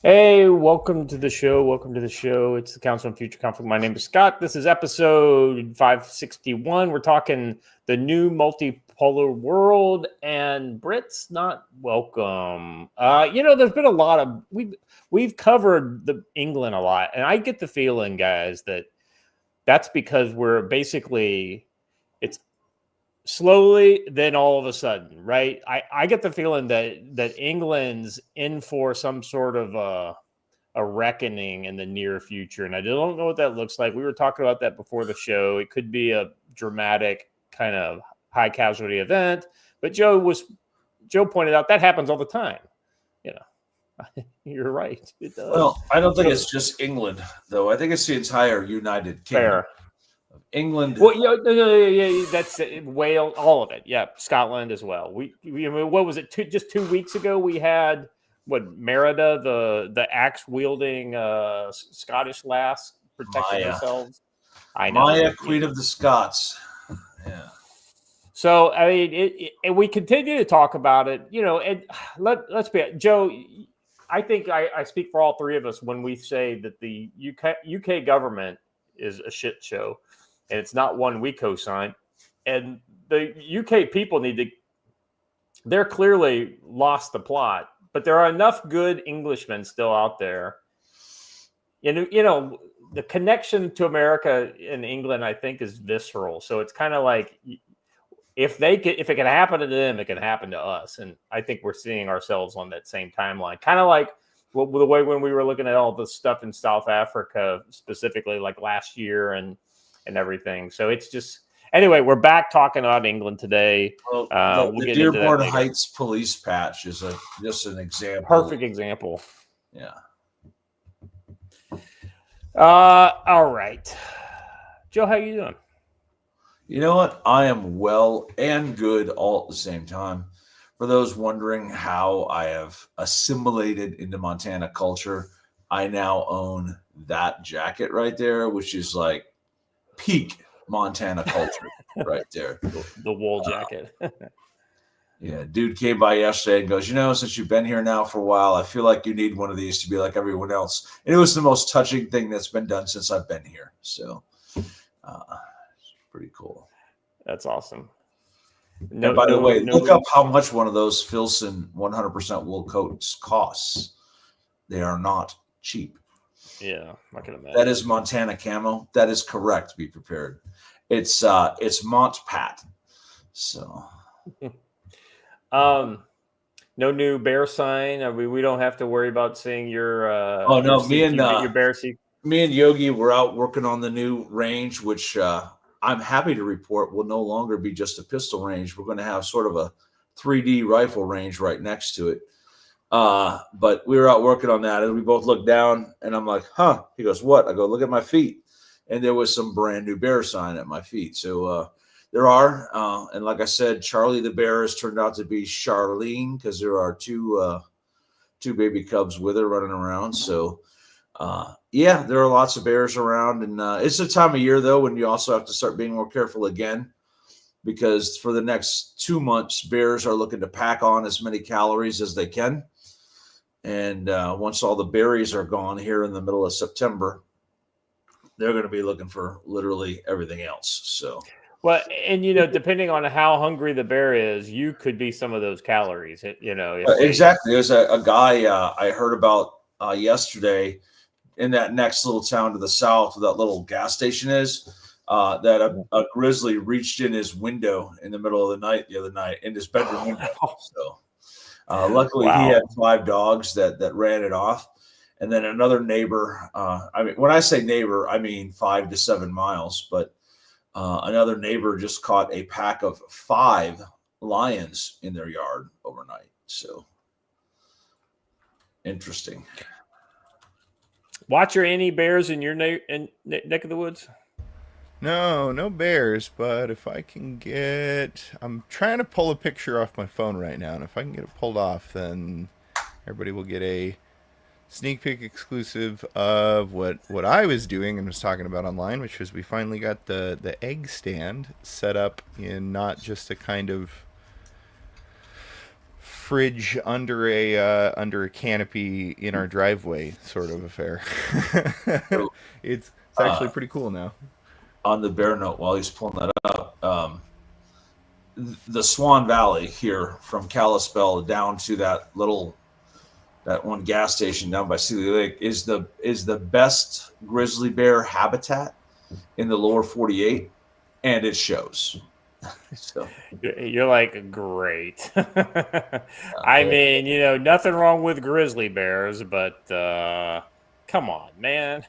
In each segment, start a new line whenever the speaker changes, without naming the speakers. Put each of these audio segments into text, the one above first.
Hey, welcome to the show. Welcome to the show. It's the Council on Future Conflict. My name is Scott. This is episode 561. We're talking the new multipolar world, and Brits not welcome. There's been a lot of we've covered the England a lot, and I get the feeling, guys, that that's because we're basically it's slowly, then all of a sudden, right? I get the feeling that England's in for some sort of a reckoning in the near future, and I don't know what that looks like. We were talking about that before the show. It could be a dramatic kind of high casualty event, but Joe pointed out that happens all the time. You know, you're right. It does.
Well, I don't think it's just England, though. I think it's the entire United Kingdom.
Fair.
England.
Well, yeah, that's Wales, all of it. Yeah, Scotland as well. What was it? Just 2 weeks ago, we had Merida, the axe wielding Scottish lass protecting
Maya.
herself. I know,
Maya, Queen of the Scots. Yeah.
So I mean, and we continue to talk about it. And let's be Joe. I think I speak for all three of us when we say that the UK government is a shit show. And it's not one we co-sign. And the UK people they're clearly lost the plot, but there are enough good Englishmen still out there. The connection to America and England, I think, is visceral. So it's kind of like if it can happen to them, it can happen to us. And I think we're seeing ourselves on that same timeline. Kind of like the way when we were looking at all the stuff in South Africa, specifically like last year and everything. So it's just anyway. We're back talking about England today.
Well,
we'll
the
get into
Dearborn
that
Heights police patch is just an example.
Perfect example.
Yeah.
All right, Joe, how you doing?
You know what? I am well and good all at the same time. For those wondering how I have assimilated into Montana culture, I now own that jacket right there, which is like peak Montana culture right there.
The wool jacket.
Yeah, dude came by yesterday and goes, since you've been here now for a while, I feel like you need one of these to be like everyone else. And it was the most touching thing that's been done since I've been here. So it's pretty cool.
That's awesome.
And by the way, look up how much one of those Filson 100% wool coats costs. They are not cheap.
Yeah, I can imagine.
That is Montana camo. That is correct. Be prepared. It's Mont Pat. So,
no new bear sign. We don't have to worry about seeing your.
Oh no,
your bear seat.
Me and Yogi were out working on the new range, which I'm happy to report will no longer be just a pistol range. We're going to have sort of a 3D rifle range right next to it. But we were out working on that and we both looked down and I'm like, huh? He goes, what? I go, look at my feet. And there was some brand new bear sign at my feet. So, there are, and like I said, Charlie the bear has turned out to be Charlene because there are two baby cubs with her running around. So, yeah, there are lots of bears around and, it's a time of year though, when you also have to start being more careful again. Because for the next 2 months, bears are looking to pack on as many calories as they can. And once all the berries are gone here in the middle of September, they're going to be looking for literally everything else. So,
well, and depending on how hungry the bear is, you could be some of those calories.
Exactly. There's a guy I heard about yesterday in that next little town to the south, where that little gas station is. That a grizzly reached in his window in the middle of the night the other night in his bedroom window. So luckily he had 5 dogs that ran it off. And then another neighbor, I mean, when I say neighbor, I mean 5 to 7 miles, but another neighbor just caught a pack of 5 lions in their yard overnight. So interesting.
Watch, are any bears in your neck of the woods?
No bears, but if I can I'm trying to pull a picture off my phone right now, and if I can get it pulled off, then everybody will get a sneak peek exclusive of what I was doing and was talking about online, which was we finally got the egg stand set up in not just a kind of fridge under a canopy in our driveway sort of affair. It's actually pretty cool now.
On the bear note, while he's pulling that up, the Swan Valley here from Kalispell down to that one gas station down by Sealy Lake is the best grizzly bear habitat in the lower 48, and it shows. So
you're like, great. I mean, nothing wrong with grizzly bears, but come on, man.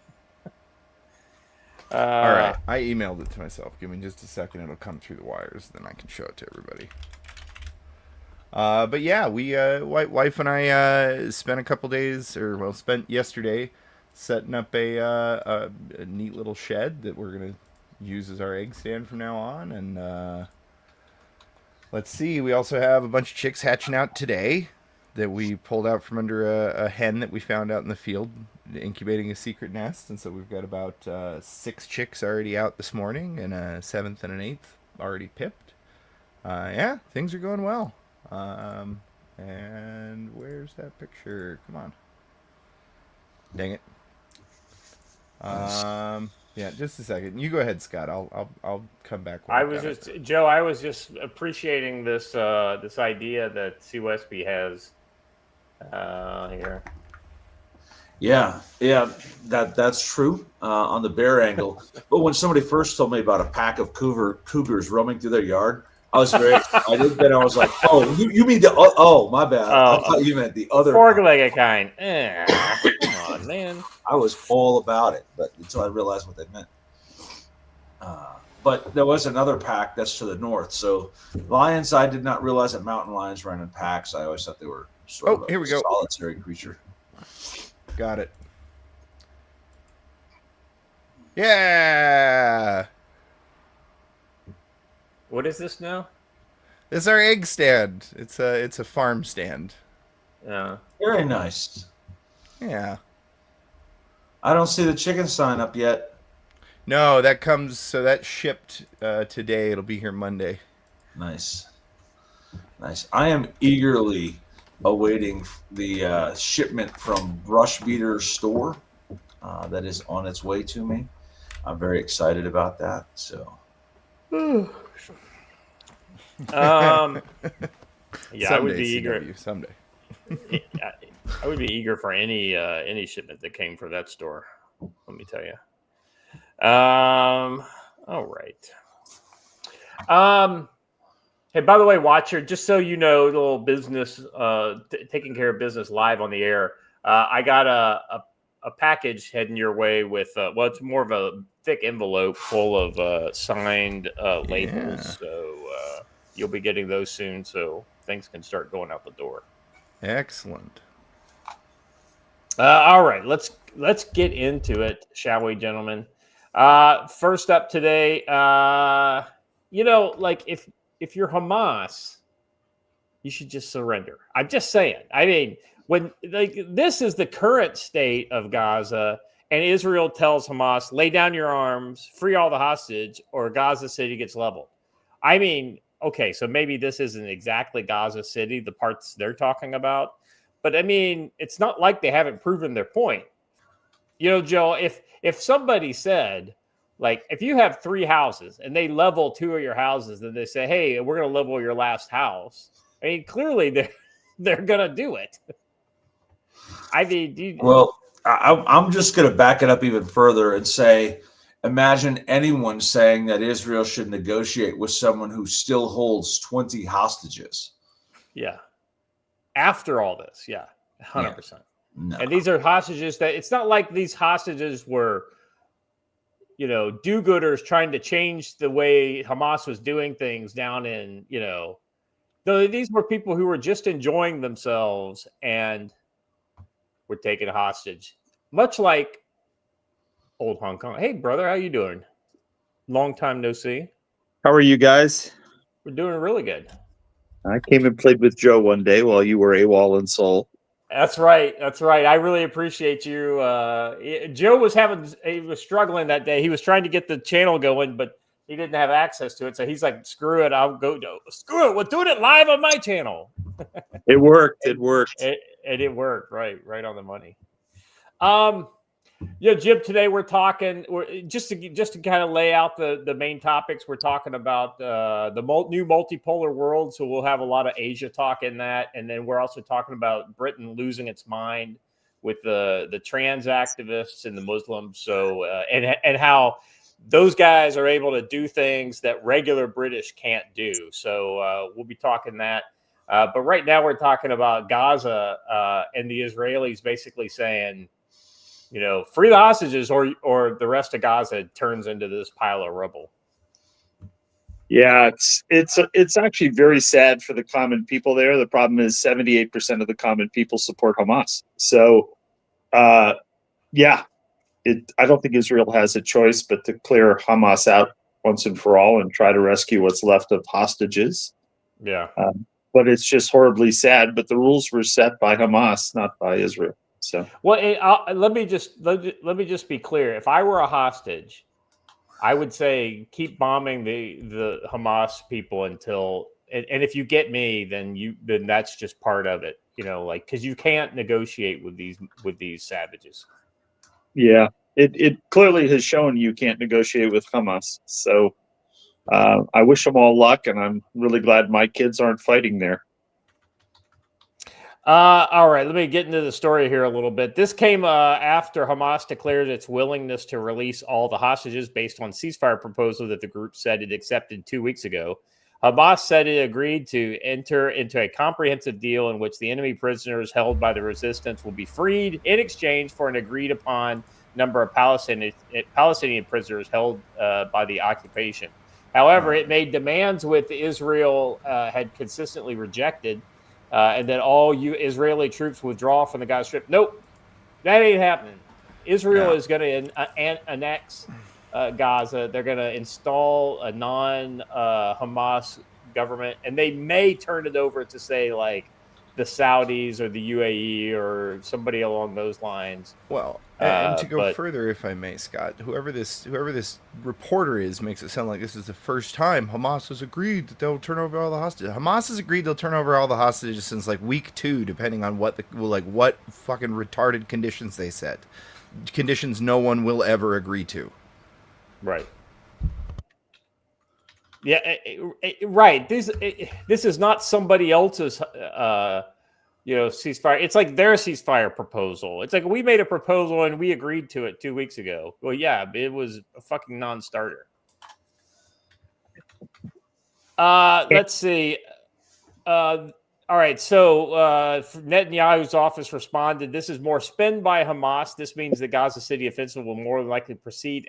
All right, I emailed it to myself. Give me just a second; it'll come through the wires, then I can show it to everybody. But yeah, we wife and I spent a couple days, spent yesterday setting up a neat little shed that we're gonna use as our egg stand from now on. And let's see, we also have a bunch of chicks hatching out today that we pulled out from under a hen that we found out in the field, incubating a secret nest. And so we've got about 6 chicks already out this morning, and a 7th and an 8th already pipped. Yeah, things are going well. And where's that picture? Come on. Dang it. Yeah, just a second. You go ahead, Scott. I'll come back.
I was just appreciating this idea that Sea Westby has here.
Yeah, that's true on the bear angle. But when somebody first told me about a pack of cougars roaming through their yard, I was very excited. Then I was like, "Oh, you mean the? Oh, my bad. I thought you meant the other
fork-legged kind." Come on, man.
I was all about it, but until I realized what they meant. But there was another pack that's to the north. So lions, I did not realize that mountain lions ran in packs. I always thought they were sort of
here we go.
Solitary creature.
Got it. Yeah.
What is this now?
It's our egg stand. It's a farm stand.
Yeah.
Very nice.
Yeah.
I don't see the chicken sign up yet.
No, that shipped today. It'll be here Monday.
Nice. I am eagerly awaiting the shipment from Brush Beater's store that is on its way to me. I'm very excited about that. So.
Yeah,
Someday,
I would be eager.
Someday.
I would be eager for any shipment that came from that store. Let me tell you. All right. Hey, by the way, watcher, just so you know, the little business, taking care of business live on the air. I got a package heading your way with, it's more of a thick envelope full of signed labels.
Yeah.
So you'll be getting those soon, so things can start going out the door.
Excellent.
All right, let's get into it, shall we, gentlemen? First up today, like if you're Hamas, you should just surrender. I'm just saying. I mean, when this is the current state of Gaza, and Israel tells Hamas, lay down your arms, free all the hostage, or Gaza City gets leveled. I mean, okay, so maybe this isn't exactly Gaza City, the parts they're talking about, but I mean, it's not like they haven't proven their point. Joe, if somebody said, like, if you have 3 houses and they level 2 of your houses, then they say, hey, we're going to level your last house. I mean, clearly they're going to do it. I mean,
I'm just going to back it up even further and say, imagine anyone saying that Israel should negotiate with someone who still holds 20 hostages.
Yeah. After all this, yeah, 100%.
No.
And these are hostages that it's not like these hostages were, do-gooders trying to change the way Hamas was doing things down in, these were people who were just enjoying themselves and were taken hostage, much like old Hong Kong. Hey, brother, how you doing? Long time no see.
How are you guys?
We're doing really good.
I came and played with Joe one day while you were AWOL in Seoul.
That's right. I really appreciate you. Joe was struggling that day. He was trying to get the channel going, but he didn't have access to it, so he's like, "Screw it, screw it. We're doing it live on my channel."
It worked. It worked.
It worked right on the money. Jim, today we're talking. Just to kind of lay out the main topics. We're talking about the new multipolar world. So we'll have a lot of Asia talk in that, and then we're also talking about Britain losing its mind with the trans activists and the Muslims. So and how those guys are able to do things that regular British can't do. So we'll be talking that. But right now we're talking about Gaza and the Israelis basically saying, free the hostages or the rest of Gaza turns into this pile of rubble.
Yeah, it's actually very sad for the common people there. The problem is 78% of the common people support Hamas. So, I don't think Israel has a choice but to clear Hamas out once and for all and try to rescue what's left of hostages.
Yeah.
But it's just horribly sad. But the rules were set by Hamas, not by Israel. So,
well, let me just be clear. If I were a hostage, I would say keep bombing the Hamas people until, and if you get me, then that's just part of it. Because you can't negotiate with these savages.
Yeah, it clearly has shown you can't negotiate with Hamas. So I wish them all luck, and I'm really glad my kids aren't fighting there.
All right, let me get into the story here a little bit. This came after Hamas declared its willingness to release all the hostages based on ceasefire proposal that the group said it accepted 2 weeks ago. Hamas said it agreed to enter into a comprehensive deal in which the enemy prisoners held by the resistance will be freed in exchange for an agreed-upon number of Palestinian prisoners held by the occupation. However, it made demands which Israel had consistently rejected, and that all Israeli troops withdraw from the Gaza Strip. Nope, that ain't happening. Israel is going to annex Gaza. They're going to install a non-Hamas government, and they may turn it over to, say, like the Saudis or the UAE or somebody along those lines.
Well, and to go further, if I may, Scott, whoever this reporter is makes it sound like this is the first time Hamas has agreed that they'll turn over all the hostages. Hamas has agreed they'll turn over all the hostages since like week 2, depending on what fucking retarded conditions they set. Conditions no one will ever agree to.
Right. Yeah. Right. This is not somebody else's, ceasefire. It's like their ceasefire proposal. It's like we made a proposal and we agreed to it 2 weeks ago. Well, yeah, it was a fucking non-starter. Let's see. All right, so Netanyahu's office responded, this is more spin by Hamas. This means the Gaza City offensive will more likely proceed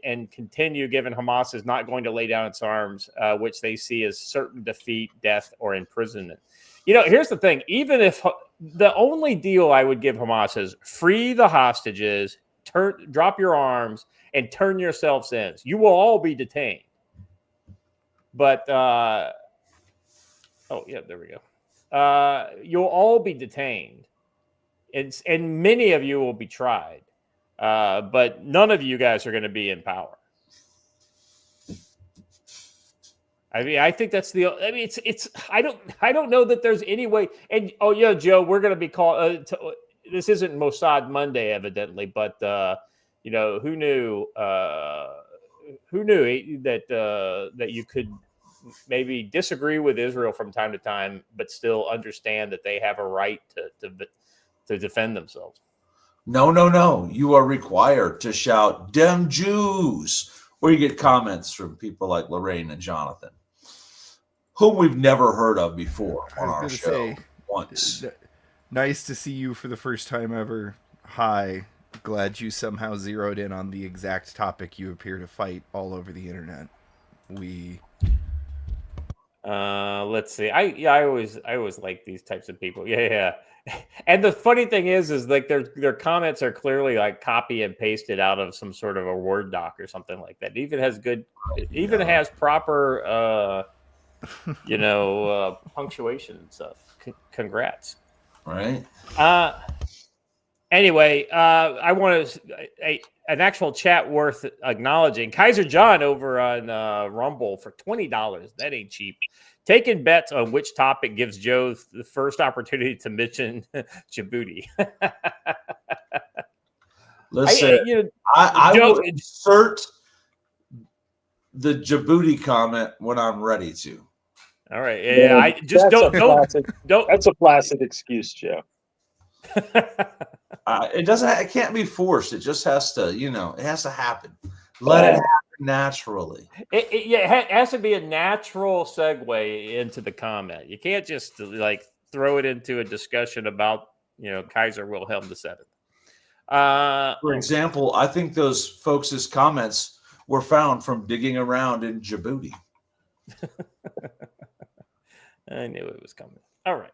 and continue given Hamas is not going to lay down its arms, which they see as certain defeat, death, or imprisonment. Here's the thing. Even if the only deal I would give Hamas is free the hostages, drop your arms, and turn yourselves in. You will all be detained. But, there we go. You'll all be detained, and many of you will be tried, but none of you guys are going to be in power. I mean, I think that's it's. I don't know that there's any way. And Joe, we're going to be called. This isn't Mossad Monday, evidently, but who knew? Who knew that you could maybe disagree with Israel from time to time, but still understand that they have a right to defend themselves.
No. You are required to shout "Dem Jews," or you get comments from people like Lorraine and Jonathan, whom we've never heard of before on our show once.
Nice to see you for the first time ever. Hi. Glad you somehow zeroed in on the exact topic you appear to fight all over the internet.
Let's see. I always like these types of people. Yeah. And the funny thing is like their comments are clearly like copy and pasted out of some sort of a Word doc or something like that. It even has proper punctuation and stuff. Congrats.
Right.
Anyway, I want to. an actual chat worth acknowledging. Kaiser John over on Rumble for $20. That ain't cheap. Taking bets on which topic gives Joe the first opportunity to mention Djibouti.
Listen, I
Joe,
will insert the Djibouti comment when I'm ready to.
All right. Yeah, I just don't.
That's a placid excuse, Joe.
It can't be forced. It just has to, it has to happen. Let it happen naturally.
It has to be a natural segue into the comment. You can't just like throw it into a discussion about, Kaiser Wilhelm II.
For example, I think those folks' comments were found from digging around in Djibouti.
I knew it was coming. All right.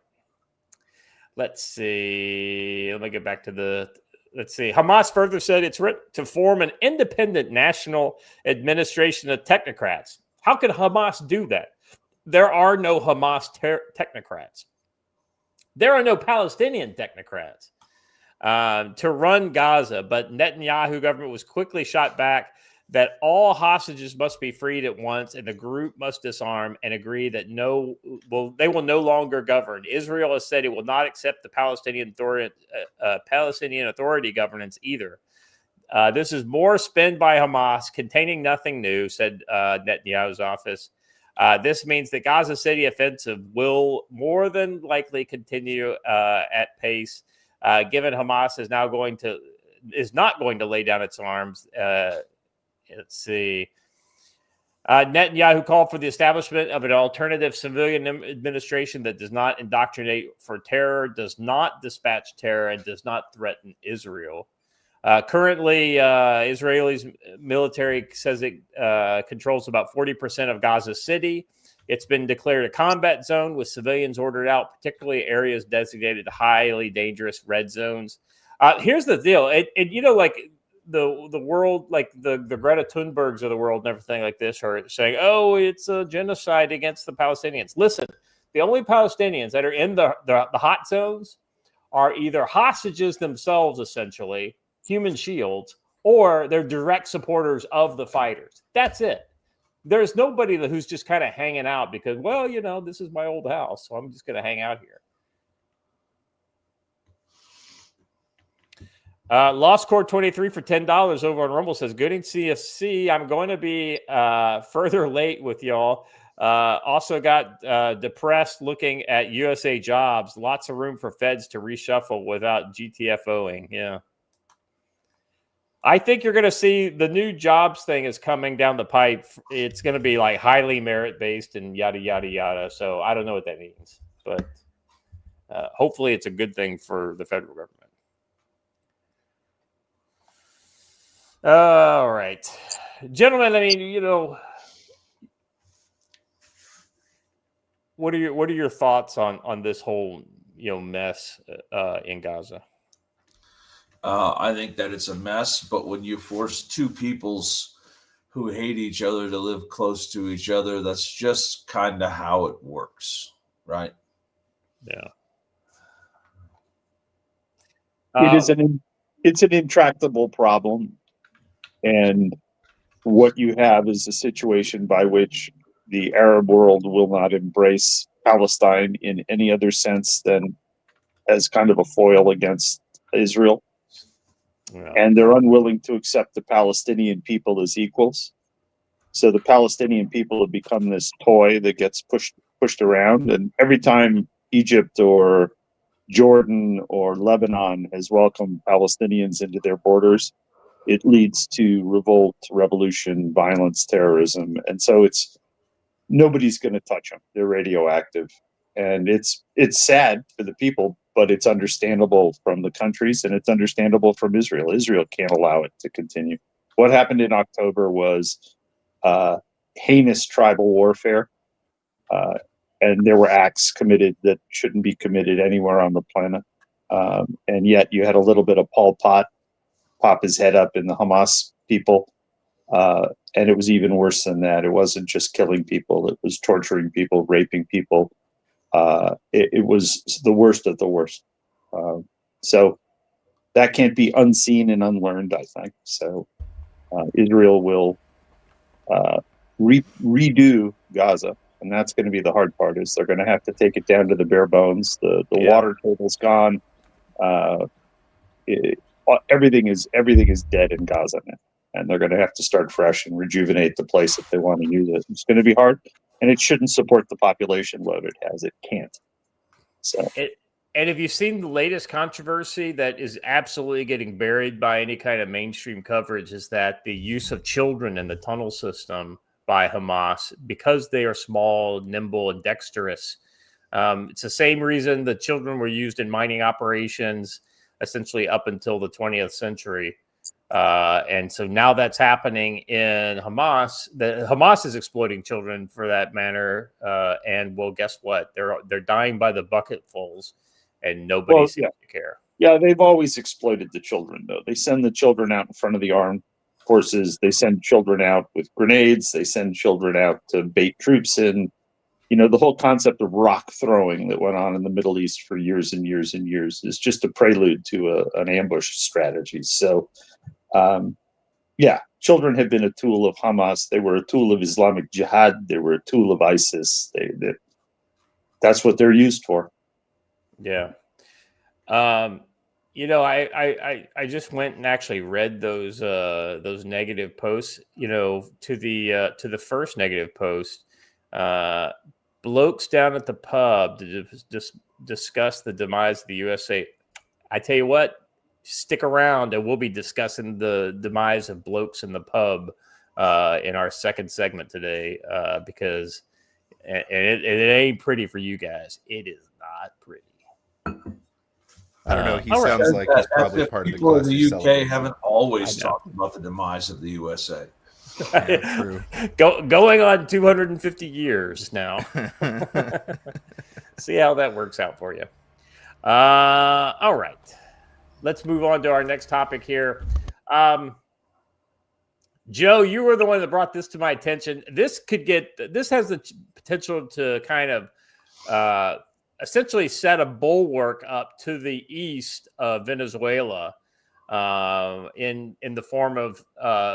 Let's see. Let me get back to let's see. Hamas further said it's written to form an independent national administration of technocrats. How could Hamas do that? There are no Hamas technocrats. There are no Palestinian technocrats to run Gaza, but Netanyahu government was quickly shot back that all hostages must be freed at once, and the group must disarm and agree that they will no longer govern. Israel has said it will not accept the Palestinian Authority governance either. This is more spin by Hamas, containing nothing new, said Netanyahu's office. This means the Gaza City offensive will more than likely continue at pace, given Hamas is not going to lay down its arms. Let's see. Netanyahu called for the establishment of an alternative civilian administration that does not indoctrinate for terror, does not dispatch terror, and does not threaten Israel. Currently, Israel's military says it controls about 40% of Gaza City. It's been declared a combat zone with civilians ordered out, particularly areas designated highly dangerous red zones. Here's the deal. The world, like the Greta Thunbergs of the world and everything like this are saying, oh, it's a genocide against the Palestinians. Listen, the only Palestinians that are in the hot zones are either hostages themselves, essentially, human shields, or they're direct supporters of the fighters. That's it. There's nobody who's just kind of hanging out because, well, this is my old house, so I'm just going to hang out here. Lost Core 23 for $10 over on Rumble says, good in CFC. I'm going to be further late with y'all. Also got depressed looking at USA jobs. Lots of room for feds to reshuffle without GTFOing. Yeah. I think you're going to see the new jobs thing is coming down the pipe. It's going to be like highly merit-based and yada, yada, yada. So I don't know what that means. But hopefully it's a good thing for the federal government. All right, gentlemen. I mean, what are your thoughts on this whole mess in Gaza?
I think that it's a mess, but when you force two peoples who hate each other to live close to each other, that's just kind of how it works, right?
Yeah.
It's an intractable problem. And what you have is a situation by which the Arab world will not embrace Palestine in any other sense than as kind of a foil against Israel. Yeah. And they're unwilling to accept the Palestinian people as equals. So the Palestinian people have become this toy that gets pushed around. And every time Egypt or Jordan or Lebanon has welcomed Palestinians into their borders, it leads to revolt, revolution, violence, terrorism. And so nobody's going to touch them. They're radioactive. And it's sad for the people, but it's understandable from the countries and it's understandable from Israel. Israel can't allow it to continue. What happened in October was heinous tribal warfare. And there were acts committed that shouldn't be committed anywhere on the planet. And yet you had a little bit of Pol Pot pop his head up in the Hamas people. And it was even worse than that. It wasn't just killing people. It was torturing people, raping people. It was the worst of the worst. So that can't be unseen and unlearned, I think. So Israel will redo Gaza, and that's going to be the hard part. Is they're going to have to take it down to the bare bones. The water table's gone. Everything is dead in Gaza now, and they're going to have to start fresh and rejuvenate the place if they want to use it. It's going to be hard, and it shouldn't support the population load it has. It can't. So.
And have you seen the latest controversy that is absolutely getting buried by any kind of mainstream coverage? Is that the use of children in the tunnel system by Hamas, because they are small, nimble, and dexterous. It's the same reason the children were used in mining operations essentially up until the 20th century. And so now that's happening in Hamas. Hamas is exploiting children for that manner. And well, guess what? They're dying by the bucketfuls, and nobody seems to care.
Yeah, they've always exploited the children, though. They send the children out in front of the armed forces. They send children out with grenades. They send children out to bait troops in. You know, the whole concept of rock throwing that went on in the Middle East for years and years and years is just a prelude to an ambush strategy. So, children have been a tool of Hamas. They were a tool of Islamic Jihad. They were a tool of ISIS. That's what they're used for.
Yeah. You know, I just went and actually read those negative posts, you know, to the first negative post, blokes down at the pub to discuss the demise of the USA. I tell you what, stick around and we'll be discussing the demise of blokes in the pub, in our second segment today, because it ain't pretty for you guys. It is not pretty.
I don't know. He sounds like he's probably part of the
people
class.
in the UK haven't always talked about the demise of the USA.
Yeah, true.
Going on 250 years now. See how that works out for you. All right. Let's move on to our next topic here. Joe, you were the one that brought this to my attention. This has the potential to kind of essentially set a bulwark up to the east of Venezuela, in the form of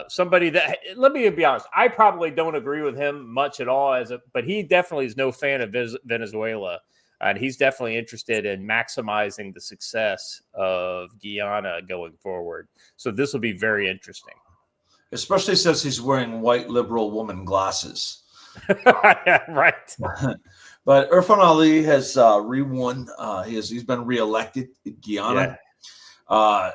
somebody that, let me be honest, I probably don't agree with him much at all, but he definitely is no fan of Venezuela, and he's definitely interested in maximizing the success of Guyana going forward. So this will be very interesting.
Especially since he's wearing white liberal woman glasses.
Yeah, right.
But Irfan Ali has re-won. He's been reelected in Guyana. Yeah.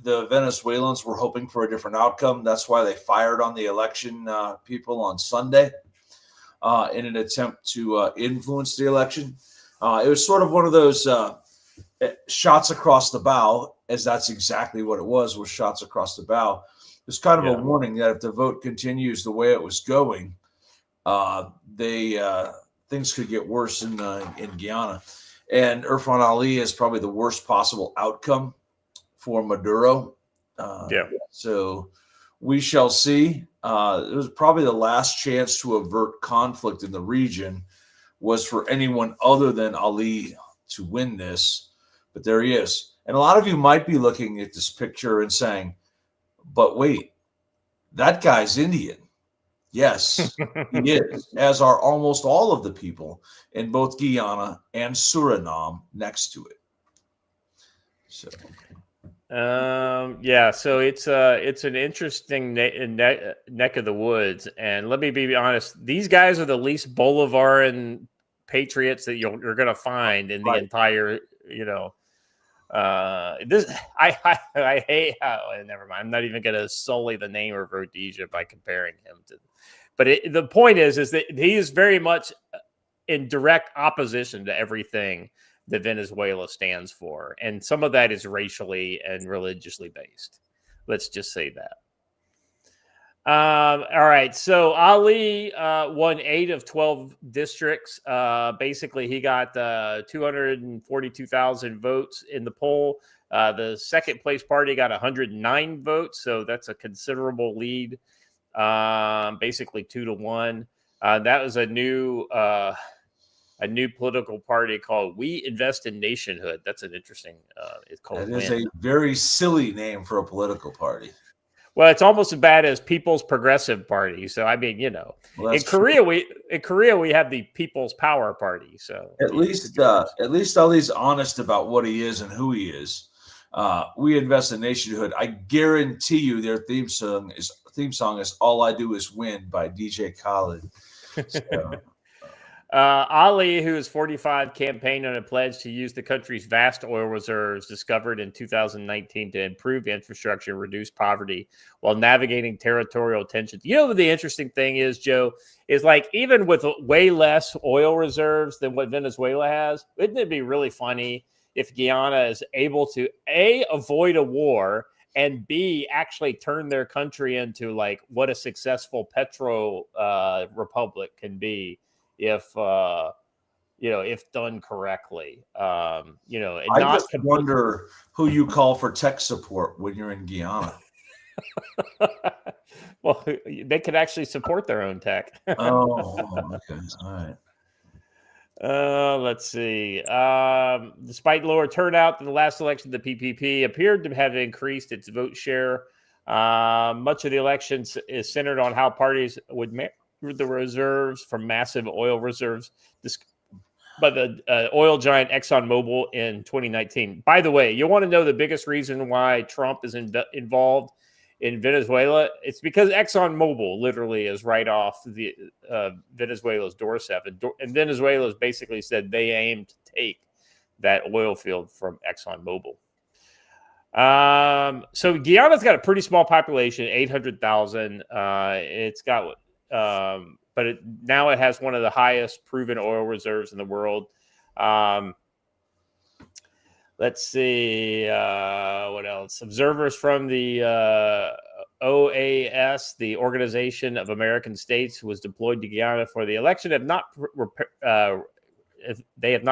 The Venezuelans were hoping for a different outcome. That's why they fired on the election people on Sunday in an attempt to influence the election. It was sort of one of those shots across the bow, as that's exactly what it was shots across the bow. It was kind of a warning that if the vote continues the way it was going, things could get worse in Guyana. And Irfan Ali is probably the worst possible outcome for Maduro. So we shall see. It was probably the last chance to avert conflict in the region was for anyone other than Ali to win this. But there he is. And a lot of you might be looking at this picture and saying, but wait, that guy's Indian. Yes, he is, as are almost all of the people in both Guyana and Suriname next to it. So,
so it's an interesting neck of the woods, and let me be honest, these guys are the least Bolivarian patriots that you're going to find in the entire, you know. I hate how. Never mind. I'm not even going to sully the name of Rhodesia by comparing him to. But the point is that he is very much in direct opposition to everything that Venezuela stands for, and some of that is racially and religiously based. Let's just say that. All right. So Ali won 8 of 12 districts. Basically, he got 242,000 votes in the poll. The second place party got 109 votes. So that's a considerable lead, basically 2-1. That was a new a new political party called We Invest in Nationhood. That's an interesting. It's called.
That is a very silly name for a political party.
Well, it's almost as bad as People's Progressive Party. So I mean,
Well,
in Korea we have the People's Power Party. So
at least he's honest about what he is and who he is. We Invest in Nationhood. I guarantee you, their theme song is "All I Do Is Win" by DJ Khaled. So.
Ali, who is 45, campaigned on a pledge to use the country's vast oil reserves discovered in 2019 to improve infrastructure and reduce poverty while navigating territorial tensions. The interesting thing is, Joe, is like even with way less oil reserves than what Venezuela has, wouldn't it be really funny if Guyana is able to A, avoid a war, and B, actually turn their country into like what a successful petro republic can be if done correctly. I
just wonder who you call for tech support when you're in Guyana.
Well, they could actually support their own tech.
Oh, okay. All
right. Let's see. Despite lower turnout than the last election, the PPP appeared to have increased its vote share. Much of the election is centered on how parties would the reserves from massive oil reserves by the oil giant ExxonMobil in 2019. By the way, you want to know the biggest reason why Trump is involved in Venezuela? It's because ExxonMobil literally is right off the Venezuela's doorstep. And Venezuela has basically said they aim to take that oil field from ExxonMobil. So Guyana's got a pretty small population, 800,000. It's got but now it has one of the highest proven oil reserves in the world. Let's see what else. Observers from the OAS, the Organization of American States, was deployed to Guyana for the election. Have not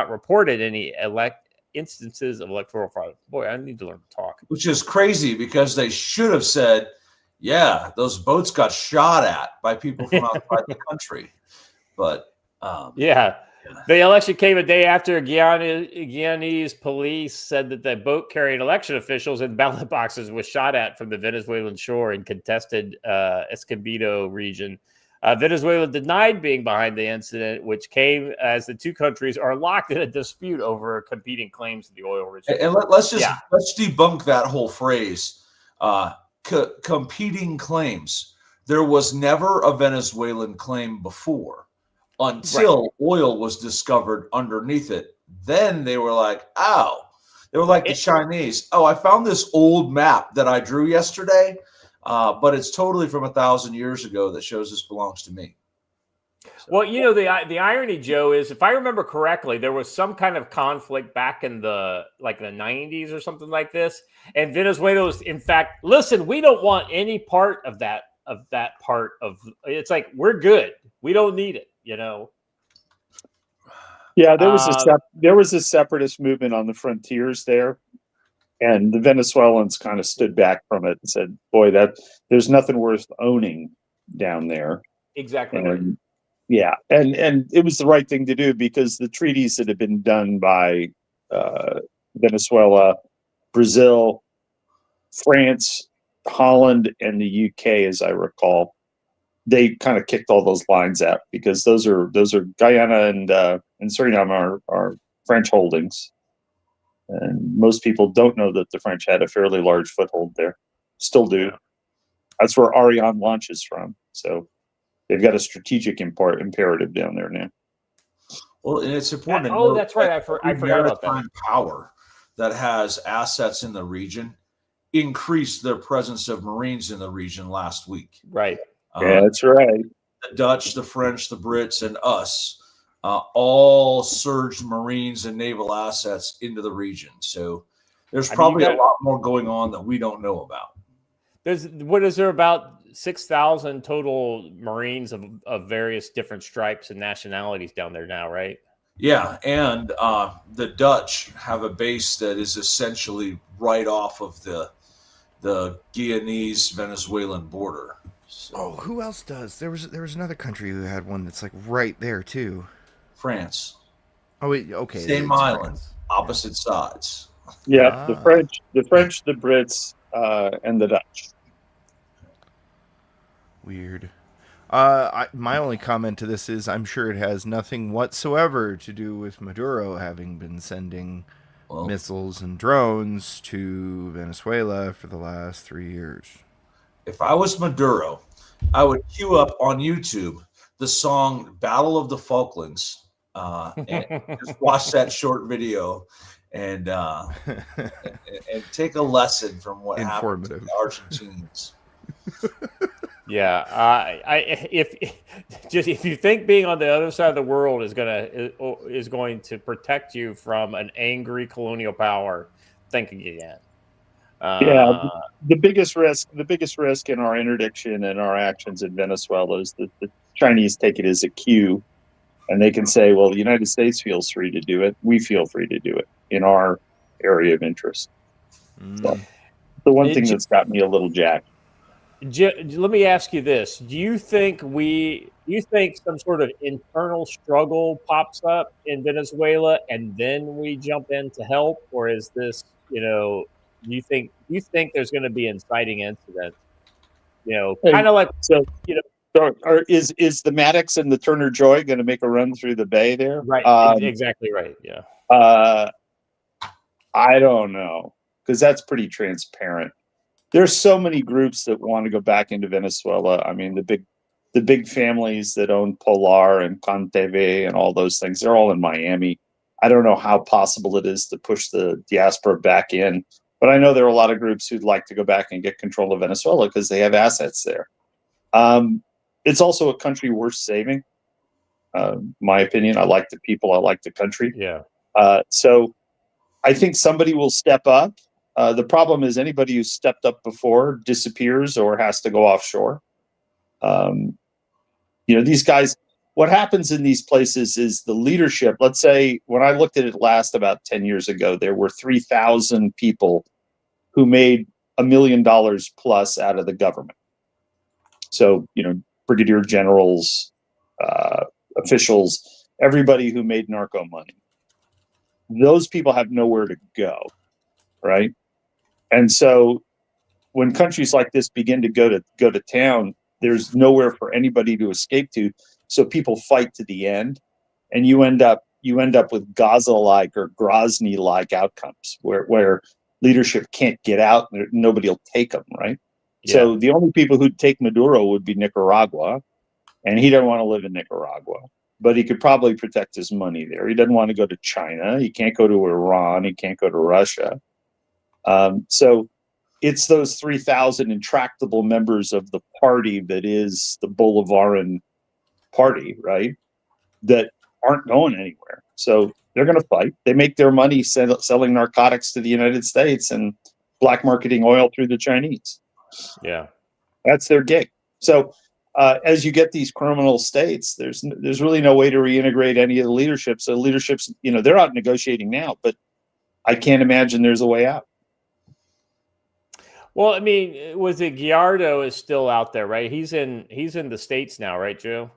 reported any instances of electoral fraud. Boy, I need to learn to talk.
Which is crazy because they should have said, yeah, those boats got shot at by people from outside the country. But
the election came a day after Guyanese police said that the boat carrying election officials and ballot boxes was shot at from the Venezuelan shore in contested Escondido region. Venezuela denied being behind the incident, which came as the two countries are locked in a dispute over competing claims to the oil reserve.
And let's debunk that whole phrase. Competing claims. There was never a Venezuelan claim before until oil was discovered underneath it. Then they were like, the Chinese. Oh, I found this old map that I drew yesterday, but it's totally from 1,000 years ago that shows this belongs to me. So.
Well, the irony, Joe, is if I remember correctly, there was some kind of conflict back in the 90s or something like this. And Venezuela was, in fact, listen, we don't want any part of that part of it's like, we're good. We don't need it,
Yeah, there was a separatist movement on the frontiers there. And the Venezuelans kind of stood back from it and said, boy, there's nothing worth owning down there.
Exactly.
Right. Yeah, and it was the right thing to do because the treaties that had been done by Venezuela, Brazil, France, Holland, and the UK, as I recall, they kind of kicked all those lines out because those are Guyana and Suriname are French holdings, and most people don't know that the French had a fairly large foothold there. Still do. Yeah. That's where Ariane launches from. So. They've got a strategic imperative down there now.
Well, and it's important.
That's right. I forgot about that.
Power that has assets in the region increased their presence of Marines in the region last week.
Right.
Yeah, that's right.
The Dutch, the French, the Brits, and us all surged Marines and naval assets into the region. So there's probably a lot more going on that we don't know about.
Is there about 6,000 total Marines of various different stripes and nationalities down there now, right?
Yeah, and the Dutch have a base that is essentially right off of the Guyanese-Venezuelan border. So.
Oh, who else does? There was another country who had one that's like right there too.
France.
Oh wait, okay.
Same
it's
island,
France.
opposite sides.
Yeah, the
Ah.
French, the Brits, and the Dutch.
Weird. My only comment to this is I'm sure it has nothing whatsoever to do with Maduro having been sending
Well,
missiles and drones to Venezuela for the last 3 years.
if I was Maduro, I would queue up on YouTube the song "Battle of the Falklands" and just watch that short video and and take a lesson from what happened to
Informative.
the Argentines.
Yeah, if you think being on the other side of the world is going to protect you from an angry colonial power, think again.
Yeah, the biggest risk in our interdiction and our actions in Venezuela is that the Chinese take it as a cue, and they can say, "Well, the United States feels free to do it. We feel free to do it in our area of interest." So, the one thing that's got me a little jacked.
Let me ask you this: Do you think some sort of internal struggle pops up in Venezuela, and then we jump in to help, or is this, do you think there's going to be inciting incidents? Kind of like
So, is the Maddox and the Turner Joy going to make a run through the bay there?
right, exactly right. Yeah.
I don't know, because that's pretty transparent. There's so many groups that want to go back into Venezuela. I mean, the big families that own Polar and ConTV and all those things, they're all in Miami. I don't know how possible it is to push the diaspora back in, but I know there are a lot of groups who'd like to go back and get control of Venezuela because they have assets there. It's also a country worth saving. My opinion, I like the people, I like the country.
Yeah.
So I think somebody will step up. The problem is anybody who's stepped up before disappears or has to go offshore. These guys, what happens in these places is the leadership. Let's say when I looked at it last about 10 years ago, there were 3,000 people who made $1 million plus out of the government. So, brigadier generals, officials, everybody who made narco money. Those people have nowhere to go, right? And so when countries like this begin to go to town, there's nowhere for anybody to escape to. So people fight to the end, and you end up with Gaza-like or Grozny-like outcomes where leadership can't get out, and nobody will take them, right? Yeah. So the only people who'd take Maduro would be Nicaragua, and he doesn't want to live in Nicaragua, but he could probably protect his money there. He doesn't want to go to China. He can't go to Iran. He can't go to Russia. So it's those 3,000 intractable members of the party that is the Bolivarian party, right, that aren't going anywhere. So they're going to fight. They make their money selling narcotics to the United States and black marketing oil through the Chinese.
Yeah.
That's their gig. So as you get these criminal states, there's really no way to reintegrate any of the leadership. So leadership's, they're out negotiating now, but I can't imagine there's a way out.
Well, I mean, was it Guaido is still out there, right? He's in the States now, right, Joe?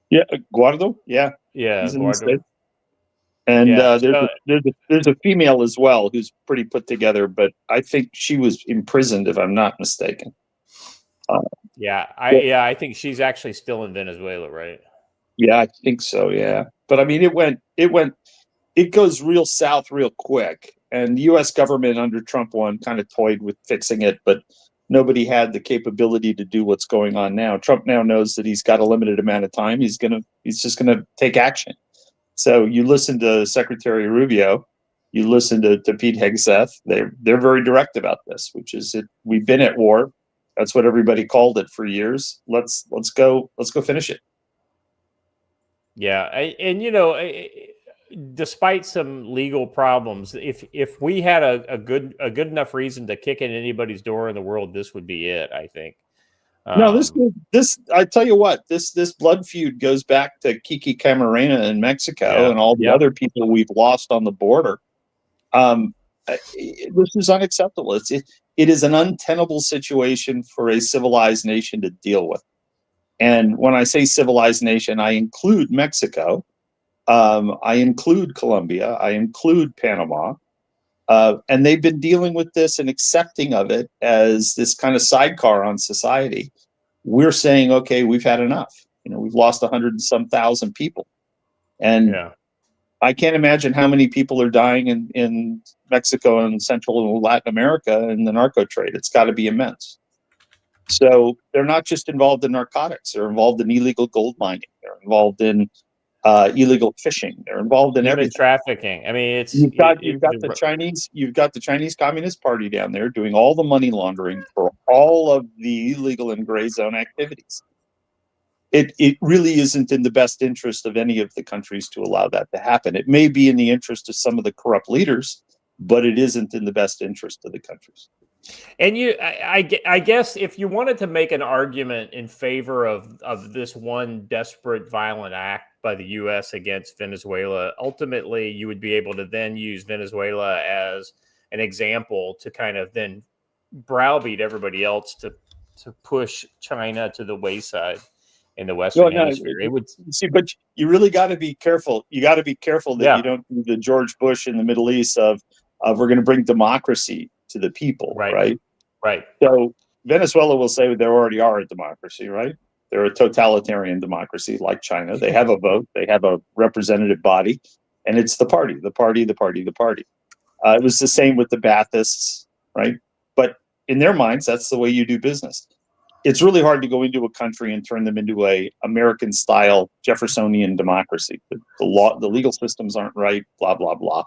Yeah, Guaido. Yeah,
he's
in the States. And there's a female as well who's pretty put together, but I think she was imprisoned, if I'm not mistaken.
I think she's actually still in Venezuela, right?
Yeah, I think so. Yeah, but I mean, it goes real south real quick. And the U.S. government under Trump 1 kind of toyed with fixing it, but nobody had the capability to do what's going on now. Trump now knows that he's got a limited amount of time. He's just gonna take action. So you listen to Secretary Rubio, you listen to Pete Hegseth. They're very direct about this, which is it. We've been at war. That's what everybody called it for years. Let's go finish it.
Yeah, despite some legal problems, if we had a good enough reason to kick in anybody's door in the world, this would be it, I think.
No, this I tell you what, this blood feud goes back to Kiki Camarena in Mexico and all the other people we've lost on the border. This is unacceptable. It is an untenable situation for a civilized nation to deal with. And when I say civilized nation, I include Mexico. I include Colombia. I include Panama. And they've been dealing with this and accepting of it as this kind of sidecar on society. We're saying, okay, we've had enough. We've lost 100 and some thousand people. And I can't imagine how many people are dying in Mexico and Central and Latin America in the narco trade. It's got to be immense. So they're not just involved in narcotics. They're involved in illegal gold mining. They're involved in illegal fishing. They're involved in
human
everything.
trafficking. I mean,
you've got the Chinese Communist Party down there doing all the money laundering for all of the illegal and gray zone activities. It really isn't in the best interest of any of the countries to allow that to happen. It may be in the interest of some of the corrupt leaders, but it isn't in the best interest of the countries.
And I guess if you wanted to make an argument in favor of this one desperate, violent act by the U.S. against Venezuela, ultimately you would be able to then use Venezuela as an example to kind of then browbeat everybody else to push China to the wayside in the Western Hemisphere. It would
see, but you really got to be careful. You got to be careful that you don't do the George Bush in the Middle East of we're going to bring democracy to the people, right? So Venezuela will say they already are a democracy, right? They're a totalitarian democracy like China. They have a vote, they have a representative body, and it's the party. It was the same with the Baathists, right? But in their minds, that's the way you do business. It's really hard to go into a country and turn them into a American-style Jeffersonian democracy. The legal systems aren't right, blah, blah, blah.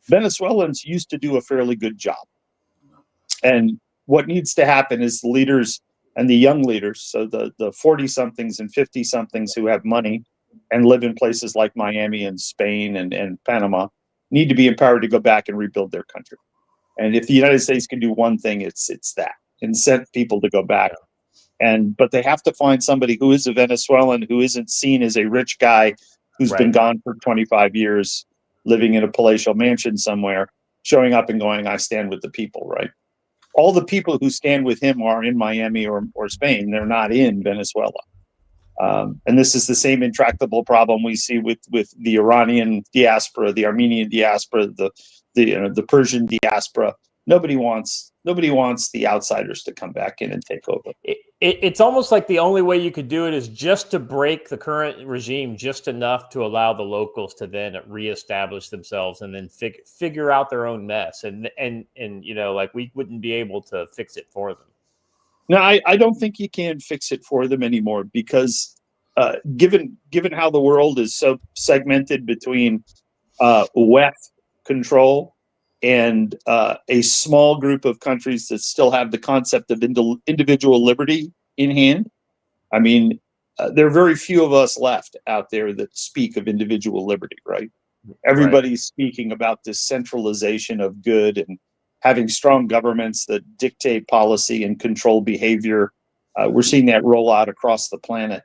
Venezuelans used to do a fairly good job. And what needs to happen is the leaders and the young leaders, so the 40-somethings and 50-somethings who have money and live in places like Miami and Spain and Panama, need to be empowered to go back and rebuild their country. And if the United States can do one thing, it's that, incent people to go back. But they have to find somebody who is a Venezuelan, who isn't seen as a rich guy who's been gone for 25 years, living in a palatial mansion somewhere, showing up and going, I stand with the people, right? All the people who stand with him are in Miami or Spain. They're not in Venezuela. And this is the same intractable problem we see with the Iranian diaspora, the Armenian diaspora, the Persian diaspora. Nobody wants the outsiders to come back in and take over.
It's almost like the only way you could do it is just to break the current regime just enough to allow the locals to then reestablish themselves and then figure out their own mess. And like we wouldn't be able to fix it for them.
No, I don't think you can fix it for them anymore because given how the world is so segmented between West control and a small group of countries that still have the concept of individual liberty in hand. I mean, there are very few of us left out there that speak of individual liberty, right? Everybody's speaking about this centralization of good and having strong governments that dictate policy and control behavior. We're seeing that roll out across the planet.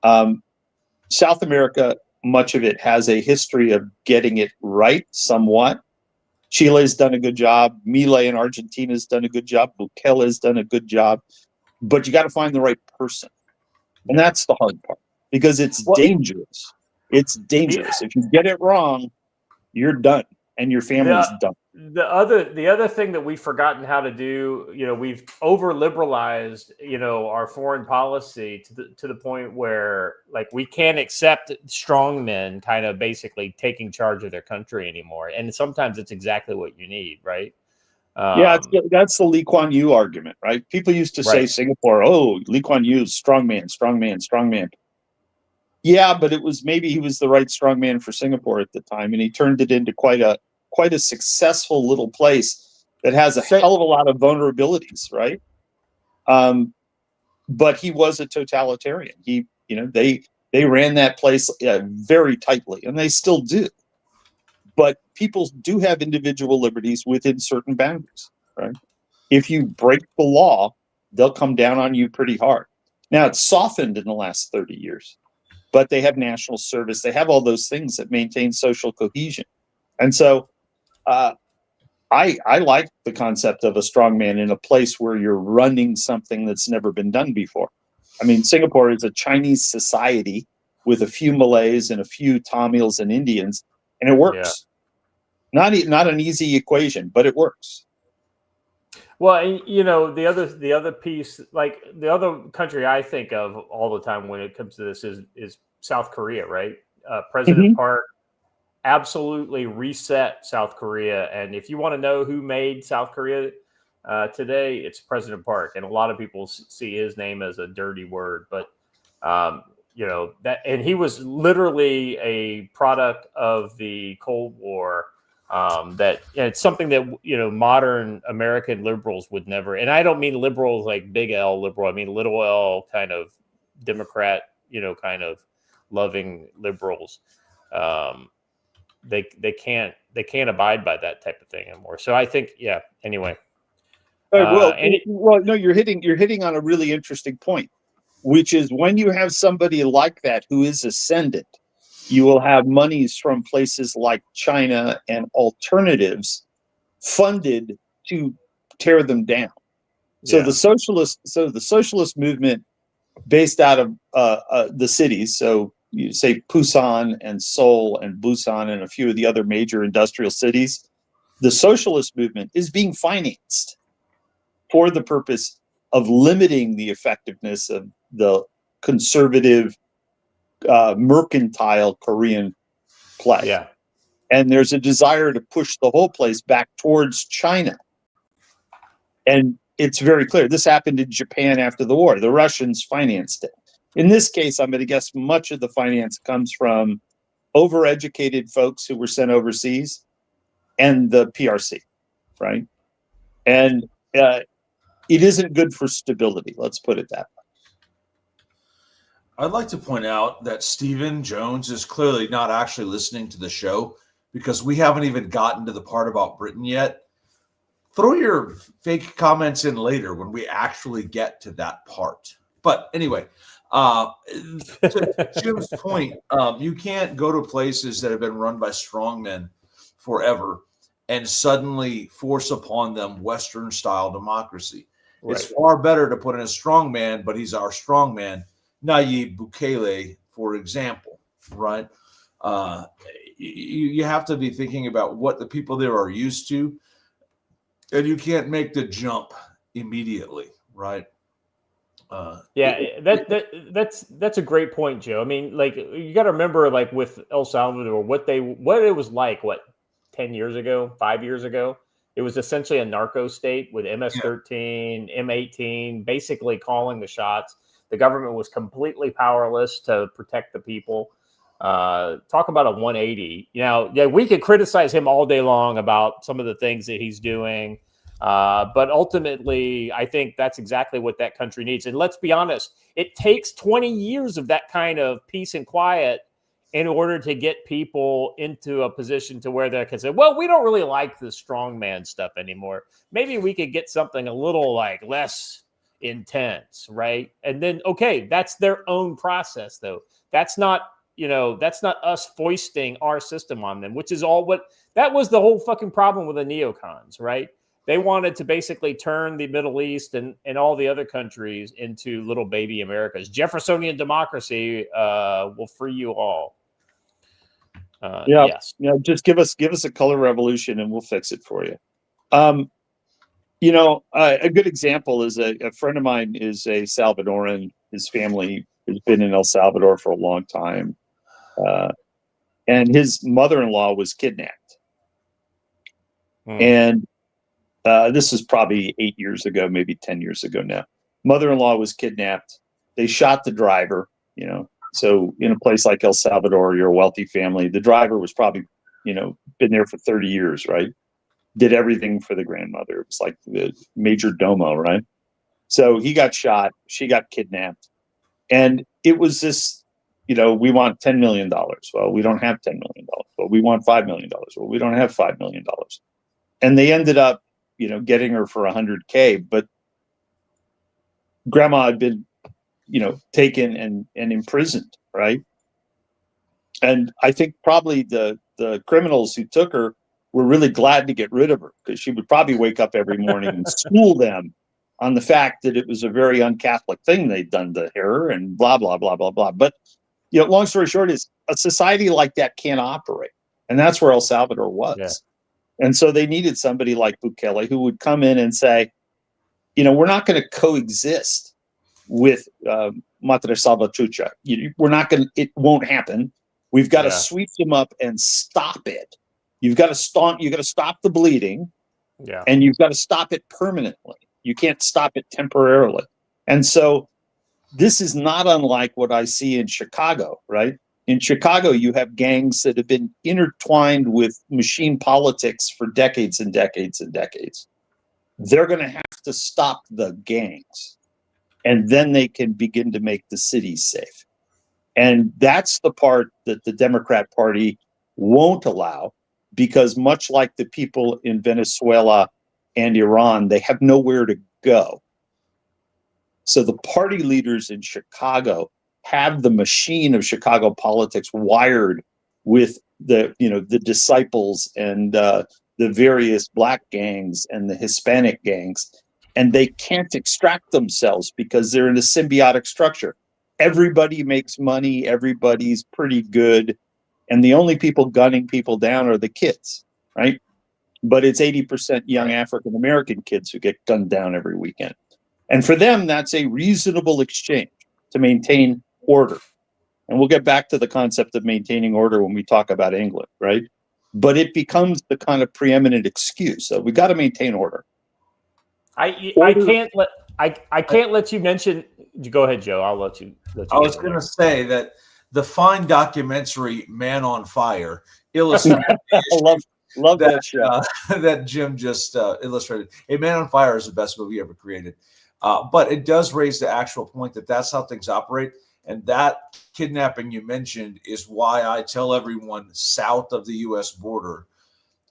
South America, much of it has a history of getting it right somewhat. Chile's done a good job. Milei in Argentina's done a good job. Bukele's done a good job. But you got to find the right person. And that's the hard part because it's dangerous. It's dangerous. If you get it wrong, you're done and your family's done.
The other thing that we've forgotten how to do, we've over liberalized, our foreign policy to the point where like we can't accept strong men kind of basically taking charge of their country anymore. And sometimes it's exactly what you need, right?
That's the Lee Kuan Yew argument, right? People used to say Singapore, Lee Kuan Yew, strong man. Yeah, but maybe he was the right strong man for Singapore at the time, and he turned it into quite a successful little place that has a hell of a lot of vulnerabilities, right? But he was a totalitarian. They ran that place very tightly, and they still do. But people do have individual liberties within certain boundaries, right? If you break the law, they'll come down on you pretty hard. Now, it's softened in the last 30 years, but they have national service. They have all those things that maintain social cohesion. And so I like the concept of a strongman in a place where you're running something that's never been done before. I mean, Singapore is a Chinese society with a few Malays and a few Tamils and Indians, and it works. Not an easy equation, but it works.
Well, and, you know, the other piece, like the other country I think of all the time when it comes to this is South Korea, right? President Park absolutely reset South Korea, and if you want to know who made South Korea today, it's President Park, and a lot of people see his name as a dirty word, but you know that, and he was literally a product of the Cold War. That it's something that, you know, modern American liberals would never, and I don't mean liberals like big L liberal, I mean little L kind of Democrat, you know, kind of loving liberals. They can't abide by that type of thing anymore. So I think, yeah. Anyway,
well, no, you're hitting on a really interesting point, which is when you have somebody like that who is ascendant, you will have monies from places like China and alternatives funded to tear them down. So the socialist movement based out of the cities. So you say Busan and Seoul and Busan and a few of the other major industrial cities. The socialist movement is being financed for the purpose of limiting the effectiveness of the conservative mercantile Korean play.
Yeah.
And there's a desire to push the whole place back towards China. And it's very clear. This happened in Japan after the war. The Russians financed it. In this case, I'm going to guess much of the finance comes from overeducated folks who were sent overseas and the PRC, right? And it isn't good for stability. Let's put it that way.
I'd like to point out that Stephen Jones is clearly not actually listening to the show because we haven't even gotten to the part about Britain yet. Throw your fake comments in later when we actually get to that part. But anyway, to Jim's point, you can't go to places that have been run by strongmen forever and suddenly force upon them Western-style democracy. Right. It's far better to put in a strongman, but he's our strongman, Nayib Bukele, for example, right? You have to be thinking about what the people there are used to, and you can't make the jump immediately, right?
That's a great point, Joe. I mean, like, you got to remember, like with El Salvador, what it was like, 10 years ago, 5 years ago. It was essentially a narco state with MS-13, M18, basically calling the shots. The government was completely powerless to protect the people. Talk about a 180. You know, yeah, we could criticize him all day long about some of the things that he's doing. But ultimately, I think that's exactly what that country needs. And let's be honest, it takes 20 years of that kind of peace and quiet in order to get people into a position to where they can say, well, we don't really like the strongman stuff anymore. Maybe we could get something a little like less intense, right? And then, okay, that's their own process, though. That's not us foisting our system on them, which is that was the whole fucking problem with the neocons, right? They wanted to basically turn the Middle East and all the other countries into little baby Americas. Jeffersonian democracy will free you all. Yes.
Yeah. Just give us a color revolution and we'll fix it for you. A good example is a friend of mine is a Salvadoran. His family has been in El Salvador for a long time. And his mother-in-law was kidnapped. And this is probably 8 years ago, maybe 10 years ago now. Mother-in-law was kidnapped. They shot the driver, So in a place like El Salvador, you're a wealthy family. The driver was probably, been there for 30 years, right? Did everything for the grandmother. It was like the major domo, right? So he got shot. She got kidnapped. And it was this, we want $10 million. Well, we don't have $10 million. Well, we want $5 million. Well, we don't have $5 million. And they ended up, getting her for $100K. But grandma had been, taken and imprisoned, right? And I think probably the criminals who took her were really glad to get rid of her because she would probably wake up every morning and school them on the fact that it was a very un-Catholic thing they'd done to her and blah, blah, blah, blah, blah. But long story short is a society like that can't operate. And that's where El Salvador was.
Yeah.
And so they needed somebody like Bukele who would come in and say, we're not going to coexist with Matre Salvatrucha. We're not going to, it won't happen. We've got to sweep them up and stop it. You've got to stop the bleeding.
Yeah.
And you've got to stop it permanently. You can't stop it temporarily. And so this is not unlike what I see in Chicago, right? In Chicago, you have gangs that have been intertwined with machine politics for decades and decades and decades. They're going to have to stop the gangs, and then they can begin to make the cities safe. And that's the part that the Democrat Party won't allow, because much like the people in Venezuela and Iran, they have nowhere to go. So the party leaders in Chicago have the machine of Chicago politics wired with the disciples and the various black gangs and the Hispanic gangs, and they can't extract themselves because they're in a symbiotic structure. Everybody makes money, everybody's pretty good, and the only people gunning people down are the kids, right? But it's 80% young African American kids who get gunned down every weekend. And for them, that's a reasonable exchange to maintain order. And we'll get back to the concept of maintaining order when we talk about England, right? But it becomes the kind of preeminent excuse. So we got to maintain order.
I can't let you mention. Go ahead, Joe. I'll let you.
I was going to say that the fine documentary "Man on Fire" illustrates.
Love that show
that Jim just illustrated. Hey, Man on Fire is the best movie ever created. But it does raise the actual point that that's how things operate. And that kidnapping you mentioned is why I tell everyone south of the U.S. border,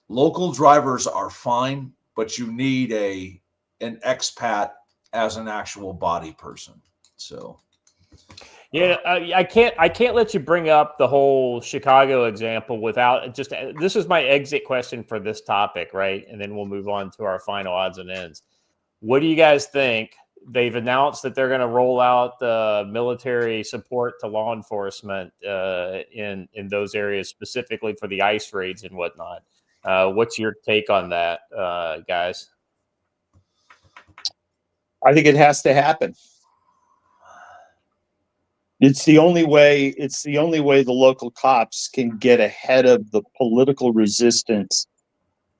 local drivers are fine, but you need an expat as an actual body person. So.
Yeah, I can't let you bring up the whole Chicago example without just. This is my exit question for this topic, right? And then we'll move on to our final odds and ends. What do you guys think? They've announced that they're going to roll out the military support to law enforcement in those areas, specifically for the ICE raids and whatnot. What's your take on that, guys?
I think it has to happen. It's the only way the local cops can get ahead of the political resistance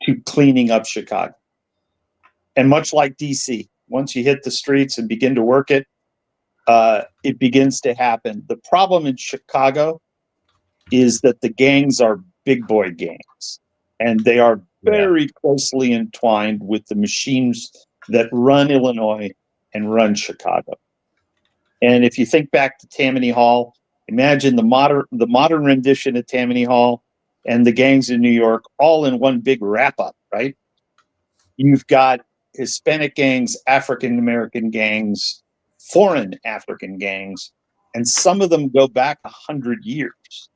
to cleaning up Chicago. And much like DC, once you hit the streets and begin to work it, it begins to happen. The problem in Chicago is that the gangs are big boy gangs, and they are very closely entwined with the machines that run Illinois and run Chicago. And if you think back to Tammany Hall, imagine the modern rendition of Tammany Hall and the gangs in New York all in one big wrap-up, right? You've got Hispanic gangs, African American gangs, foreign African gangs, and some of them go back 100 years.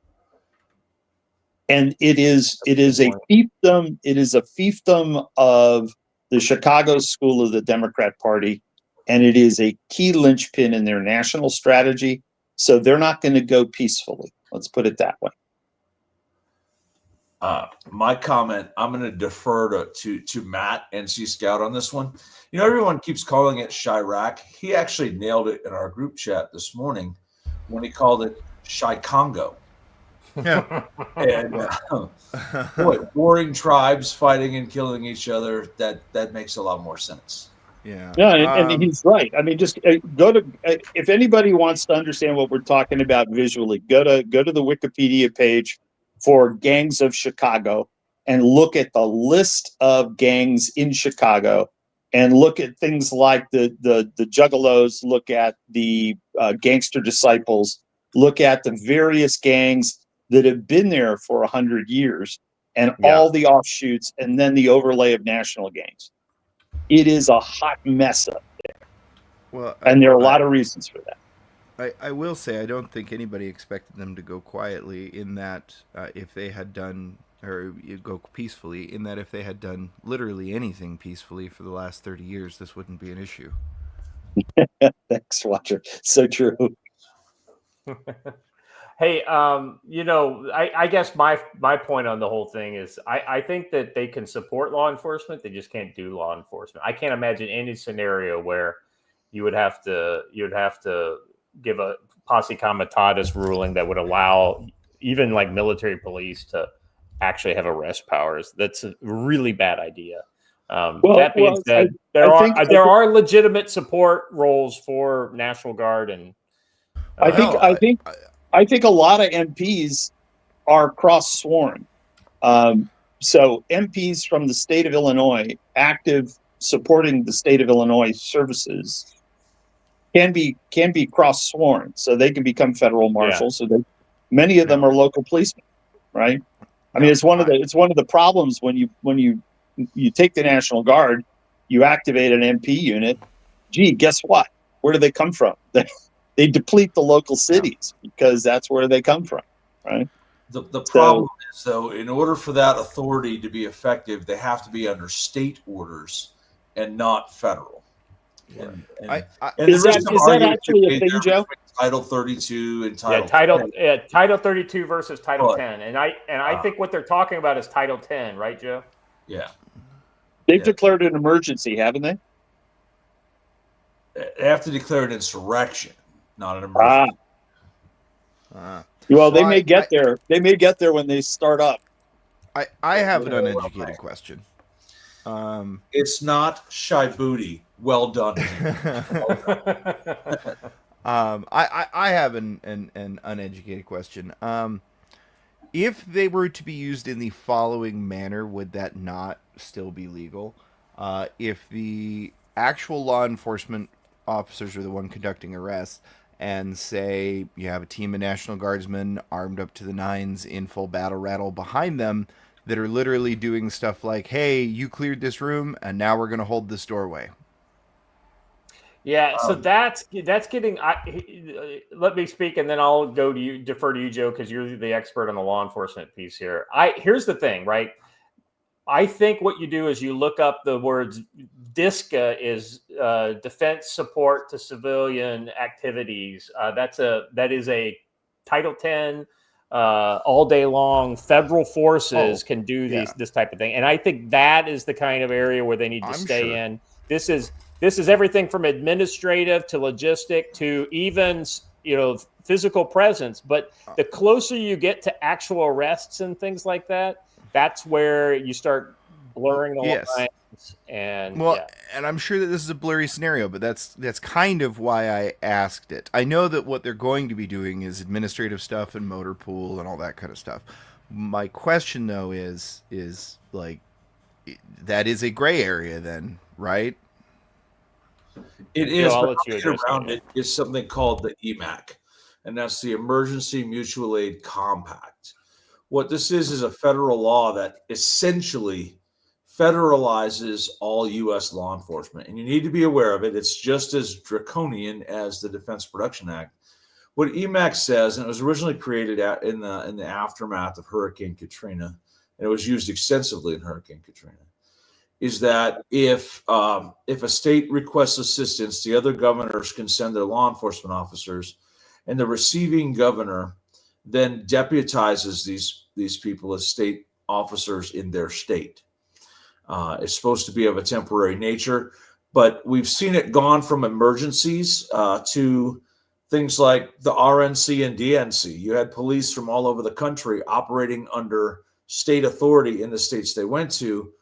And it is a fiefdom. It is a fiefdom of the Chicago School of the Democrat Party, and it is a key linchpin in their national strategy. So they're not going to go peacefully. Let's put it that way.
My comment, I'm going to defer to Matt, NC Scout, on this one. Everyone keeps calling it Chirac. He actually nailed it in our group chat this morning when he called it Chi-Congo.
Yeah.
And boy, warring tribes fighting and killing each other, that makes a lot more sense.
Yeah.
Yeah, and he's right. I mean, just go to if anybody wants to understand what we're talking about visually, go to the Wikipedia page for gangs of Chicago and look at the list of gangs in Chicago and look at things like the Juggalos, look at the gangster disciples, look at the various gangs that have been there for 100 years and all the offshoots, and then the overlay of national gangs. It is a hot mess up there.
Well,
and there are a lot of reasons for that.
I will say I don't think anybody expected them to go quietly in that if they had done, or go peacefully, in that if they had done literally anything peacefully for the last 30 years, this wouldn't be an issue.
Thanks, Roger. So true.
Hey, I guess my point on the whole thing is I think that they can support law enforcement. They just can't do law enforcement. I can't imagine any scenario where you'd have to give a posse comitatus ruling that would allow even like military police to actually have arrest powers. That's a really bad idea. That being said, there are legitimate support roles for National Guard and.
I think a lot of MPs are cross-sworn. So MPs from the state of Illinois, active supporting the state of Illinois services, can be cross-sworn, so they can become federal marshals. So many of them are local policemen, right? I mean, it's one of the problems when you take the National Guard, you activate an MP unit. Gee, guess what? Where do they come from? They deplete the local cities because that's where they come from, right?
The problem is, though, in order for that authority to be effective, they have to be under state orders and not federal. And
is that actually a thing, Joe?
Title 32 and Title 10.
Title 32 versus Title 10, and I think what they're talking about is Title 10, right, Joe?
Yeah,
they've declared an emergency, haven't they?
They have to declare an insurrection, not an emergency.
Well, they may get there. They may get there when they start up.
I have an uneducated question.
It's not shy booty. Well done.
I have an uneducated question. If they were to be used in the following manner, would that not still be legal? If the actual law enforcement officers are the one conducting arrests, and say you have a team of National Guardsmen armed up to the nines in full battle rattle behind them that are literally doing stuff like, hey, you cleared this room and now we're going to hold this doorway.
Yeah, so that's getting. Let me speak, and then I'll defer to you, Joe, because you're the expert on the law enforcement piece here. Here's the thing, right? I think what you do is you look up the words. DSCA is defense support to civilian activities. That is a Title 10 all day long. Federal forces can do this type of thing, and I think that is the kind of area where they need to stay in. This is everything from administrative to logistic to even physical presence. But the closer you get to actual arrests and things like that, that's where you start blurring the lines. And
and I'm sure that this is a blurry scenario, but that's kind of why I asked it. I know that what they're going to be doing is administrative stuff and motor pool and all that kind of stuff. My question though is like, that is a gray area then, right?
It is, but around it is something called the EMAC, and that's the Emergency Mutual Aid Compact. What this is a federal law that essentially federalizes all U.S. law enforcement, and you need to be aware of it. It's just as draconian as the Defense Production Act. What EMAC says, and it was originally created in the aftermath of Hurricane Katrina, and it was used extensively in Hurricane Katrina, is that if a state requests assistance, the other governors can send their law enforcement officers, and the receiving governor then deputizes these people as state officers in their state. It's supposed to be of a temporary nature, but we've seen it gone from emergencies to things like the RNC and DNC. You had police from all over the country operating under state authority in the states they went to,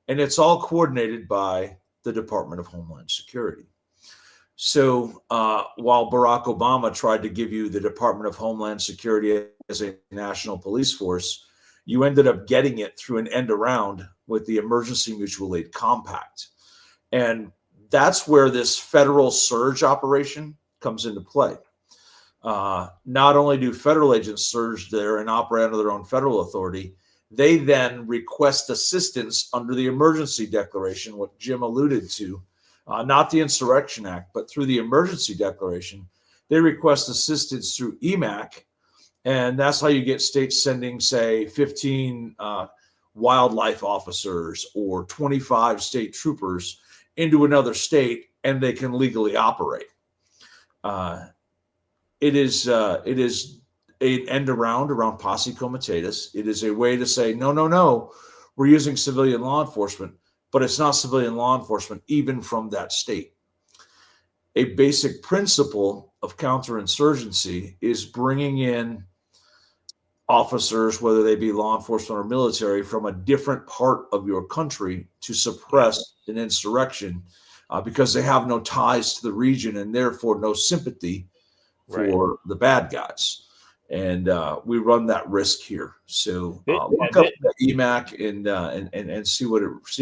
and it's all coordinated by the Department of Homeland Security. So while Barack Obama tried to give you the Department of Homeland Security as a national police force, you ended up getting it through an end around with the Emergency Mutual Aid Compact. And that's where this federal surge operation comes into play. Not only do federal agents surge there and operate under their own federal authority, they then request assistance under the emergency declaration, what Jim alluded to, not the Insurrection Act, but through the emergency declaration. They request assistance through EMAC, and that's how you get states sending, say, 15 wildlife officers or 25 state troopers into another state, and they can legally operate. It is an end around posse comitatus. It is a way to say, no, we're using civilian law enforcement, but it's not civilian law enforcement, even from that state. A basic principle of counterinsurgency is bringing in officers, whether they be law enforcement or military, from a different part of your country to suppress an insurrection because they have no ties to the region and therefore no sympathy for the bad guys. And we run that risk here. So look up the EMAC and see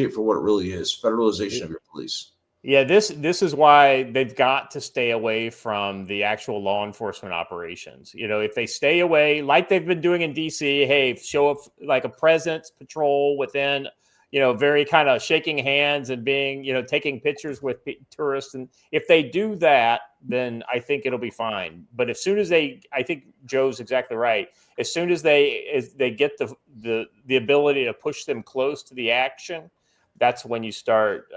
it for what it really is: federalization of your police.
Yeah, this is why they've got to stay away from the actual law enforcement operations. You know, if they stay away, like they've been doing in DC, hey, show up like a presence patrol within, you know, very kind of shaking hands and being, you know, taking pictures with tourists. And if they do that, then I think it'll be fine. But as soon as I think Joe's exactly right. As soon as they get the ability to push them close to the action, that's when you start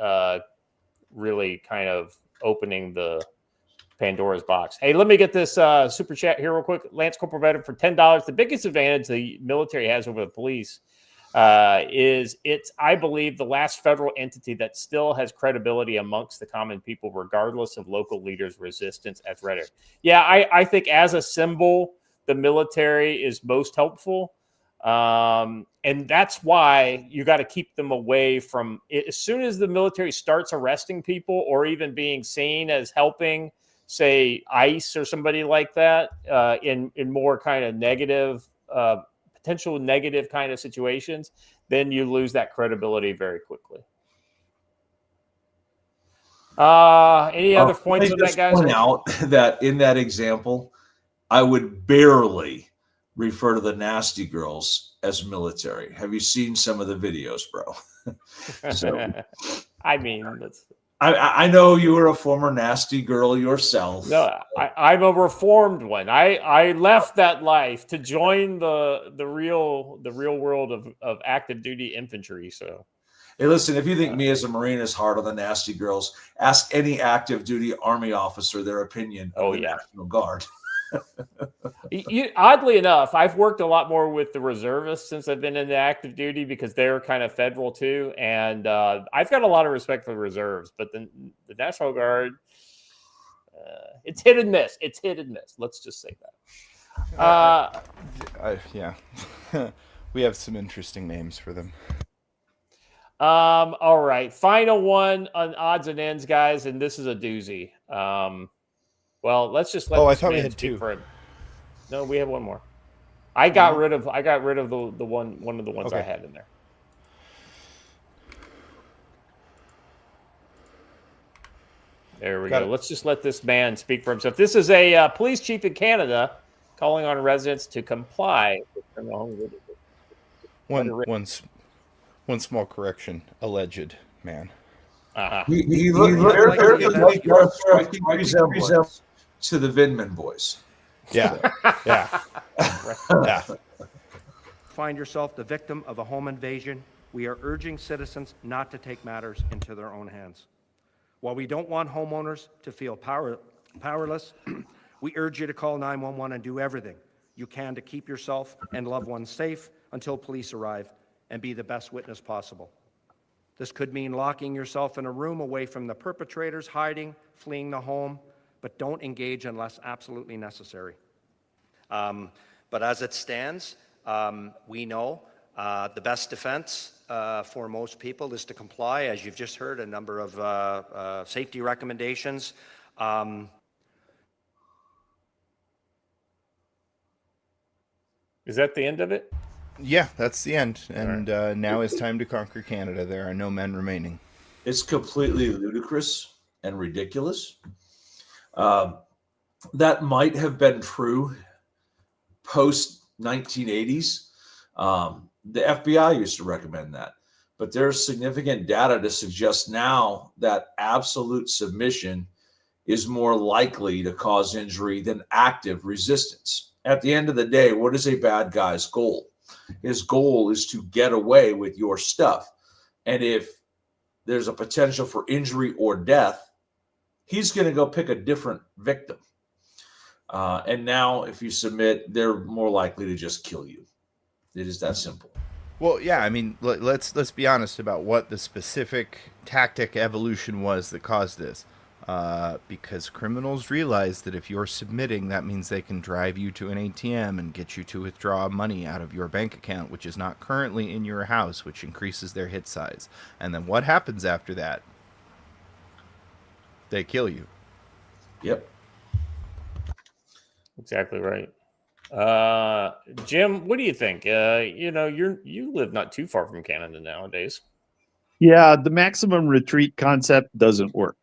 really kind of opening the Pandora's box. Hey, let me get this super chat here real quick. Lance Corporal Veteran for $10. The biggest advantage the military has over the police is it's, I believe, the last federal entity that still has credibility amongst the common people, regardless of local leaders' resistance as rhetoric. Yeah, I think as a symbol, the military is most helpful. And that's why you got to keep them away from it. As soon as the military starts arresting people or even being seen as helping, say, ICE or somebody like that, in more kind of negative, potential negative kind of situations, then you lose that credibility very quickly. Any other points on that, guys?
Point out that in that example, I would barely refer to the nasty girls as military. Have you seen some of the videos, bro? So,
I mean,
I know you were a former nasty girl yourself.
No, I'm a reformed one. I left that life to join the real world of active duty infantry. So,
hey, listen, if you think me as a Marine is hard on the nasty girls, ask any active duty Army officer their opinion of the National Guard.
Oddly enough, I've worked a lot more with the reservists since I've been in the active duty because they're kind of federal too, and I've got a lot of respect for the reserves. But the National Guard, it's hit and miss. It's hit and miss. Let's just say that.
Yeah, we have some interesting names for them.
All right, final one on odds and ends, guys, and this is a doozy. Well, let's just let.
I thought we had two.
No, we have one more. I got rid of the one of the ones I had in there. There we go. Let's just let this man speak for himself. This is a police chief in Canada calling on residents to comply with criminal.
One small correction. Alleged man.
He looked like a striking resemblance to the Vindman boys.
Yeah.
Find yourself the victim of a home invasion, we are urging citizens not to take matters into their own hands. While we don't want homeowners to feel powerless, we urge you to call 911 and do everything you can to keep yourself and loved ones safe until police arrive and be the best witness possible. This could mean locking yourself in a room away from the perpetrators, hiding, fleeing the home, but don't engage unless absolutely necessary. But as it stands, we know the best defense for most people is to comply, as you've just heard, a number of safety recommendations.
Is that the end of it?
Yeah, that's the end. And now it's time to conquer Canada. There are no men remaining.
It's completely ludicrous and ridiculous. That might have been true post 1980s. The FBI used to recommend that, but there's significant data to suggest now that absolute submission is more likely to cause injury than active resistance. At the end of the day, what is a bad guy's goal? His goal is to get away with your stuff. And if there's a potential for injury or death, he's going to go pick a different victim. And now, if you submit, they're more likely to just kill you. It is that simple.
Well, yeah, I mean, let's be honest about what the specific tactic evolution was that caused this. Because criminals realize that if you're submitting, that means they can drive you to an ATM and get you to withdraw money out of your bank account, which is not currently in your house, which increases their hit size. And then what happens after that? They kill you.
Yep.
Exactly right. Jim, what do you think? You live not too far from Canada nowadays.
Yeah, the maximum retreat concept doesn't work,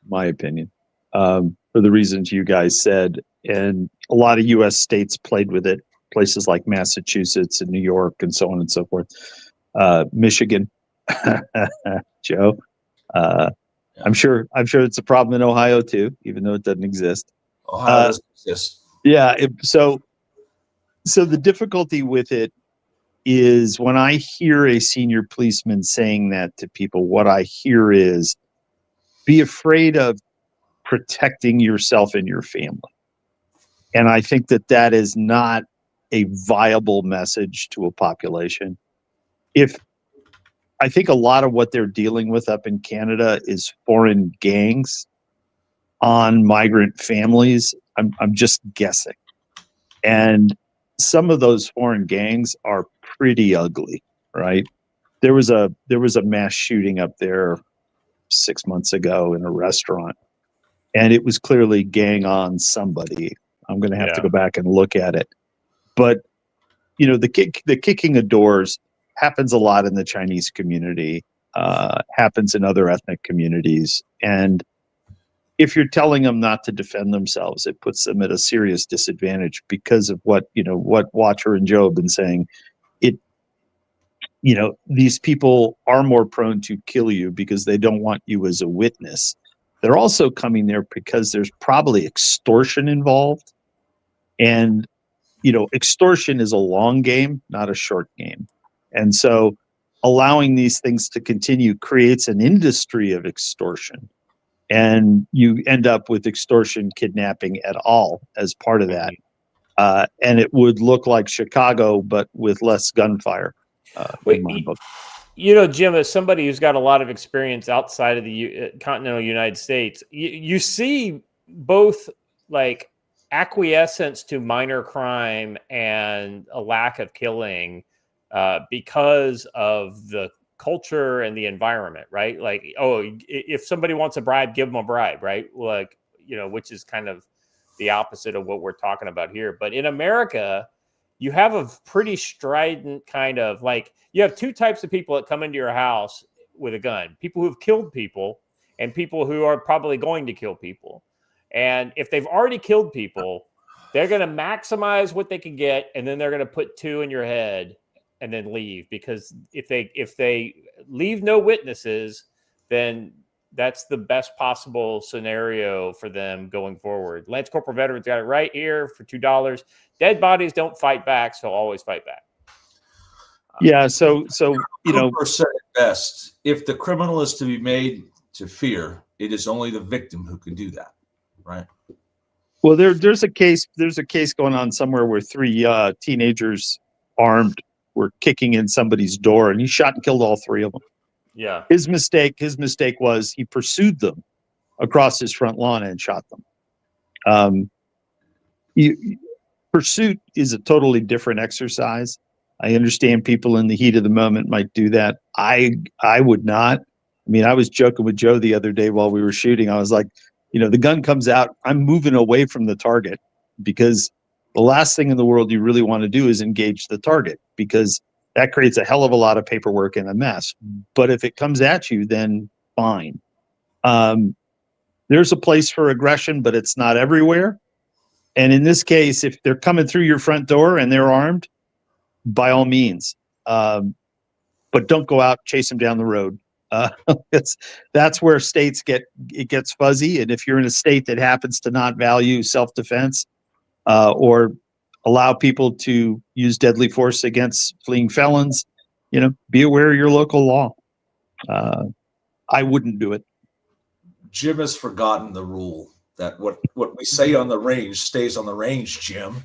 my opinion, for the reasons you guys said. And a lot of U.S. states played with it, places like Massachusetts and New York and so on and so forth. Michigan, Joe. I'm sure it's a problem in Ohio too, even though it doesn't exist.
Ohio doesn't exist.
Yeah. So the difficulty with it is when I hear a senior policeman saying that to people, what I hear is be afraid of protecting yourself and your family. And I think that is not a viable message to a population. I think a lot of what they're dealing with up in Canada is foreign gangs on migrant families. I'm just guessing. And some of those foreign gangs are pretty ugly, right? There was a mass shooting up there 6 months ago in a restaurant, and it was clearly gang on somebody. I'm going to have to go back and look at it. But the kicking of doors happens a lot in the Chinese community, happens in other ethnic communities. And if you're telling them not to defend themselves, it puts them at a serious disadvantage because of what Watcher and Joe have been saying. These people are more prone to kill you because they don't want you as a witness. They're also coming there because there's probably extortion involved. And, extortion is a long game, not a short game. And so allowing these things to continue creates an industry of extortion. And you end up with extortion, kidnapping et al. As part of that. And it would look like Chicago, but with less gunfire. In my book.
Jim, as somebody who's got a lot of experience outside of the continental United States, you see both like acquiescence to minor crime and a lack of killing because of the culture and the environment, right? Like, if somebody wants a bribe, give them a bribe, right? Like, which is kind of the opposite of what we're talking about here. But in America, you have a pretty strident kind of like, you have two types of people that come into your house with a gun: people who've killed people and people who are probably going to kill people. And if they've already killed people, they're going to maximize what they can get, and then they're going to put two in your head and then leave. Because if they leave no witnesses, then that's the best possible scenario for them going forward. Lance Corporal Veterans got it right here for $2. Dead bodies don't fight back, so always fight back.
Yeah, so
Cooper said it best. If the criminal is to be made to fear, it is only the victim who can do that, right?
Well, there's a case going on somewhere where three teenagers armed were kicking in somebody's door, and he shot and killed all three of them.
Yeah.
His mistake was he pursued them across his front lawn and shot them. Pursuit is a totally different exercise. I understand people in the heat of the moment might do that. I would not. I mean, I was joking with Joe the other day while we were shooting. I was like, the gun comes out, I'm moving away from the target, because the last thing in the world you really want to do is engage the target, because that creates a hell of a lot of paperwork and a mess. But if it comes at you, then fine. There's a place for aggression, but it's not everywhere. And in this case, if they're coming through your front door and they're armed, by all means. But don't go out, chase them down the road. That's where states gets fuzzy. And if you're in a state that happens to not value self-defense or allow people to use deadly force against fleeing felons, be aware of your local law. I wouldn't do it.
Jim has forgotten the rule. that what we say on the range stays on the range, Jim.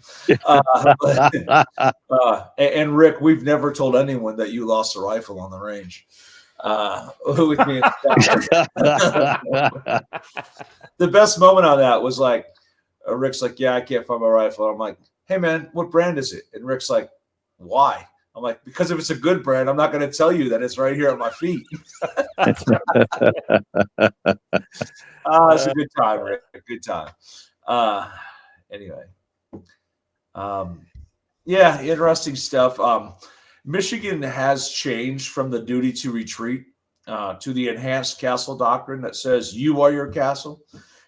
And Rick, we've never told anyone that you lost a rifle on the range. With me the best moment on that was like, Rick's like, yeah, I can't find my rifle. I'm like, hey man, what brand is it? And Rick's like, why? I'm like, because if it's a good brand, I'm not going to tell you that it's right here on my feet. It's a good time, Rick. A good time. Anyway. Yeah, interesting stuff. Michigan has changed from the duty to retreat to the enhanced castle doctrine that says you are your castle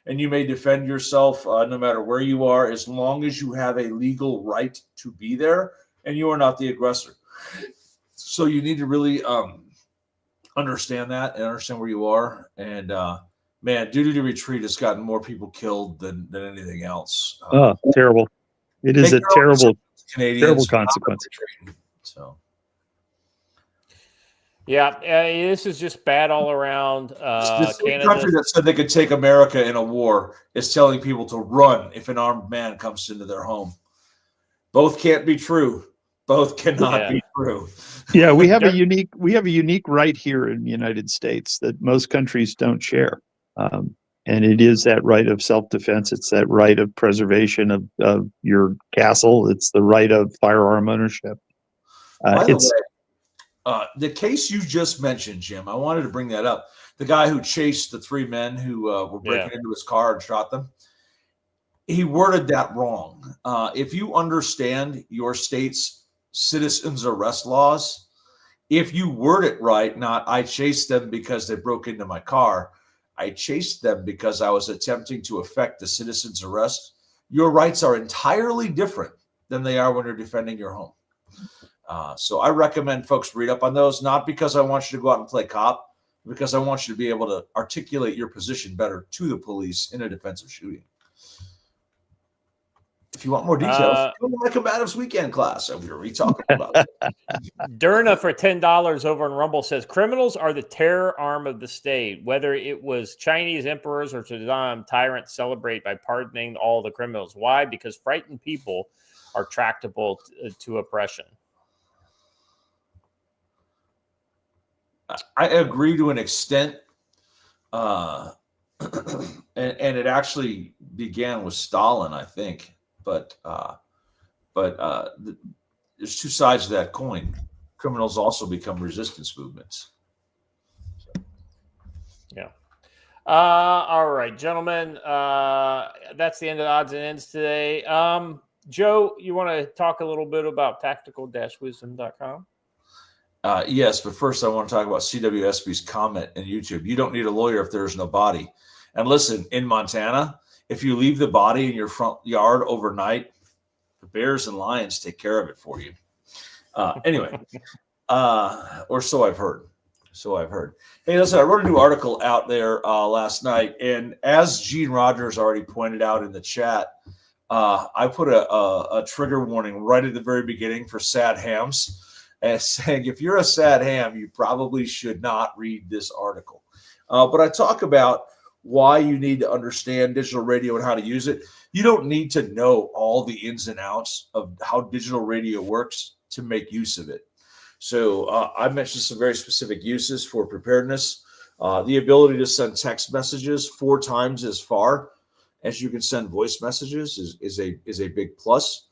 and you may defend yourself no matter where you are, as long as you have a legal right to be there and you are not the aggressor. So you need to really understand that and understand where you are. And man, duty to retreat has gotten more people killed than anything else.
Terrible. It is a terrible consequence.
So.
Yeah, this is just bad all around.
The country that said they could take America in a war is telling people to run if an armed man comes into their home. Both can't be true. Both cannot be true.
Yeah, we have a unique right here in the United States that most countries don't share, and it is that right of self-defense. It's that right of preservation of your castle. It's the right of firearm ownership.
By the way, the case you just mentioned, Jim, I wanted to bring that up. The guy who chased the three men who were breaking into his car and shot them. He worded that wrong. If you understand your state's citizens arrest laws, if you word it right, not I chased them because they broke into my car, I chased them because I was attempting to effect the citizen's arrest, your rights are entirely different than they are when you're defending your home. So I recommend folks read up on those, not because I want you to go out and play cop, because I want you to be able to articulate your position better to the police in a defensive shooting. If you want more details, go to my Combatives Weekend class. We were talking about it.
Durna for $10 over in Rumble says, criminals are the terror arm of the state. Whether it was Chinese emperors or Saddam, tyrants celebrate by pardoning all the criminals. Why? Because frightened people are tractable to oppression.
I agree to an extent. And it actually began with Stalin, I think. But there's two sides to that coin. Criminals also become resistance movements. So.
Yeah. All right, gentlemen. That's the end of the odds and ends today. Joe, you want to talk a little bit about tactical-wisdom.com?
Yes, but first I want to talk about CWSB's comment in YouTube. You don't need a lawyer if there's no body. And listen, in Montana, if you leave the body in your front yard overnight, the bears and lions take care of it for you. Anyway, or so I've heard. Hey, listen, I wrote a new article out there last night, and as Gene Rogers already pointed out in the chat, I put a trigger warning right at the very beginning for sad hams, and saying if you're a sad ham, you probably should not read this article. But I talk about why you need to understand digital radio and how to use it. You don't need to know all the ins and outs of how digital radio works to make use of it. So I mentioned some very specific uses for preparedness. The ability to send text messages 4 times as far as you can send voice messages is a big plus.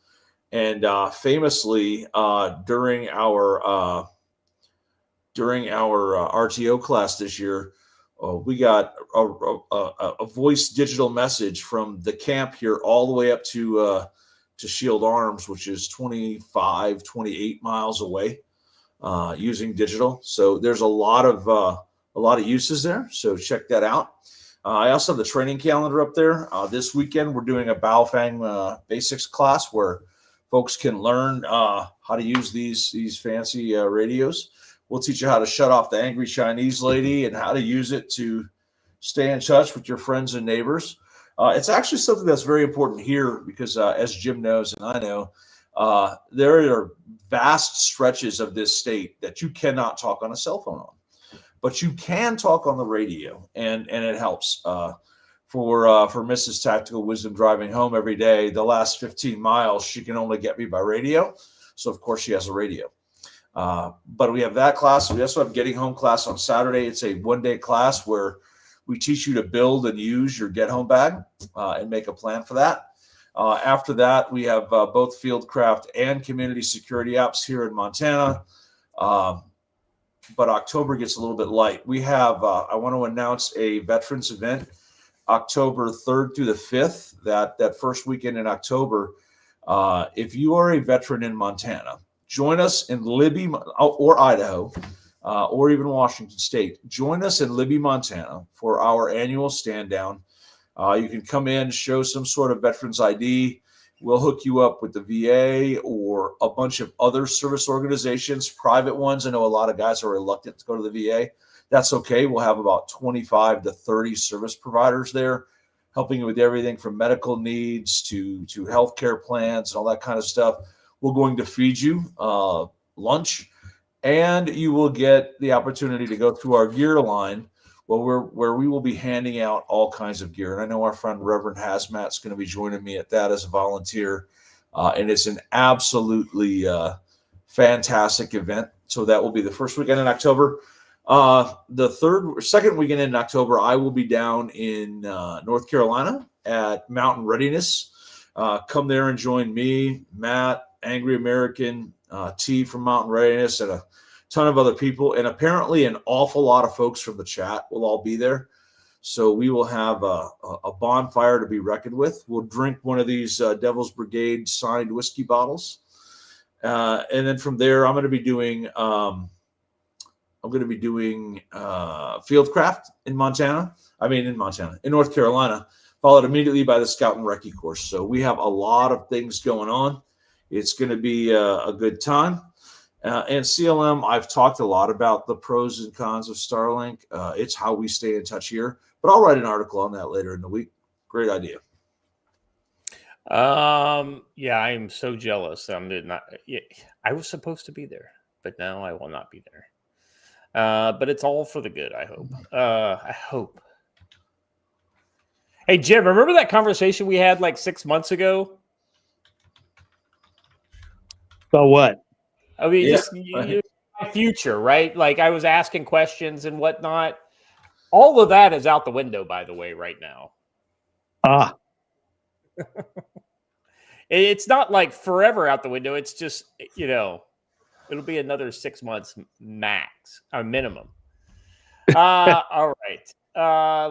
And famously, during our RTO class this year, we got a voice digital message from the camp here all the way up to Shield Arms, which is 28 miles away, using digital. So there's a lot of uses there. So check that out. I also have the training calendar up there. This weekend we're doing a Baofeng basics class where folks can learn how to use these fancy radios. We'll teach you how to shut off the angry Chinese lady and how to use it to stay in touch with your friends and neighbors. It's actually something that's very important here because as Jim knows and I know, there are vast stretches of this state that you cannot talk on a cell phone on, but you can talk on the radio, and it helps. for Mrs. Tactical Wisdom driving home every day. The last 15 miles, she can only get me by radio. So, of course, she has a radio. But we have that class. We also have Getting Home class on Saturday. It's a one-day class where we teach you to build and use your get-home bag and make a plan for that. After that, we have both Fieldcraft and community security apps here in Montana. But October gets a little bit light. We have, I want to announce a veterans event October 3rd through the 5th, that first weekend in October. If you are a veteran in Montana, join us in Libby or Idaho or even Washington State. Join us in Libby, Montana for our annual stand down. You can come in, show some sort of veterans ID. We'll hook you up with the VA or a bunch of other service organizations, private ones. I know a lot of guys are reluctant to go to the VA. That's okay. We'll have about 25 to 30 service providers there, helping you with everything from medical needs to healthcare plans and all that kind of stuff. We're going to feed you lunch, and you will get the opportunity to go through our gear line where we will be handing out all kinds of gear. And I know our friend Reverend Hazmat's going to be joining me at that as a volunteer. And it's an absolutely fantastic event. So that will be the first weekend in October. The second weekend in October, I will be down in North Carolina at Mountain Readiness. Come there and join me, Matt, Angry American, T from Mountain Readiness, and a ton of other people. And apparently an awful lot of folks from the chat will all be there. So we will have a bonfire to be reckoned with. We'll drink one of these Devil's Brigade signed whiskey bottles. And then from there, I'm going to be doing Fieldcraft in North Carolina, followed immediately by the Scout and Recce course. So we have a lot of things going on. It's going to be a good time. And CLM, I've talked a lot about the pros and cons of Starlink. It's how we stay in touch here. But I'll write an article on that later in the week. Great idea.
Yeah, I'm so jealous. I was supposed to be there, but now I will not be there. But it's all for the good, I hope. I hope. Hey, Jim, remember that conversation we had like 6 months ago?
So what?
I mean,
Yeah.
just my future, right? Like I was asking questions and whatnot. All of that is out the window, by the way, right now. It's not like forever out the window. It's just, it'll be another 6 months max, or minimum. All right.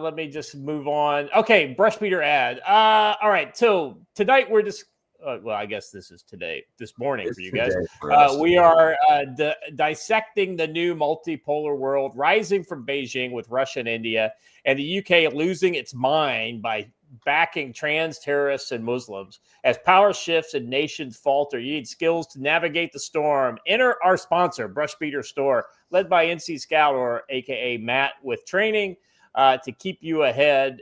Let me just move on. Okay, brush beater ad. All right. So tonight we're just, well, I guess this morning for you guys. We are dissecting the new multipolar world rising from Beijing with Russia and India, and the UK losing its mind by backing trans terrorists and Muslims. As power shifts and nations falter, you need skills to navigate the storm. Enter our sponsor, Brush Beater Store, led by NC Scout, or AKA Matt, with training to keep you ahead.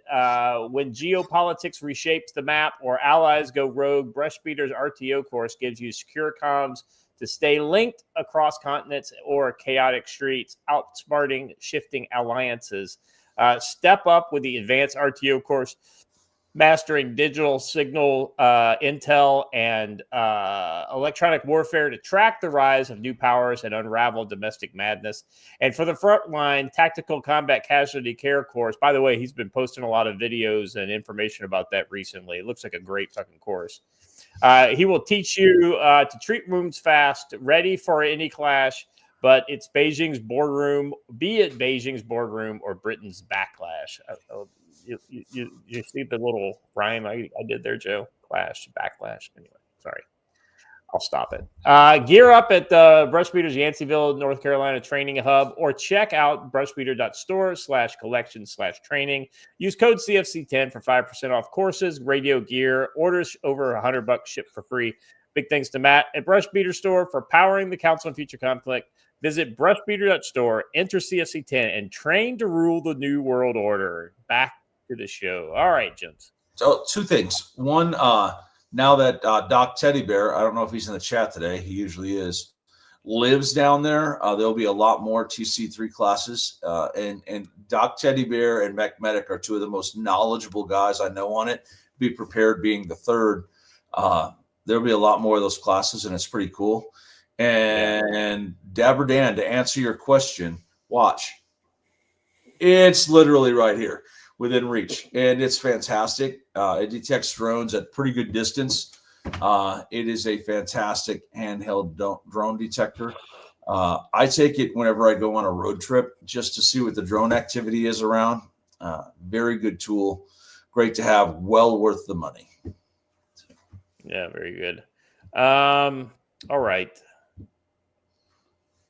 When geopolitics reshapes the map or allies go rogue, Brush Beater's RTO course gives you secure comms to stay linked across continents or chaotic streets, outsmarting shifting alliances. Step up with the advanced RTO course, mastering digital signal, intel, and electronic warfare to track the rise of new powers and unravel domestic madness. And for the frontline tactical combat casualty care course, by the way, he's been posting a lot of videos and information about that recently. It looks like a great fucking course. He will teach you to treat wounds fast, ready for any clash, but it's Beijing's boardroom, be it Beijing's boardroom or Britain's backlash. You see the little rhyme I did there, Joe? Clash, backlash. Anyway, sorry. I'll stop it. Gear up at Brush Beater's Yanceyville, North Carolina training hub, or check out brushbeater.store/collection/training. Use code CFC10 for 5% off courses, radio gear, orders over $100 shipped for free. Big thanks to Matt at Brush Beater Store for powering the Council on Future Conflict. Visit brushbeater.store, enter CFC10, and train to rule the new world order. Back to the show. All right, James.
So two things. One, now that Doc Teddy Bear, I don't know if he's in the chat today. He usually is. lives down there. There'll be a lot more TC3 classes, and Doc Teddy Bear and Mech Medic are two of the most knowledgeable guys I know on it. Be Prepared being the third. There'll be a lot more of those classes, and it's pretty cool. And Dabber Dan, to answer your question, watch. It's literally right here within reach, and it's fantastic. It detects drones at pretty good distance. It is a fantastic handheld drone detector. I take it whenever I go on a road trip just to see what the drone activity is around. Very good tool. Great to have. Well worth the money.
Yeah, very good. All right.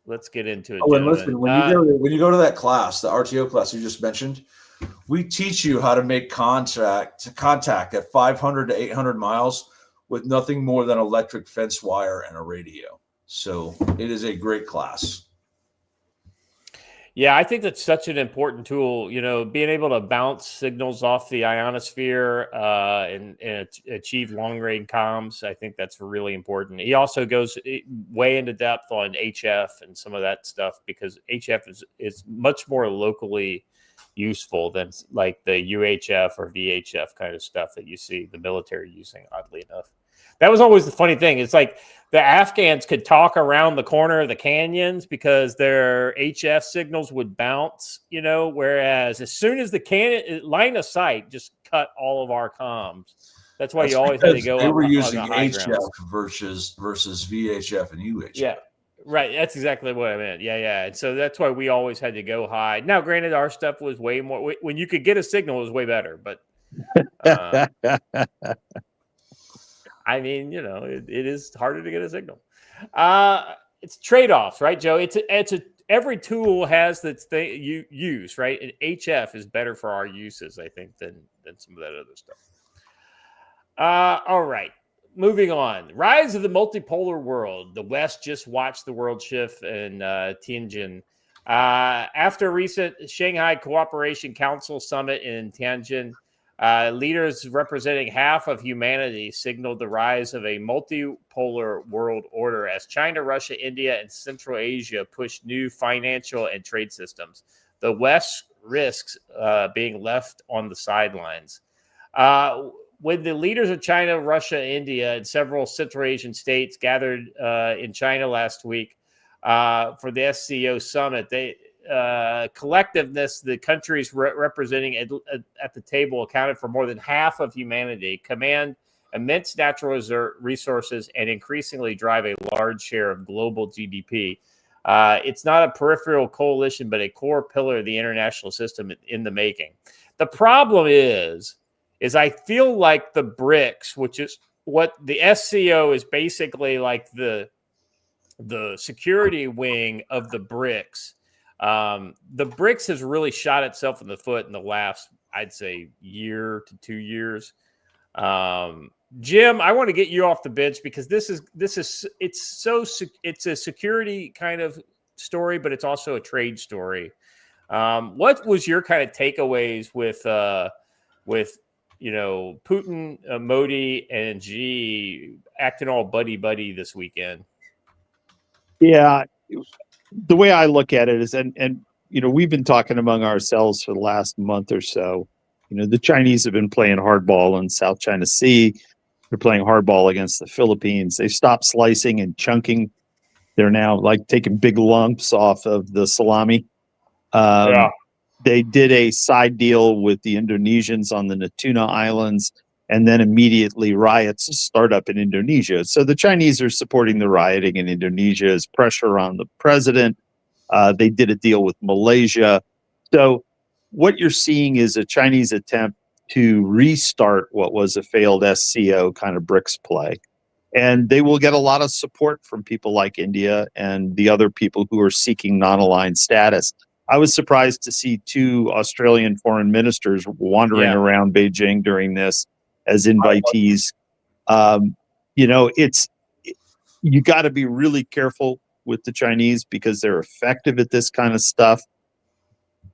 Let's get into it.
Oh, and listen, when you go to that class, the RTO class you just mentioned, we teach you how to make contact at 500 to 800 miles with nothing more than electric fence wire and a radio. So it is a great class.
Yeah, I think that's such an important tool. You know, being able to bounce signals off the ionosphere and achieve long range comms. I think that's really important. He also goes way into depth on HF and some of that stuff because HF is much more locally useful than like the UHF or VHF kind of stuff that you see the military using, oddly enough. That was always the funny thing. It's like the Afghans could talk around the corner of the canyons because their HF signals would bounce, you know, whereas as soon as the canyon line of sight just cut all of our comms. That's why you always had to go.
They were using HF versus VHF and UHF.
Yeah, right. That's exactly what I meant. Yeah. And so that's why we always had to go high. Now, granted, our stuff was way more. When you could get a signal, it was way better. But I mean, you know, it is harder to get a signal. It's trade-offs, right, Joe? Every tool has its thing you use, right? And HF is better for our uses, I think, than some of that other stuff. All right, moving on. Rise of the multipolar world. The West just watched the world shift in Tianjin. After a recent Shanghai Cooperation Council summit in Tianjin, leaders representing half of humanity signaled the rise of a multipolar world order as China, Russia, India, and Central Asia push new financial and trade systems. The West risks being left on the sidelines. When the leaders of China, Russia, India, and several Central Asian states gathered in China last week for the SCO summit, collectiveness, the countries representing at the table accounted for more than half of humanity, command immense natural resources, and increasingly drive a large share of global GDP. It's not a peripheral coalition, but a core pillar of the international system in the making. The problem is I feel like the BRICS, which is what the SCO is basically like the security wing of the BRICS. The BRICS has really shot itself in the foot in the last, I'd say, year to 2 years. Jim, I want to get you off the bench because it's a security kind of story, but it's also a trade story. What was your kind of takeaways with Putin, Modi, and Xi acting all buddy this weekend?
Yeah, the way I look at it is, and we've been talking among ourselves for the last month or so. The Chinese have been playing hardball in South China Sea. They're playing hardball against the Philippines. They've stopped slicing and chunking. They're now like taking big lumps off of the salami. They did a side deal with the Indonesians on the Natuna Islands, and then immediately riots start up in Indonesia. So the Chinese are supporting the rioting in Indonesia as pressure on the president. They did a deal with Malaysia. So what you're seeing is a Chinese attempt to restart what was a failed SCO kind of BRICS play. And they will get a lot of support from people like India and the other people who are seeking non-aligned status. I was surprised to see 2 Australian foreign ministers wandering around Beijing during this as invitees. You got to be really careful with the Chinese because they're effective at this kind of stuff.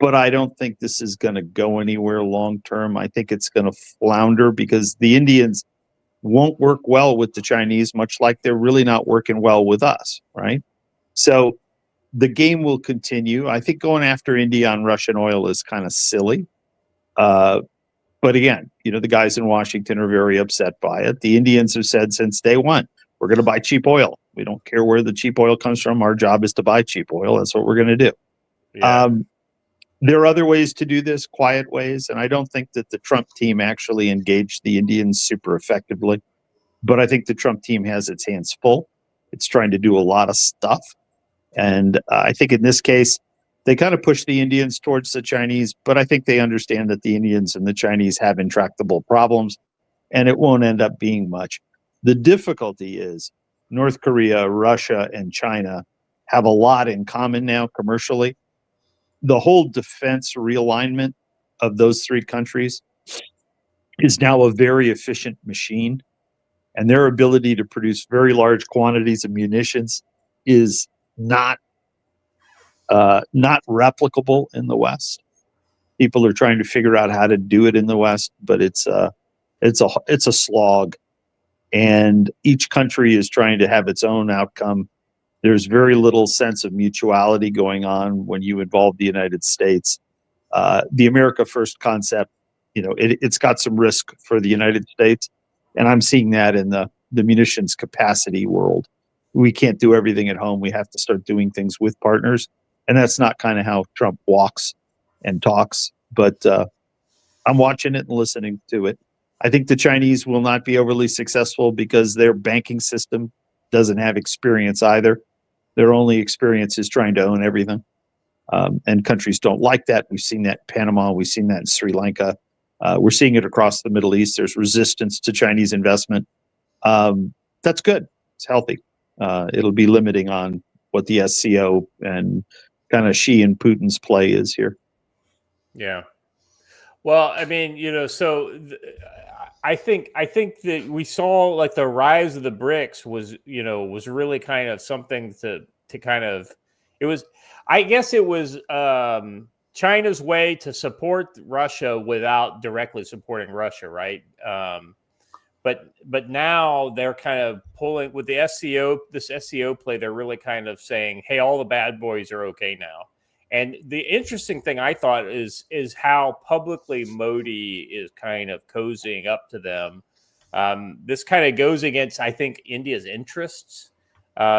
But I don't think this is going to go anywhere long term. I think it's going to flounder because the Indians won't work well with the Chinese, much like they're really not working well with us, right? So the game will continue. I think going after India on Russian oil is kind of silly. But again, the guys in Washington are very upset by it. The Indians have said since day one, we're going to buy cheap oil. We don't care where the cheap oil comes from. Our job is to buy cheap oil. That's what we're going to do.
Yeah.
There are other ways to do this, quiet ways, and I don't think that the Trump team actually engaged the Indians super effectively. But I think the Trump team has its hands full. It's trying to do a lot of stuff. And I think in this case, they kind of push the Indians towards the Chinese, but I think they understand that the Indians and the Chinese have intractable problems, and it won't end up being much. The difficulty is North Korea, Russia, and China have a lot in common now commercially. The whole defense realignment of those three countries is now a very efficient machine, and their ability to produce very large quantities of munitions is not replicable in the West. People are trying to figure out how to do it in the West, but it's a slog, and each country is trying to have its own outcome. There's very little sense of mutuality going on when you involve the United States. The America First concept, it's got some risk for the United States, and I'm seeing that in the munitions capacity world. We can't do everything at home. We have to start doing things with partners. And that's not kind of how Trump walks and talks. But I'm watching it and listening to it. I think the Chinese will not be overly successful because their banking system doesn't have experience either. Their only experience is trying to own everything. And countries don't like that. We've seen that in Panama. We've seen that in Sri Lanka. We're seeing it across the Middle East. There's resistance to Chinese investment. That's good. It's healthy. It'll be limiting on what the SCO and kind of Xi and Putin's play is here.
Yeah. Well, I mean, I think that we saw like the rise of the BRICS was really kind of something to kind of, I guess it was China's way to support Russia without directly supporting Russia, right? But now they're kind of pulling with the this SCO play. They're really kind of saying, "Hey, all the bad boys are okay now." And the interesting thing I thought is how publicly Modi is kind of cozying up to them. This kind of goes against, I think, India's interests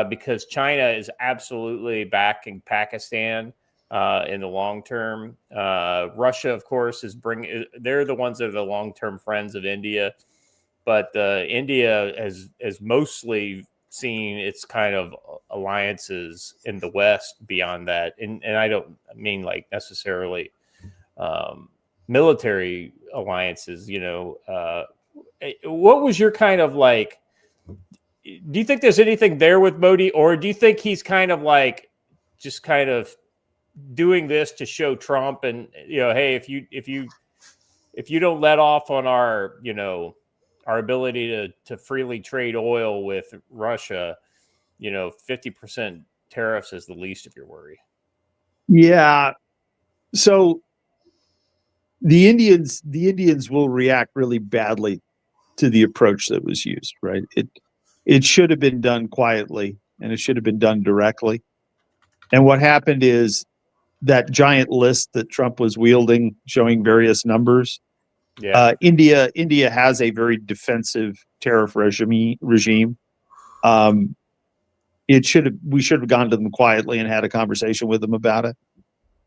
because China is absolutely backing Pakistan in the long term. Russia, of course, they're the ones that are the long-term friends of India. But India has mostly seen its kind of alliances in the West beyond that. And I don't mean like necessarily military alliances, What was your kind of like, do you think there's anything there with Modi, or do you think he's kind of like just kind of doing this to show Trump and, hey, if you don't let off on our ability to freely trade oil with Russia, 50% tariffs is the least of your worry.
Yeah. So the Indians will react really badly to the approach that was used, right? It should have been done quietly, and it should have been done directly. And what happened is that giant list that Trump was wielding, showing various numbers.
Yeah.
India has a very defensive tariff regime. We should have gone to them quietly and had a conversation with them about it,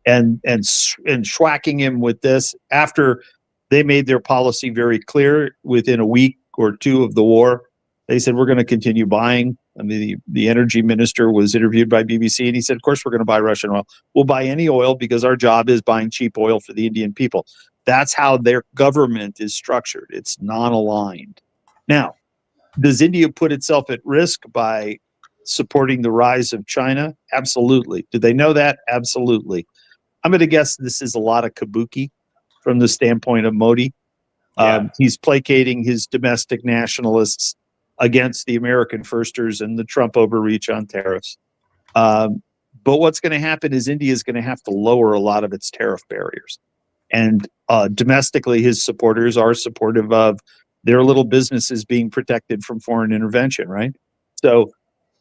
and schwacking him with this after they made their policy very clear within a week or two of the war. They said, we're going to continue buying. I mean, the energy minister was interviewed by BBC, and he said, of course, we're going to buy Russian oil. We'll buy any oil because our job is buying cheap oil for the Indian people. That's how their government is structured. It's non-aligned. Now, does India put itself at risk by supporting the rise of China? Absolutely. Do they know that? Absolutely. I'm going to guess this is a lot of kabuki from the standpoint of Modi.
Yeah.
He's placating his domestic nationalists against the American firsters and the Trump overreach on tariffs. But what's going to happen is India is going to have to lower a lot of its tariff barriers. And domestically, his supporters are supportive of their little businesses being protected from foreign intervention, right? So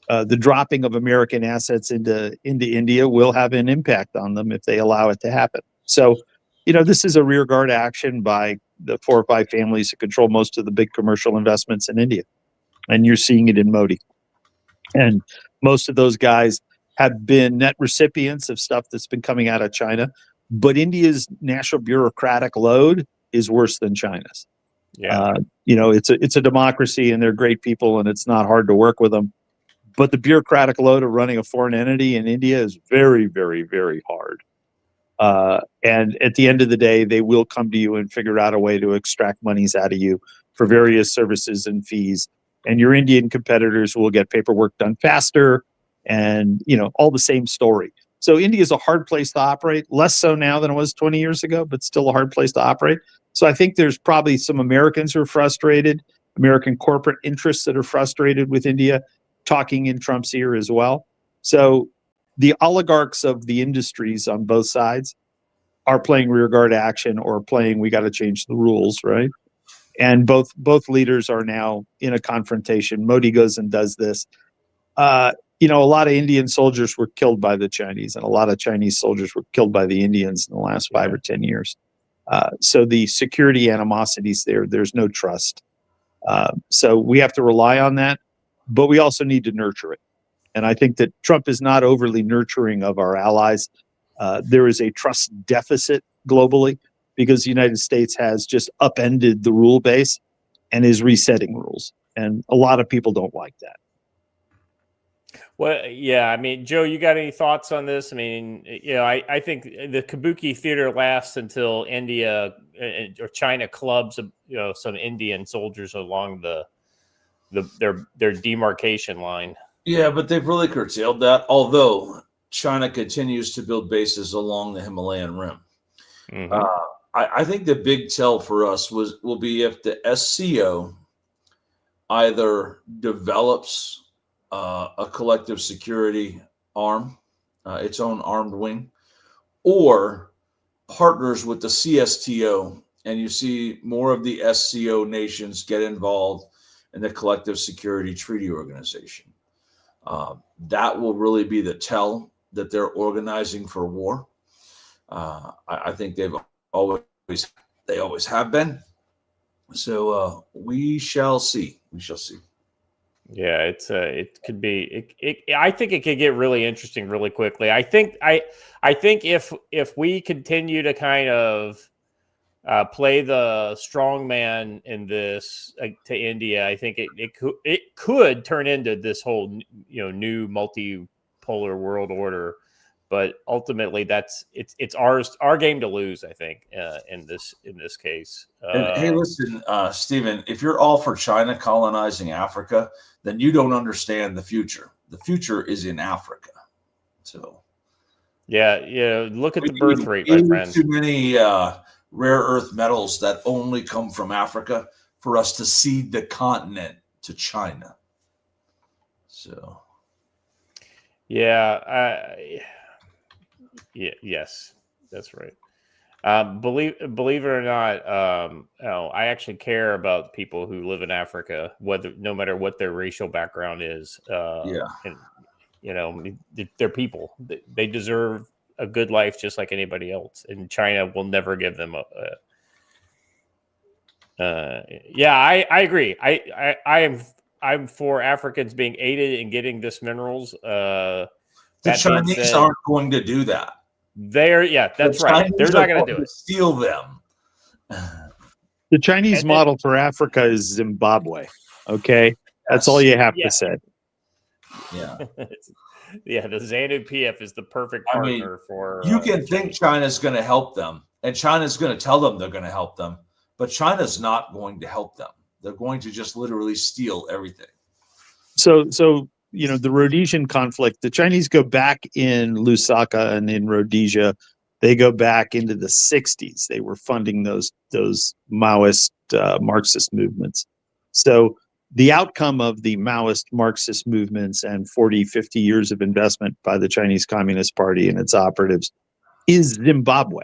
the dropping of American assets into India will have an impact on them if they allow it to happen. So, this is a rearguard action by the 4 or 5 families that control most of the big commercial investments in India. And you're seeing it in Modi. And most of those guys have been net recipients of stuff that's been coming out of China. But India's national bureaucratic load is worse than China's.
Yeah.
It's a democracy and they're great people and it's not hard to work with them. But the bureaucratic load of running a foreign entity in India is very, very, very hard. And at the end of the day, they will come to you and figure out a way to extract monies out of you for various services and fees. And your Indian competitors will get paperwork done faster and, all the same story. So India is a hard place to operate, less so now than it was 20 years ago, but still a hard place to operate. So I think there's probably some Americans who are frustrated, American corporate interests that are frustrated with India talking in Trump's ear as well. So the oligarchs of the industries on both sides are playing rearguard action or playing we got to change the rules, right? And both leaders are now in a confrontation. Modi goes and does this. A lot of Indian soldiers were killed by the Chinese, and a lot of Chinese soldiers were killed by the Indians in the last 5 or 10 years. So the security animosities there's no trust. So we have to rely on that, but we also need to nurture it. And I think that Trump is not overly nurturing of our allies. There is a trust deficit globally because the United States has just upended the rule base and is resetting rules. And a lot of people don't like that.
Well, yeah, I mean, Joe, you got any thoughts on this? I mean, I think the Kabuki theater lasts until India or China clubs, some Indian soldiers along their demarcation line.
Yeah, but they've really curtailed that, although China continues to build bases along the Himalayan rim.
Mm-hmm.
I think the big tell for us will be if the SCO either develops a collective security arm, its own armed wing, or partners with the CSTO, and you see more of the SCO nations get involved in the Collective Security Treaty Organization. That will really be the tell that they're organizing for war. I think they always have been. So we shall see. We shall see.
Yeah, it could be. I think it could get really interesting really quickly. I think if we continue to kind of play the strong man in this to India, I think it could turn into this whole new multipolar world order. But ultimately, it's our game to lose. I think in this case.
Hey, listen, Stephen. If you're all for China colonizing Africa, then you don't understand the future. The future is in Africa. So,
yeah. Look at the birth rate, my friend.
Too many rare earth metals that only come from Africa for us to cede the continent to China. So,
yeah. Yes, that's right. Believe it or not, I actually care about people who live in Africa, no matter what their racial background is. And they're people. They deserve a good life just like anybody else, and China will never give them I agree. I'm for Africans being aided in getting this minerals.
The Chinese aren't going to do that.
That's right. They're not going to do it.
Steal them.
The Chinese model for Africa is Zimbabwe. Okay, that's all you have to say.
Yeah,
the ZANU PF is the perfect partner for.
You can think China's going to help them, and China's going to tell them they're going to help them, but China's not going to help them. They're going to just literally steal everything.
So the Rhodesian conflict, the Chinese go back in Lusaka and in Rhodesia, they go back into the 60s. They were funding those Maoist Marxist movements. So the outcome of the Maoist Marxist movements and 40, 50 years of investment by the Chinese Communist Party and its operatives is Zimbabwe.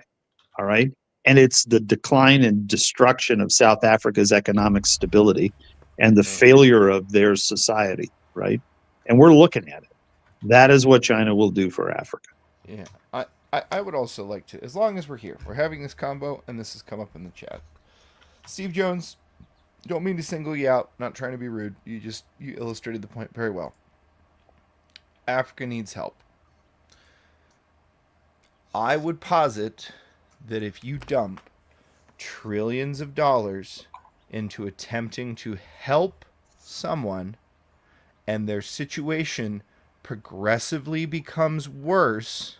All right. And it's the decline and destruction of South Africa's economic stability and the failure of their society. Right. And we're looking at it. That is what China will do for Africa.
Yeah. I would also like to, as long as we're here, we're having this combo, and this has come up in the chat. Steve Jones, don't mean to single you out, not trying to be rude. You illustrated the point very well. Africa needs help. I would posit that if you dump trillions of dollars into attempting to help someone and their situation progressively becomes worse,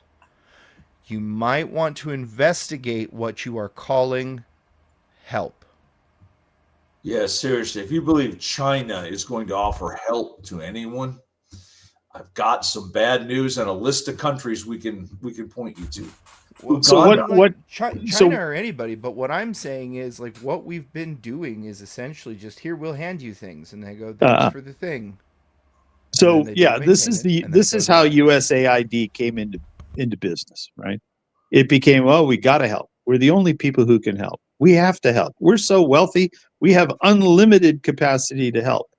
you might want to investigate what you are calling help.
Yeah, seriously. If you believe China is going to offer help to anyone, I've got some bad news and a list of countries we can point you to.
Well,
So
China or anybody, but what I'm saying is, like, what we've been doing is essentially just, here, we'll hand you things, and they go, thanks for the thing.
So yeah, this is how USAID came into business, right? It became, oh, we got to help. We're the only people who can help. We have to help. We're so wealthy, we have unlimited capacity to help.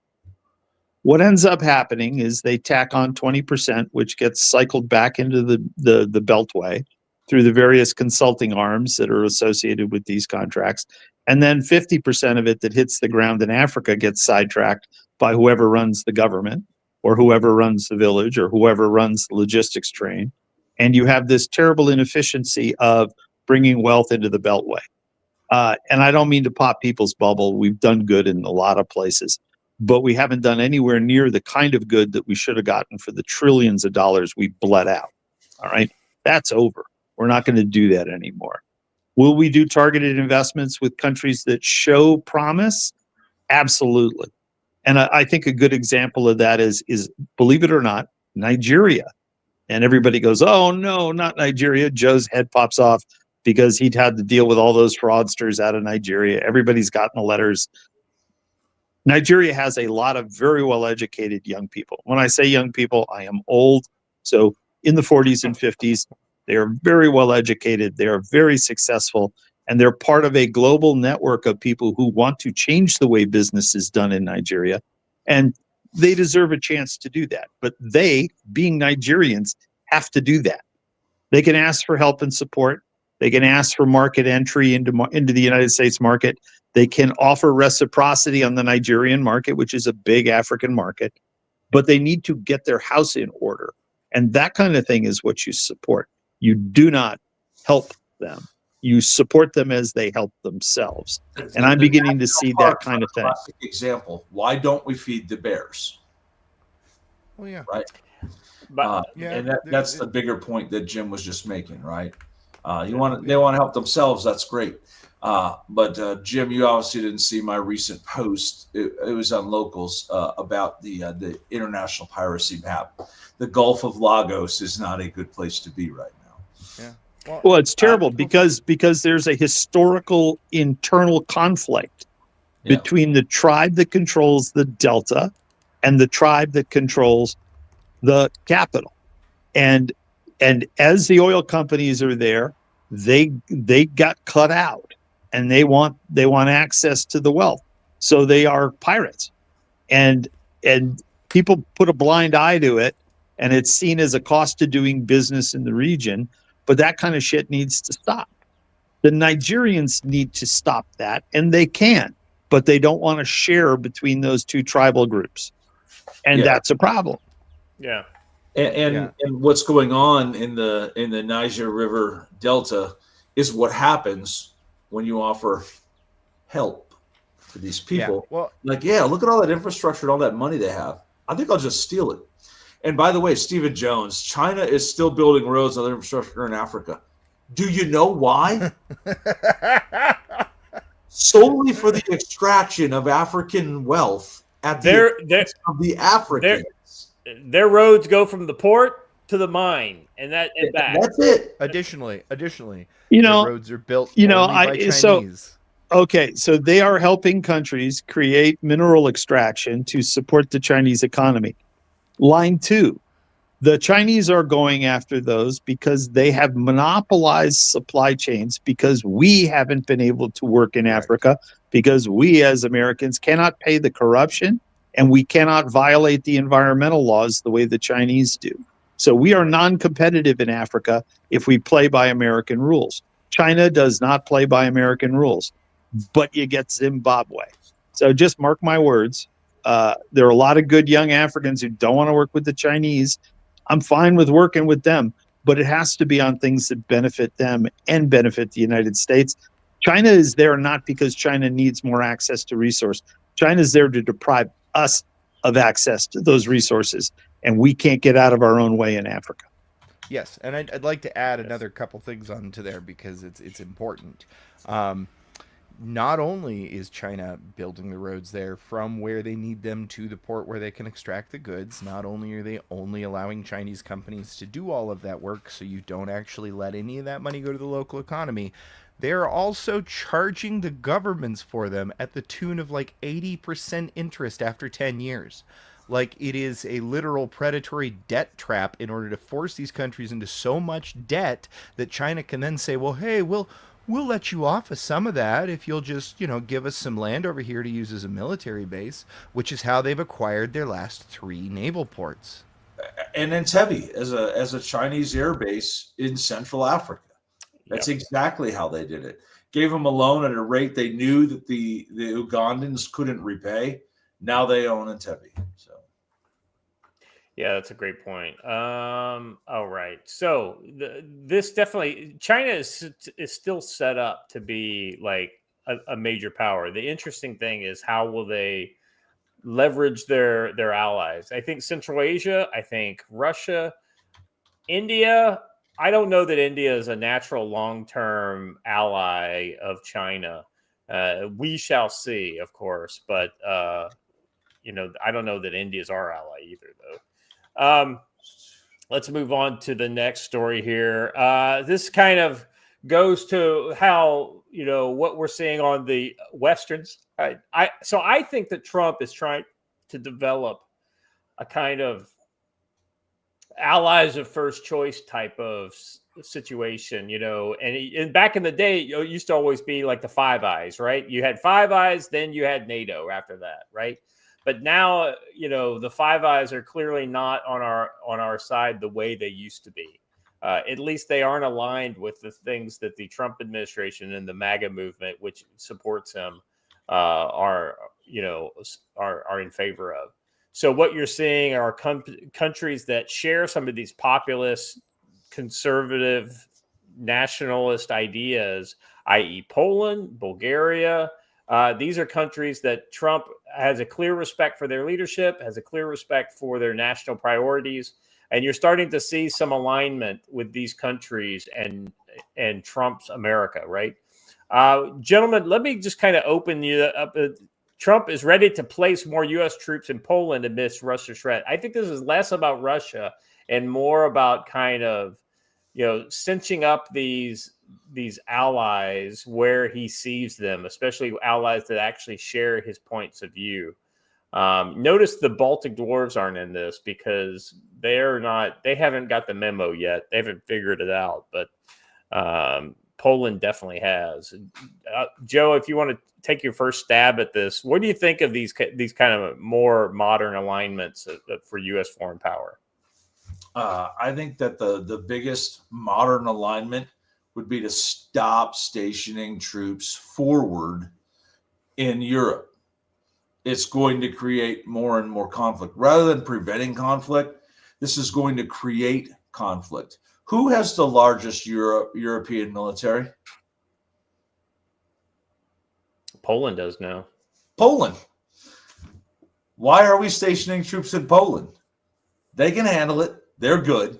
What ends up happening is they tack on 20%, which gets cycled back into the Beltway through the various consulting arms that are associated with these contracts. And then 50% of it that hits the ground in Africa gets sidetracked by whoever runs the government or whoever runs the village or whoever runs the logistics train. And you have this terrible inefficiency of bringing wealth into the Beltway. And I don't mean to pop people's bubble. We've done good in a lot of places, but we haven't done anywhere near the kind of good that we should have gotten for the trillions of dollars we bled out. All right. That's over. We're not going to do that anymore. Will we do targeted investments with countries that show promise? Absolutely. And I think a good example of that is, believe it or not, Nigeria. And everybody goes, oh, no, not Nigeria. Joe's head pops off because he'd had to deal with all those fraudsters out of Nigeria. Everybody's gotten the letters. Nigeria has a lot of very well-educated young people. When I say young people, I am old. So in the 40s and 50s, they are very well-educated. They are very successful. And they're part of a global network of people who want to change the way business is done in Nigeria. And they deserve a chance to do that. But they, being Nigerians, have to do that. They can ask for help and support. They can ask for market entry into the United States market. They can offer reciprocity on the Nigerian market, which is a big African market. But they need to get their house in order. And that kind of thing is what you support. You do not help them. You support them as they help themselves. And I'm beginning to see that kind of thing.
Classic example. Why don't we feed the bears?
Oh, yeah.
Right. And that's the bigger point that Jim was just making, right? They want to help themselves. That's great. But Jim, you obviously didn't see my recent post. It was on Locals about the international piracy map. The Gulf of Lagos is not a good place to be right now.
Yeah.
Well, it's terrible because there's a historical internal conflict between the tribe that controls the Delta and the tribe that controls the capital. And as the oil companies are there, they got cut out and they want access to the wealth. So they are pirates. And people put a blind eye to it, and it's seen as a cost to doing business in the region. But that kind of shit needs to stop. The Nigerians need to stop that, and they can, but they don't want to share between those two tribal groups, and that's a problem.
Yeah.
And what's going on in the Niger River Delta is what happens when you offer help to these people.
Yeah. Well,
look at all that infrastructure and all that money they have. I think I'll just steal it. And by the way, Stephen Jones, China is still building roads and other infrastructure in Africa. Do you know why? Solely for the extraction of African wealth at the expense of the Africans.
Their roads go from the port to the mine and back.
That's it.
Additionally, roads are built by Chinese.
So they are helping countries create mineral extraction to support the Chinese economy. Line 2, the Chinese are going after those because they have monopolized supply chains because we haven't been able to work in Africa because we as Americans cannot pay the corruption and we cannot violate the environmental laws the way the Chinese do. So we are non-competitive in Africa if we play by American rules. China does not play by American rules, but you get Zimbabwe. So just mark my words. There are a lot of good young Africans who don't want to work with the Chinese. I'm fine with working with them, but it has to be on things that benefit them and benefit the United States. China is there not because China needs more access to resource. China is there to deprive us of access to those resources, and we can't get out of our own way in Africa.
Yes, and I'd like to add another couple things onto there because it's important. Not only is China building the roads there from where they need them to the port where they can extract the goods, not only are they only allowing Chinese companies to do all of that work so you don't actually let any of that money go to the local economy, they're also charging the governments for them at the tune of like 80% interest after 10 years. Like, it is a literal predatory debt trap in order to force these countries into so much debt that China can then say, well, hey, we'll let you off of some of that if you'll just, give us some land over here to use as a military base, which is how they've acquired their last 3 naval ports.
And Entebbe as a Chinese air base in Central Africa. That's exactly how they did it. Gave them a loan at a rate they knew that the Ugandans couldn't repay. Now they own Entebbe. So.
Yeah, that's a great point. All right. So this definitely, China is still set up to be like a major power. The interesting thing is how will they leverage their allies? I think Central Asia, I think Russia, India. I don't know that India is a natural long-term ally of China. We shall see, of course, but I don't know that India is our ally either, though. Let's move on to the next story here. This kind of goes to how, what we're seeing on the Westerns. So I think that Trump is trying to develop a kind of allies of first choice type of situation, and back in the day, it used to always be like the Five Eyes, right? You had Five Eyes, then you had NATO after that, right? But now, the Five Eyes are clearly not on our side the way they used to be. At least they aren't aligned with the things that the Trump administration and the MAGA movement, which supports him, are in favor of. So what you're seeing are countries that share some of these populist, conservative, nationalist ideas, i.e. Poland, Bulgaria. These are countries that Trump has a clear respect for their leadership, has a clear respect for their national priorities. And you're starting to see some alignment with these countries and Trump's America, right? Gentlemen, let me just kind of open you up. Trump is ready to place more U.S. troops in Poland amidst Russia's threat. I think this is less about Russia and more about kind of, cinching up these allies where he sees them, especially allies that actually share his points of view. Notice the Baltic dwarves aren't in this because they haven't got the memo yet. They haven't figured it out, but Poland definitely has. Joe, if you want to take your first stab at this, what do you think of these kind of more modern alignments for U.S. foreign power?
I think that the biggest modern alignment would be to stop stationing troops forward in Europe. It's going to create more and more conflict. Rather than preventing conflict, this is going to create conflict. Who has the largest European military?
Poland does now.
Poland. Why are we stationing troops in Poland? They can handle it. They're good.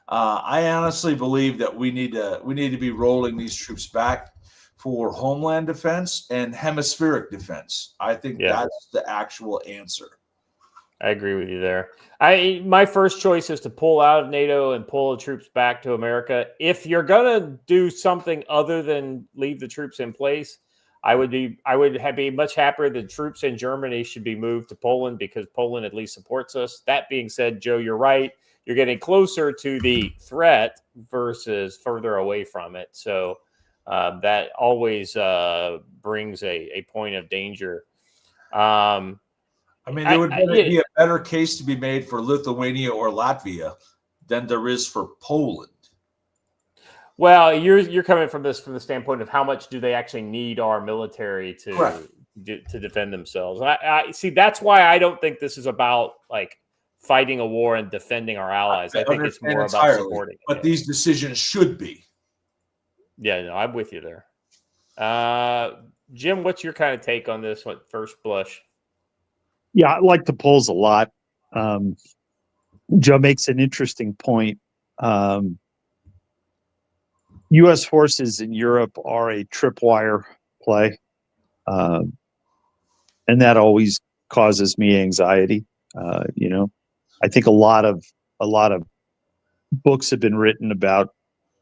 I honestly believe that we need to be rolling these troops back for homeland defense and hemispheric defense. I think that's the actual answer.
I agree with you there. My first choice is to pull out of NATO and pull the troops back to America. If you're gonna do something other than leave the troops in place, I would be much happier that troops in Germany should be moved to Poland because Poland at least supports us. That being said, Joe, you're right. You're getting closer to the threat versus further away from it. So that always brings a point of danger.
I mean, there would be a better case to be made for Lithuania or Latvia than there is for Poland.
Well, you're coming from this from the standpoint of how much do they actually need our military to defend themselves. And I see that's why I don't think this is about like fighting a war and defending our allies. I think it's more about supporting.
But these decisions should be.
Yeah, no, I'm with you there. Jim, what's your kind of take on this at first blush?
Yeah, I like the polls a lot. Joe makes an interesting point. U.S. forces in Europe are a tripwire play, and that always causes me anxiety. I think a lot of books have been written about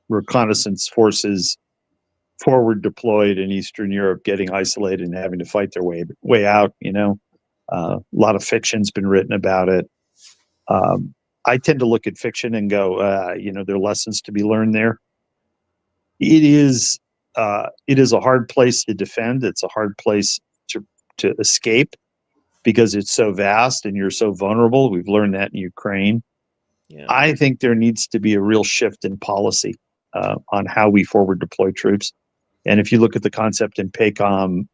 reconnaissance forces forward deployed in Eastern Europe getting isolated and having to fight their way out. A lot of fiction's been written about it. I tend to look at fiction and go, there are lessons to be learned there. It is a hard place to defend. It's a hard place to escape because it's so vast and you're so vulnerable. We've learned that in Ukraine.
Yeah.
I think there needs to be a real shift in policy on how we forward deploy troops. And if you look at the concept in PACOM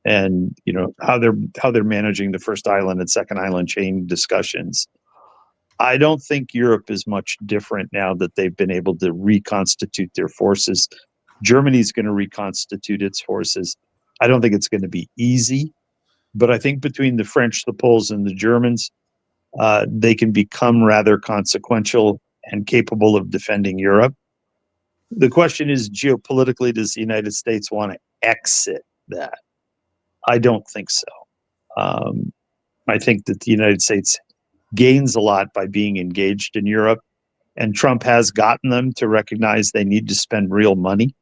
and how they're managing the first island and second island chain discussions, I don't think Europe is much different now that they've been able to reconstitute their forces. Germany's going to reconstitute its forces. I don't think it's going to be easy, but I think between the French, the Poles, and the Germans, they can become rather consequential and capable of defending Europe. The question is, geopolitically, does the United States want to exit that? I don't think so. I think that the United States gains a lot by being engaged in Europe, and Trump has gotten them to recognize they need to spend real money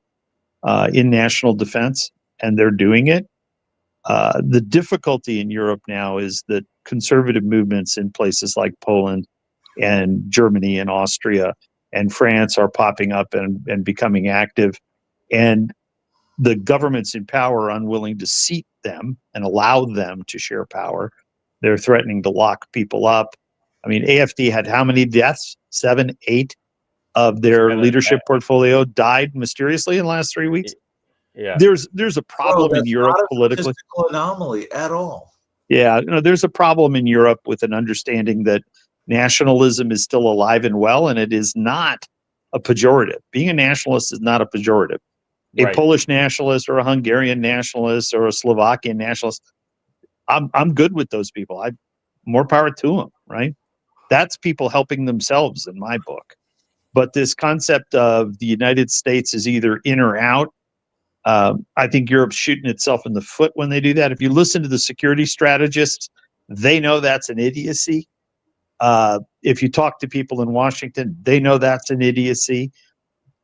in national defense, and they're doing it. The difficulty in Europe now is that conservative movements in places like Poland and Germany and Austria and France are popping up and becoming active, and the governments in power are unwilling to seat them and allow them to share power. They're threatening to lock people up. I mean, AfD had how many deaths? 7, 8 of their leadership portfolio died mysteriously in the last 3 weeks.
Yeah,
there's a problem in Europe politically.
Statistical anomaly at all.
Yeah, there's a problem in Europe with an understanding that nationalism is still alive and well, and it is not a pejorative. Being a nationalist is not a pejorative. A Polish nationalist or a Hungarian nationalist or a Slovakian nationalist, I'm good with those people. More power to them, right? That's people helping themselves in my book. But this concept of the United States is either in or out, I think Europe's shooting itself in the foot when they do that. If you listen to the security strategists, they know that's an idiocy. If you talk to people in Washington, they know that's an idiocy.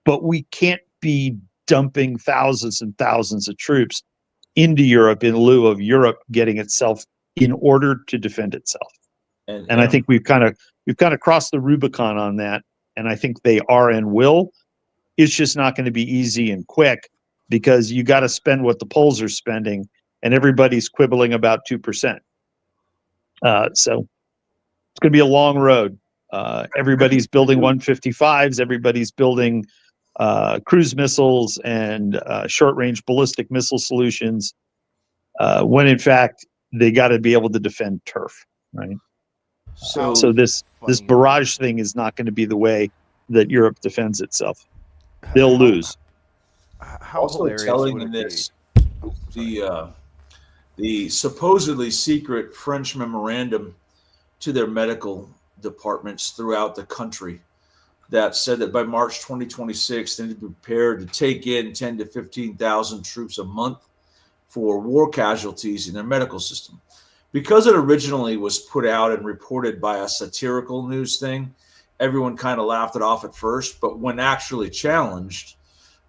But we can't be dumping thousands and thousands of troops into Europe in lieu of Europe getting itself in order to defend itself. And I think we've kind of crossed the Rubicon on that. And I think they are and will. It's just not going to be easy and quick because you got to spend what the Poles are spending, and everybody's quibbling about 2%. So it's going to be a long road. Everybody's building 155s. Everybody's building cruise missiles and short-range ballistic missile solutions, when in fact they got to be able to defend turf, right? So this barrage thing is not going to be the way that Europe defends itself. They'll lose.
How
also telling in this, the supposedly secret French memorandum to their medical departments throughout the country that said that by March 2026, they need to be prepared to take in 10 to 15,000 troops a month for war casualties in their medical system. Because it originally was put out and reported by a satirical news thing, everyone kind of laughed it off at first. But when actually challenged,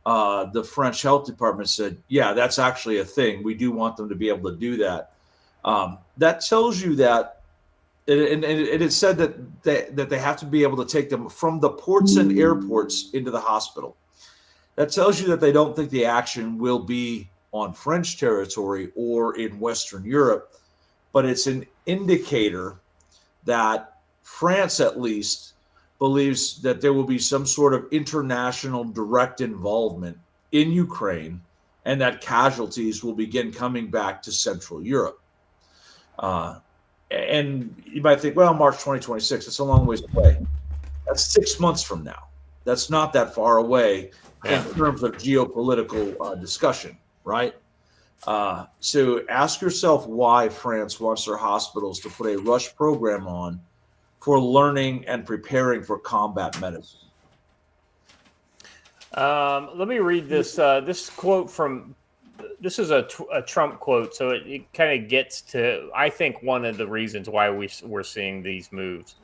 the French health department said, yeah, that's actually a thing. We do want them to be able to do that. That tells you that, and it said that they have to be able to take them from the ports and airports into the hospital. That tells you that they don't think the action will be on French territory or in Western Europe, but it's indicator that France, at least, believes that there will be some sort of international direct involvement in Ukraine and that casualties will begin coming back to Central Europe. And you might think, well, March 2026, it's a long ways away. That's 6 months from now. That's not that far away in terms of geopolitical discussion, right? So ask yourself why France wants their hospitals to put a rush program on for learning and preparing for combat medicine.
Let me read this. This quote from this is a Trump quote, so it kind of gets to, I think, one of the reasons why we're seeing these moves.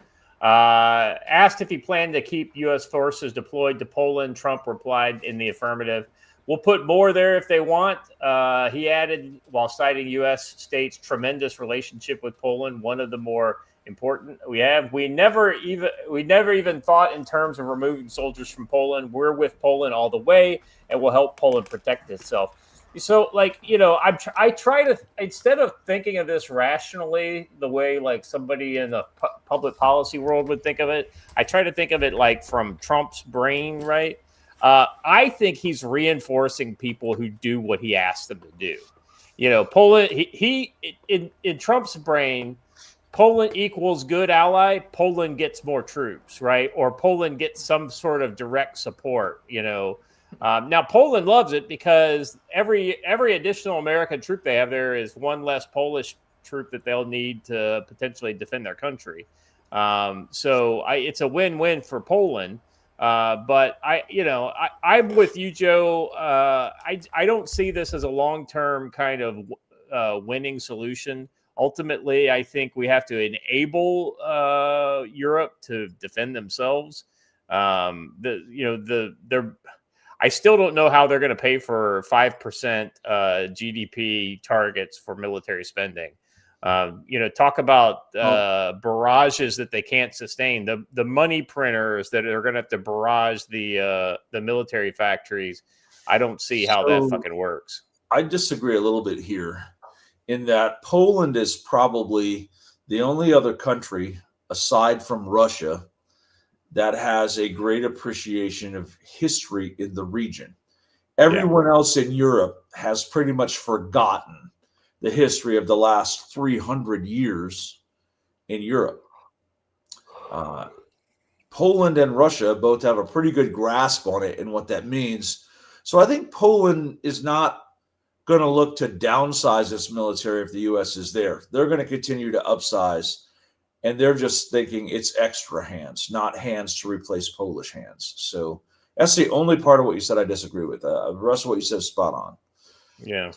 Asked if he planned to keep U.S. forces deployed to Poland, Trump replied in the affirmative. We'll put more there if they want. He added, while citing U.S. states' tremendous relationship with Poland, one of the more important we have. We never even thought in terms of removing soldiers from Poland. We're with Poland all the way, and we'll help Poland protect itself. So, like, you know, I try to, instead of thinking of this rationally, the way like somebody in the public policy world would think of it, I try to think of it like from Trump's brain, right? I think he's reinforcing people who do what he asks them to do. You know, Poland, he in Trump's brain, Poland equals good ally. Poland gets more troops, right? Or Poland gets some sort of direct support, you know. Now, Poland loves it because every additional American troop they have there is one less Polish troop that they'll need to potentially defend their country. So it's a win-win for Poland. But I'm with you, Joe. I don't see this as a long-term kind of winning solution. Ultimately, I think we have to enable Europe to defend themselves. I still don't know how they're going to pay for 5% GDP targets for military spending. Talk about barrages that they can't sustain. The money printers that are going to have to barrage the military factories. I don't see how that fucking works.
I disagree a little bit here in that Poland is probably the only other country aside from Russia that has a great appreciation of history in the region. Everyone else in Europe has pretty much forgotten the history of the last 300 years in Europe. Poland and Russia both have a pretty good grasp on it and what that means. So I think Poland is not going to look to downsize its military if the U.S. is there. They're going to continue to upsize. And they're just thinking it's extra hands, not hands to replace Polish hands. So that's the only part of what you said I disagree with. The rest of what you said is spot on.
Yeah.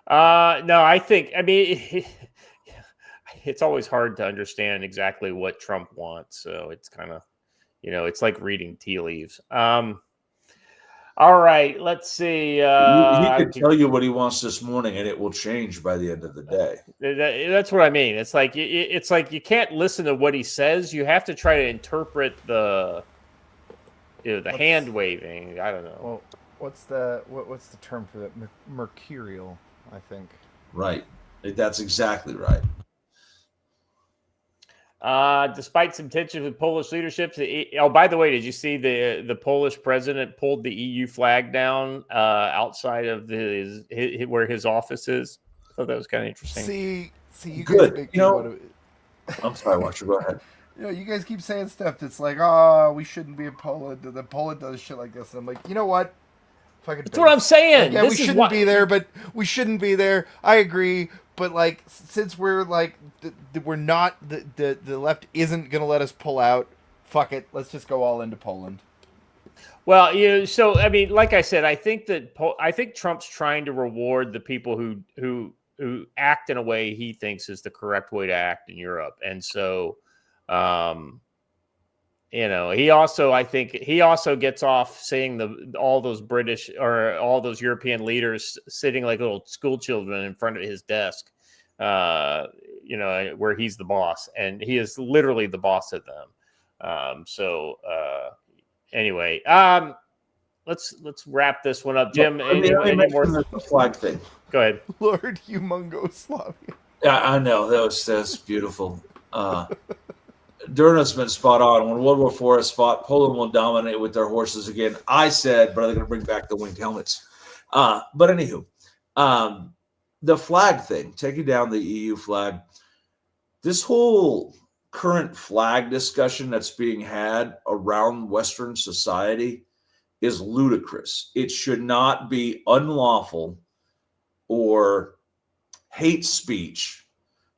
No, I mean, it's always hard to understand exactly what Trump wants. So it's kind of, it's like reading tea leaves. All right, let's see.
He can tell you what he wants this morning, and it will change by the end of the day.
That's what I mean. It's like you can't listen to what he says. You have to try to interpret the hand waving. I don't know.
Well, what's the term for that? Mercurial, I think.
Right. That's exactly right.
Despite some tensions with Polish leadership. By the way, did you see the Polish president pulled the EU flag down outside of where his office is? I thought that was kind of interesting.
See, you
good.
Guys
I'm sorry, Watcher. Go ahead.
You guys keep saying stuff that's like, we shouldn't be in Poland. The Poland does shit like this. And I'm like, you know what?
That's what I'm saying.
Like, we shouldn't be there, but we shouldn't be there. I agree. But like, since we're like, we're not the left isn't gonna let us pull out. Fuck it, let's just go all into Poland.
Well, so I mean, like I said, I think Trump's trying to reward the people who act in a way he thinks is the correct way to act in Europe, and so, he also gets off seeing all those British or all those European leaders sitting like little school children in front of his desk, where he's the boss, and he is literally the boss of them. Anyway, let's wrap this one up, Jim.
Any more flag thing?
Go ahead,
Lord Humongoslavia.
Yeah, I know that's beautiful. Derna's been spot on. When World War IV is fought, Poland will dominate with their horses again. I said, but they're going to bring back the winged helmets. But anywho, the flag thing, taking down the EU flag, this whole current flag discussion that's being had around Western society is ludicrous. It should not be unlawful or hate speech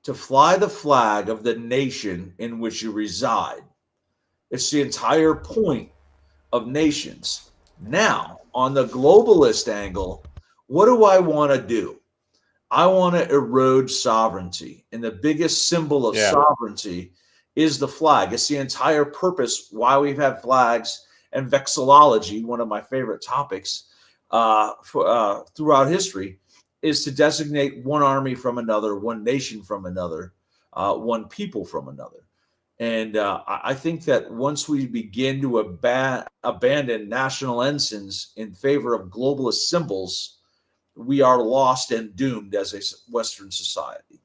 to fly the flag of the nation in which you reside. It's the entire point of nations. Now, on the globalist angle, what do I want to do? I want to erode sovereignty. And the biggest symbol of sovereignty is the flag. It's the entire purpose why we've had flags and vexillology, one of my favorite topics throughout history, is to designate one army from another, one nation from another, one people from another. And I think that once we begin to abandon national ensigns in favor of globalist symbols, we are lost and doomed as a Western society.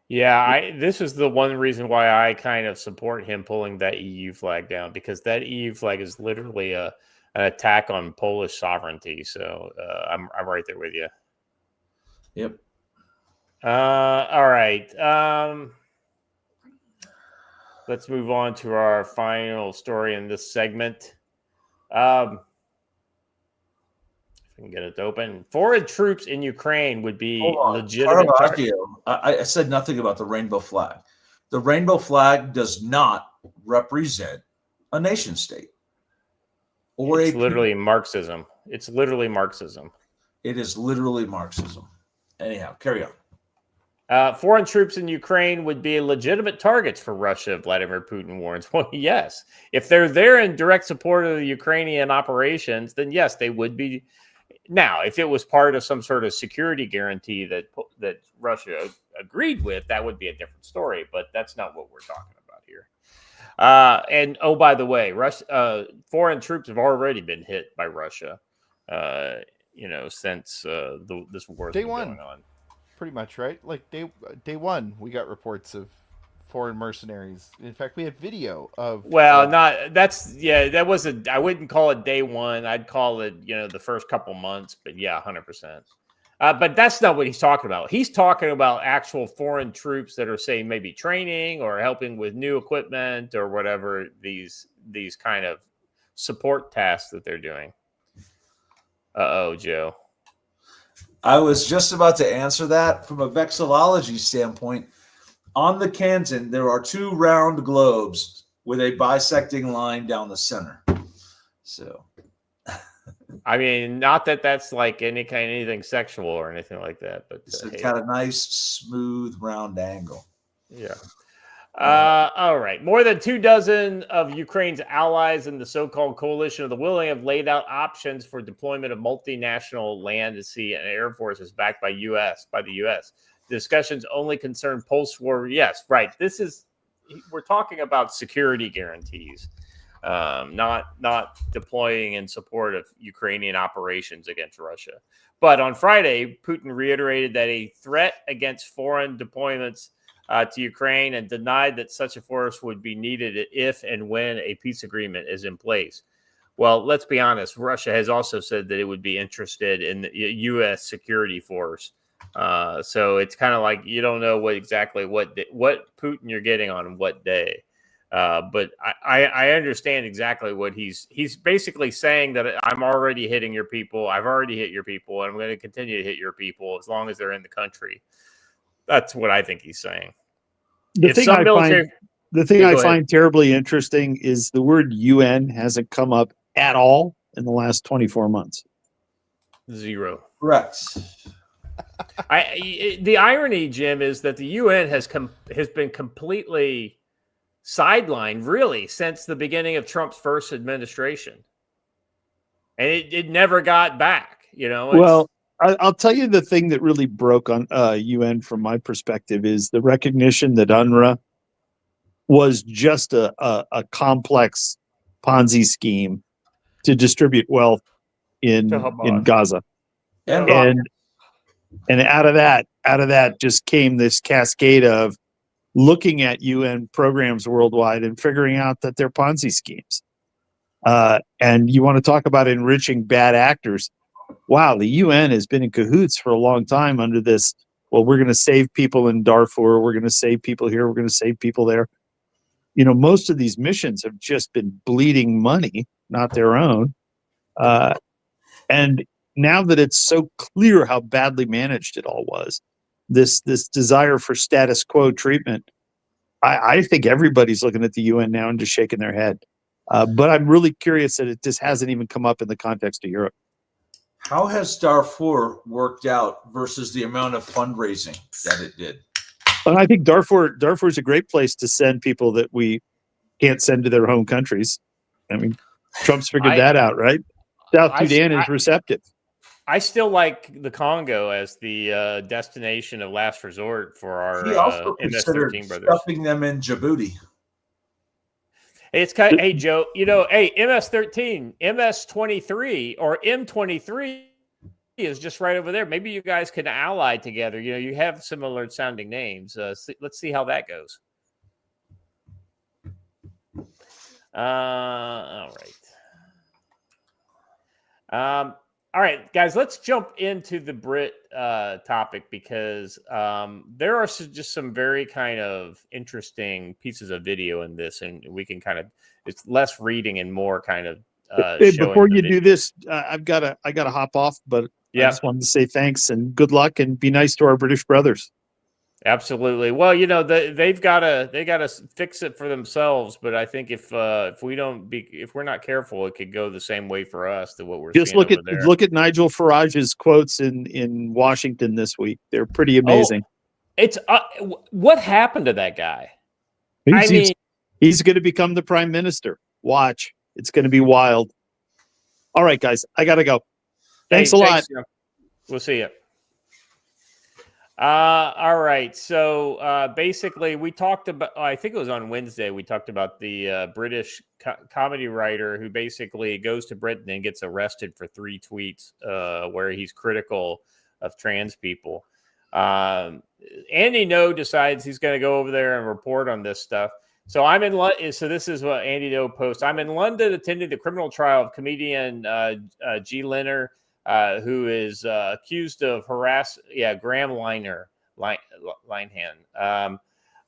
Yeah, this is the one reason why I kind of support him pulling that EU flag down, because that EU flag is literally an attack on Polish sovereignty. So I'm right there with you.
Yep.
All right. Let's move on to our final story in this segment. If I can get it open. Foreign troops in Ukraine would be legitimate.
I said nothing about the rainbow flag. The rainbow flag does not represent a nation state.
It's literally Marxism. It's literally Marxism.
It is literally Marxism. Anyhow, carry on.
Foreign troops in Ukraine would be legitimate targets for Russia, Vladimir Putin warns. Well, yes. If they're there in direct support of the Ukrainian operations, then yes, they would be. Now, if it was part of some sort of security guarantee that Russia agreed with, that would be a different story. But that's not what we're talking about here. And oh, by the way, foreign troops have already been hit by Russia. Since this war has been going on.
Pretty much, right? Like day one, we got reports of foreign mercenaries. In fact, we had video of.
Well, that wasn't. I wouldn't call it day one. I'd call it, the first couple months. But yeah, 100%. But that's not what he's talking about. He's talking about actual foreign troops that are, say, maybe training or helping with new equipment or whatever these kind of support tasks that they're doing. Joe.
I was just about to answer that. From a vexillology standpoint, on the canton, there are two round globes with a bisecting line down the center. So,
I mean, not that that's like anything sexual or anything like that, but
it's got a nice, smooth, round angle.
Yeah. All right. More than 24 of Ukraine's allies in the so-called coalition of the willing have laid out options for deployment of multinational land, sea, and air forces backed by the U.S. Discussions only concern post-war. Yes, right. We're talking about security guarantees, not deploying in support of Ukrainian operations against Russia. But on Friday, Putin reiterated that a threat against foreign deployments to Ukraine and denied that such a force would be needed if and when a peace agreement is in place. Well, let's be honest. Russia has also said that it would be interested in the U.S. security force. So it's kind of like you don't know what Putin you're getting on what day. But I understand exactly what he's basically saying, that I'm already hitting your people. I've already hit your people, and I'm going to continue to hit your people as long as they're in the country. That's what I think he's saying.
The thing I find terribly interesting is the word UN hasn't come up at all in the last 24 months.
Zero.
Correct.
The irony, Jim, is that the UN has been completely sidelined, really, since the beginning of Trump's first administration, and it never got back.
Well, I'll tell you the thing that really broke on UN from my perspective is the recognition that UNRWA was just a complex Ponzi scheme to distribute wealth in Gaza. And out of that, out of that just came this cascade of looking at UN programs worldwide and figuring out that they're Ponzi schemes. And you want to talk about enriching bad actors. Wow, the UN has been in cahoots for a long time under this. Well, we're going to save people in Darfur. We're going to save people here. We're going to save people there. You know, most of these missions have just been bleeding money, not their own. And now that it's so clear how badly managed it all was, this desire for status quo treatment, I think everybody's looking at the UN now and just shaking their head. But I'm really curious that it just hasn't even come up in the context of Europe.
How has Darfur worked out versus the amount of fundraising that it did?
And I think Darfur is a great place to send people that we can't send to their home countries. I mean, Trump's figured that out, right? South Sudan is receptive.
I still like the Congo as the destination of last resort for our
He also considered
MS-13 brothers.
stuffing them in Djibouti.
It's kind of, hey Joe, you know, hey, MS-13, MS-23 or M-23 is just right over there. Maybe you guys can ally together. You know, you have similar sounding names. Let's see how that goes. All right. All right, guys, let's jump into the Brit topic because there are just some very kind of interesting pieces of video in this, and we can kind of, it's less reading and more kind of
before you do this, I gotta hop off, but I just wanted to say thanks and good luck and be nice to our British brothers.
Absolutely. Well, you know, they gotta fix it for themselves. But I think if we're not careful, it could go the same way for us to what we're
just
seeing
look
over
at
there.
Look at Nigel Farage's quotes in Washington this week. They're pretty amazing.
It's what happened to that guy?
He's going to become the prime minister. Watch, it's going to be wild. All right, guys, I gotta go. Thanks a lot.
We'll see you. All right. So basically, we talked about, I think it was on Wednesday, we talked about the British comedy writer who basically goes to Britain and gets arrested for 3 tweets where he's critical of trans people. Andy No decides he's going to go over there and report on this stuff. So I'm in London. So this is what Andy No posts. I'm in London attending the criminal trial of comedian G. Linner, who is accused of Graham Linehan,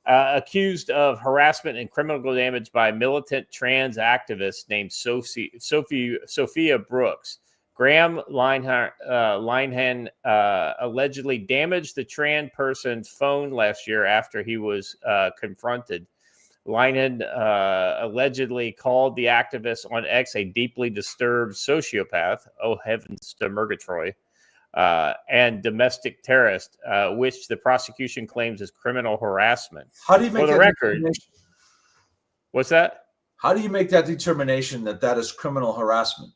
accused of harassment and criminal damage by a militant trans activist named Sophia Brooks. Graham Linehan allegedly damaged the trans person's phone last year after he was confronted. Linehan allegedly called the activist on X a deeply disturbed sociopath, oh heavens to Murgatroyd, and domestic terrorist, which the prosecution claims is criminal harassment.
How do you make
that record? What's that?
How do you make that determination that is criminal harassment?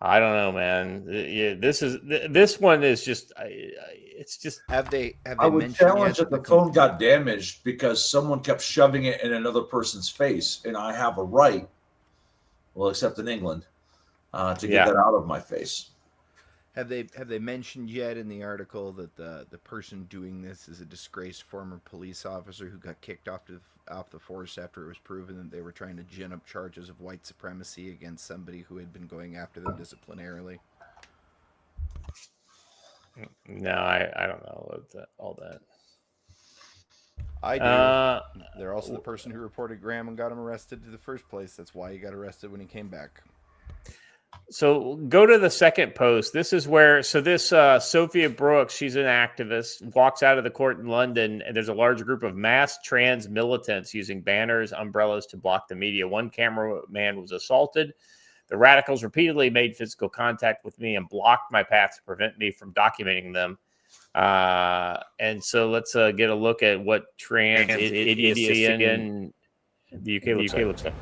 I don't know, man. Yeah, this one is just. It's just.
Have they
I would challenge that the phone got damaged because someone kept shoving it in another person's face, and I have a right, well, except in England, to get that out of my face.
Have they mentioned yet in the article that the person doing this is a disgraced former police officer who got kicked off the force after it was proven that they were trying to gin up charges of white supremacy against somebody who had been going after them disciplinarily?
No, I don't know all that.
I do. They're also the person who reported Graham and got him arrested in the first place. That's why he got arrested when he came back.
So go to the second post. This is where, this Sophia Brooks, she's an activist, walks out of the court in London, and there's a large group of masked trans militants using banners, umbrellas to block the media. One cameraman was assaulted. The radicals repeatedly made physical contact with me and blocked my path to prevent me from documenting them. And so let's get a look at what trans idiocy in the UK looks like.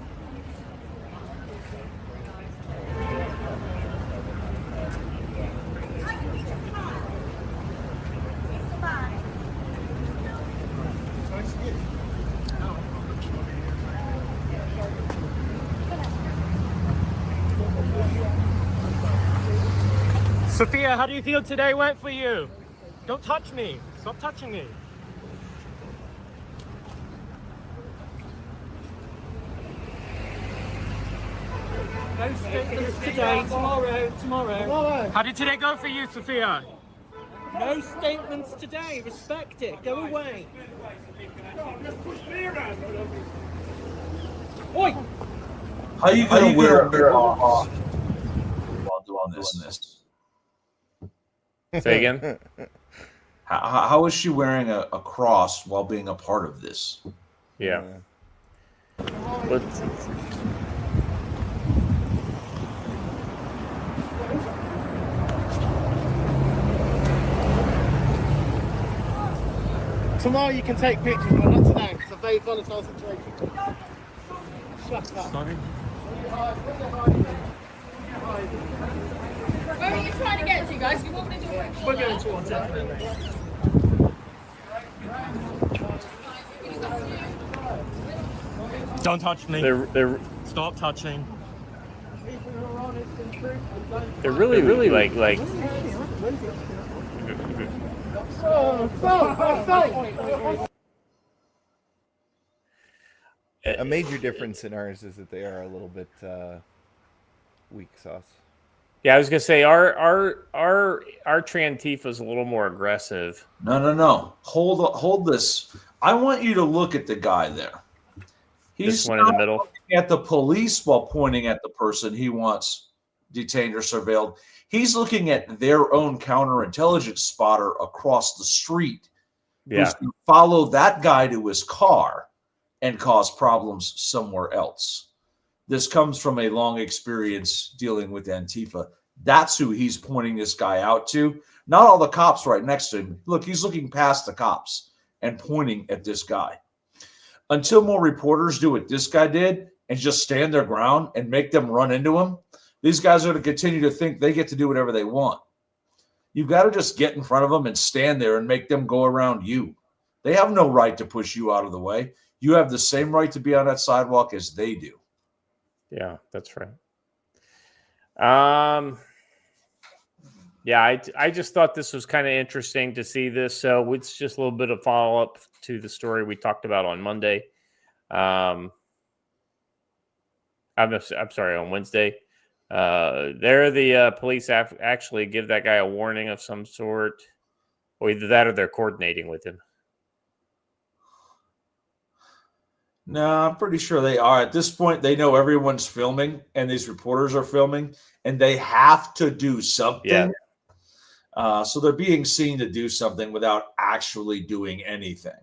Sophia, how do you feel today went for you? Don't touch me. Stop touching me. No statements today. Tomorrow. How did today go for you, Sophia? No statements today. Respect it. Go away. Oi!
How you gonna wear a cross while doing this?
Say again.
How is she wearing a cross while being a part of this?
Yeah. Let's,
Tomorrow you can take pictures, but not today. It's a very volatile situation. Shut up. Sorry.
Where are you trying to get to, guys? You want me to work?
We're going towards it. Don't touch me.
they're
Stop touching.
really like
A major difference in ours is that they are a little bit weak sauce.
yeah, I was gonna say our Trantifa is a little more aggressive.
No. Hold this. I want you to look at the guy there. He's
This one in the middle.
looking at the police while pointing at the person he wants detained or surveilled. He's looking at their own counterintelligence spotter across the street.
Yeah.
Who's going to follow that guy to his car and cause problems somewhere else. This comes from a long experience dealing with Antifa. That's who he's pointing this guy out to. Not all the cops right next to him. Look, he's looking past the cops and pointing at this guy. Until more reporters do what this guy did and just stand their ground and make them run into him, these guys are going to continue to think they get to do whatever they want. You've got to just get in front of them and stand there and make them go around you. They have no right to push you out of the way. You have the same right to be on that sidewalk as they do.
Yeah, that's right. Yeah, I just thought this was kind of interesting to see this. So it's just a little bit of follow up to the story we talked about on Monday. I'm sorry, on Wednesday. There, the police actually give that guy a warning of some sort, or either that or they're coordinating with him.
No, I'm pretty sure they are. At this point, they know everyone's filming and these reporters are filming and they have to do something.
Yeah.
So they're being seen to do something without actually doing anything.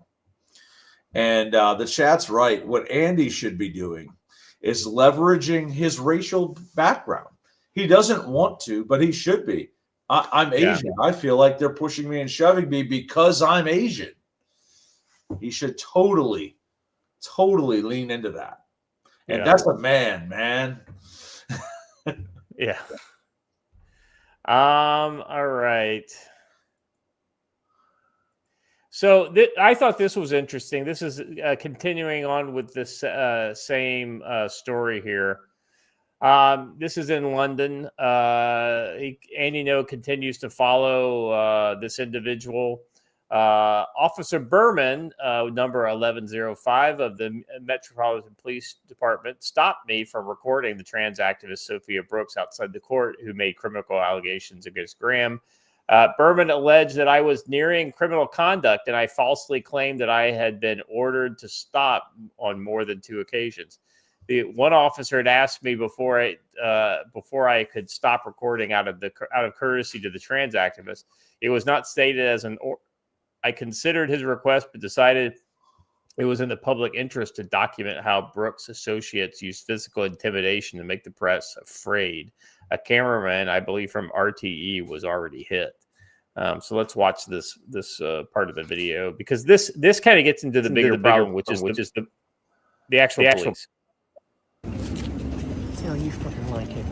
And the chat's right. What Andy should be doing is leveraging his racial background. He doesn't want to, but he should be. I'm Asian. I feel like they're pushing me and shoving me because I'm Asian. He should totally lean into that. And that's a man.
Yeah. All right. So I thought this was interesting. This is continuing on with this same story here. This is in London. Andy No continues to follow this individual. Officer Berman, number 1105 of the Metropolitan Police Department, stopped me from recording the trans activist Sophia Brooks outside the court, who made criminal allegations against Graham. Berman alleged that I was nearing criminal conduct, and I falsely claimed that I had been ordered to stop on more than 2 occasions. The one officer had asked me before I could stop recording out of courtesy to the trans activist. It was not stated as an order. I considered his request, but decided it was in the public interest to document how Brooks' associates used physical intimidation to make the press afraid. A cameraman, I believe from RTE, was already hit. So let's watch this part of the video, because this kind of gets into the bigger problem, which is the actual police.
See how you fucking like it.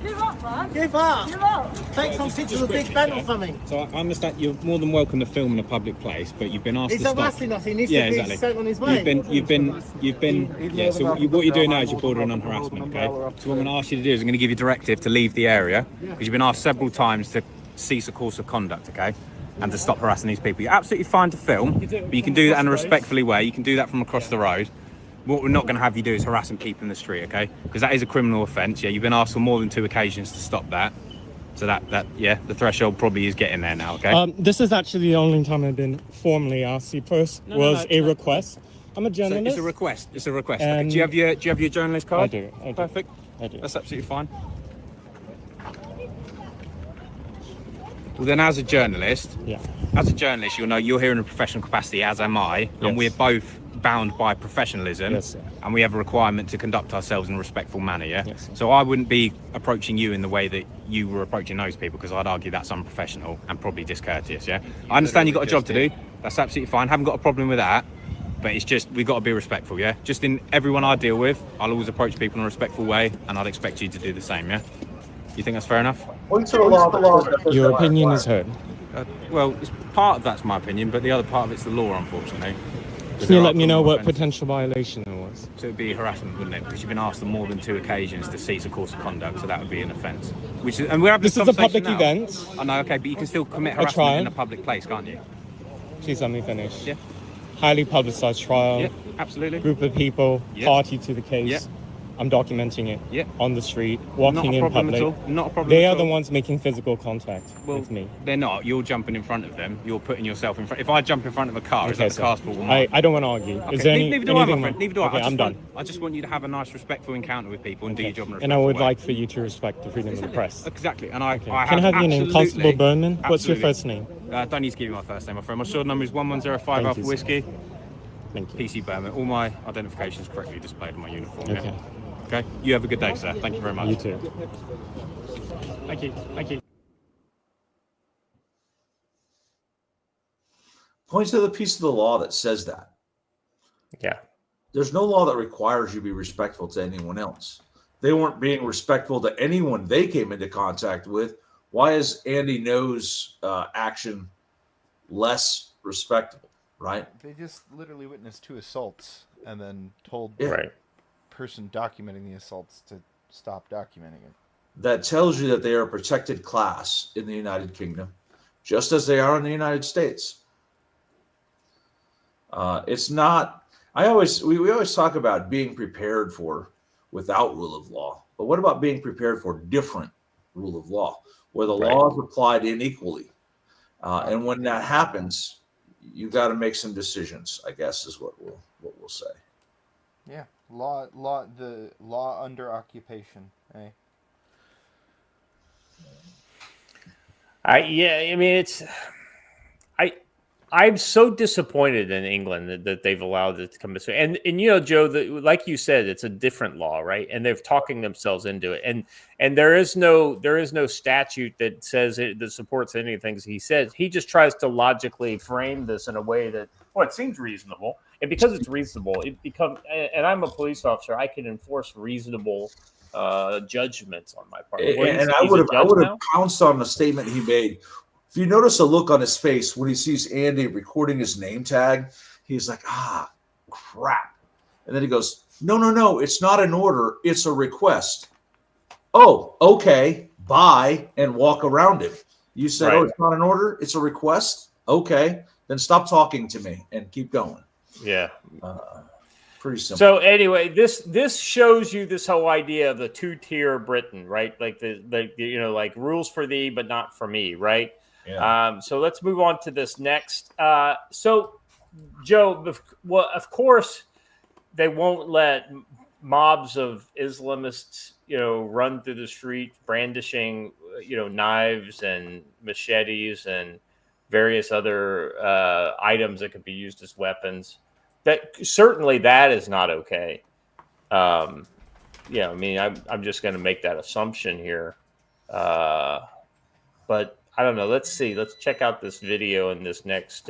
Give up!
Give up! Take some pictures of Big Ben or something.
So I understand you're more than welcome to film in a public place, but you've been asked
He's
to stop.
harassing us. He needs to be sent on his way.
You've been. Yeah. So what you're doing now is you're bordering on harassment. Okay. So what I'm going to ask you to do is I'm going to give you a directive to leave the area because you've been asked several times to cease a course of conduct. Okay. And to stop harassing these people. You're absolutely fine to film, but you can do that in a respectfully way. You can do that from across the road. What we're not going to have you do is harassing people in the street, okay? Because that is a criminal offence. Yeah, you've been asked on more than 2 occasions to stop that. So the threshold probably is getting there now, okay?
This is actually the only time I've been formally asked. The first was a request. I'm a journalist.
So it's a request. It's a request. Okay. Do you have your journalist card?
I do.
Perfect.
I do.
That's absolutely fine. Well, then, as a journalist, you'll know you're here in a professional capacity, as am I, and we're both bound by professionalism, and we have a requirement to conduct ourselves in a respectful manner.
Yes.
So I wouldn't be approaching you in the way that you were approaching those people, because I'd argue that's unprofessional and probably discourteous. Yeah. I understand you've got a job to do. That's absolutely fine. Haven't got a problem with that. But it's just, we've got to be respectful, yeah? Just in everyone I deal with, I'll always approach people in a respectful way, and I'd expect you to do the same, yeah? You think that's fair enough?
Your opinion is heard.
Well, it's part of that's my opinion, but the other part of it's the law, unfortunately.
Can you let me know what potential violation it was?
So it would be harassment, wouldn't it? Because you've been asked on more than 2 occasions to cease a course of conduct, so that would be an offence. And we're having
this is a public event.
I know, okay, but you can still commit harassment in a public place, can't you?
Please let me finish.
Yeah.
Highly publicised trial.
Yeah, absolutely.
Group of people, party to the case.
Yeah.
I'm documenting it on the street, walking in public.
Not a problem
They
at
are the
all.
ones making physical contact with me.
They're not. You're jumping in front of them. You're putting yourself in front. If I jump in front of a car, is
Okay,
that the car's fault or mine?
I don't want to argue.
Okay.
Is there
Neither do I, my
anything?
friend. Neither do I.
Okay, I'm done.
I just want you to have a nice, respectful encounter with people and do your job in a
And I would
respectful way.
like for you to respect the freedom of the press.
Exactly. And I
Can I have your name? Constable Berman? What's your first name?
Don't need to give you my first name, my friend. My short number is 1105 Alpha Whiskey.
Thank you.
PC Berman. All my identifications correctly displayed on my uniform.
Okay.
Yeah? Okay. You have a good day, sir. Thank you very much.
You too.
Thank you. Thank you.
Point to the piece of the law that says that.
Yeah.
There's no law that requires you to be respectful to anyone else. They weren't being respectful to anyone they came into contact with. Why is Andy No's action less respectable, right?
They just literally witnessed 2 assaults and then told
Right.
person documenting the assaults to stop documenting it.
That tells you that they are a protected class in the United Kingdom, just as they are in the United States. It's not. We always talk about being prepared for without rule of law, but what about being prepared for different rule of law, where the law is applied unequally? And when that happens, you got to make some decisions, I guess, is what we'll say.
Yeah, the law under occupation. Eh?
I'm so disappointed in England that they've allowed it to come this way. And you know, Joe, like you said, it's a different law, right? And they're talking themselves into it. And there is no statute that says that supports anything he says. He just tries to logically frame this in a way that, well, it seems reasonable. And because it's reasonable, it becomes. And I'm a police officer. I can enforce reasonable judgments on my part.
And I would have pounced on the statement he made. If you notice a look on his face when he sees Andy recording his name tag, he's like, crap. And then he goes, no, it's not an order. It's a request. Oh, okay, bye, and walk around him. You said, it's not an order. It's a request. Okay, then stop talking to me and keep going.
Yeah.
Pretty simple.
So anyway, this shows you this whole idea of the 2-tier Britain, right? Like like rules for thee, but not for me, right?
Yeah.
So let's move on to this next. So, Joe, of course, they won't let mobs of Islamists, run through the street brandishing, knives and machetes and various other items that could be used as weapons. That is not okay. I'm just going to make that assumption here, but. I don't know. Let's see. Let's check out this video in this next.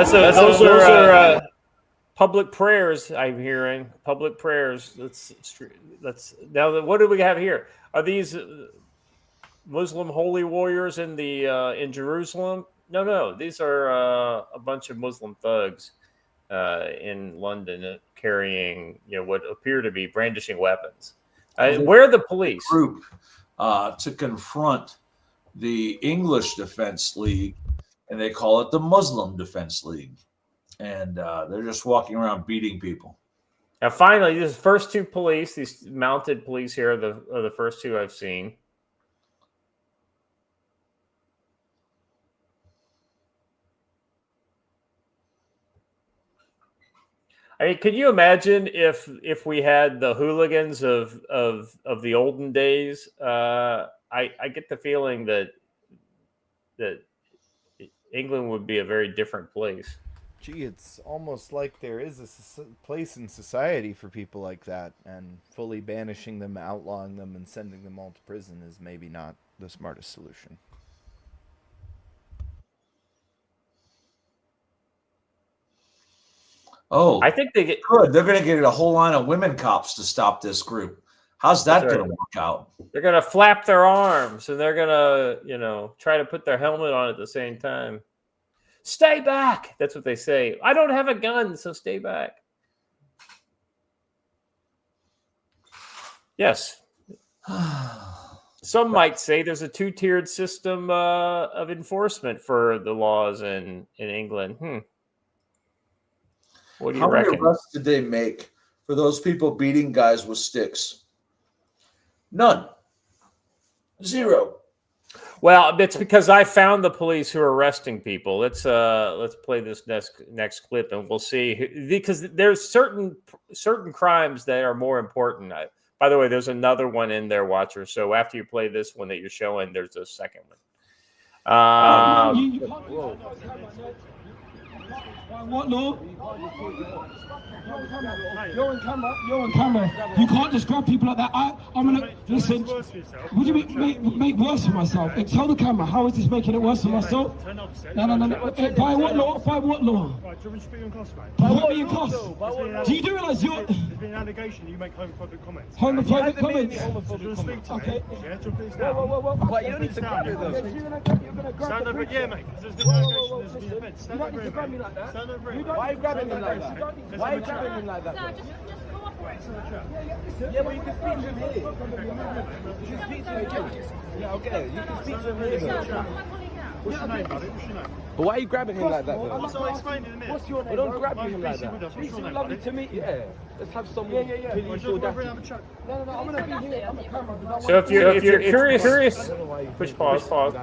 Those are public prayers. I'm hearing public prayers. Let's now. What do we have here? Are these Muslim holy warriors in Jerusalem? No. These are a bunch of Muslim thugs in London carrying what appear to be brandishing weapons. Where are the police?
Group to confront the English Defense League, and they call it the Muslim Defense League, and they're just walking around beating people.
Now, finally, these first two police, these mounted police here, are the first two I've seen. I mean, could you imagine if we had the hooligans of the olden days? I get the feeling that England would be a very different place.
Gee, it's almost like there is a place in society for people like that, and fully banishing them, outlawing them, and sending them all to prison is maybe not the smartest solution.
Oh,
I think they get
good. They're going to get a whole line of women cops to stop this group. How's that going to work out?
They're going to flap their arms, and they're going to, try to put their helmet on at the same time. Stay back. That's what they say. I don't have a gun, so stay back. Yes. Some might say there's a two-tiered system of enforcement for the laws in England. What do you reckon?
How many arrests did they make for those people beating guys with sticks? None. 0.
Well, it's because I found the police who are arresting people. Let's play this next clip, and we'll see. Because there's certain crimes that are more important. By the way, there's another one in there, Watcher. So after you play this one that you're showing, there's a second one.
What law? You're on camera. You can't just grab people like that. I'm gonna listen. What do you mean make worse for myself? Tell the camera. How is this making it worse for myself? No. By what law? By what law? By what are you cost? Do you realise you're?
There's been an allegation you make homophobic comments.
Homophobic comments.
Okay.
What, you don't need to grab it though.
Stand over, yeah, mate. Because there's been an allegation. There's been offence. Stand over,
grab me like that.
Stand over.
Why are you grabbing him like that? Why are you grabbing him like that?
No, just cooperate.
Yeah, but you can speak to him here. You can speak to him here. Yeah, okay. You can speak to him here.
What's your name, buddy? What's your name?
But why are you grabbing him like that, though?
I'll explain in a minute.
What's your name? Don't grab him like that.
What's your name,
Lovely
buddy?
to meet you. Yeah. Let's have some. Yeah. No, I'm gonna be here. I'm a camera.
So if you're curious, push pause.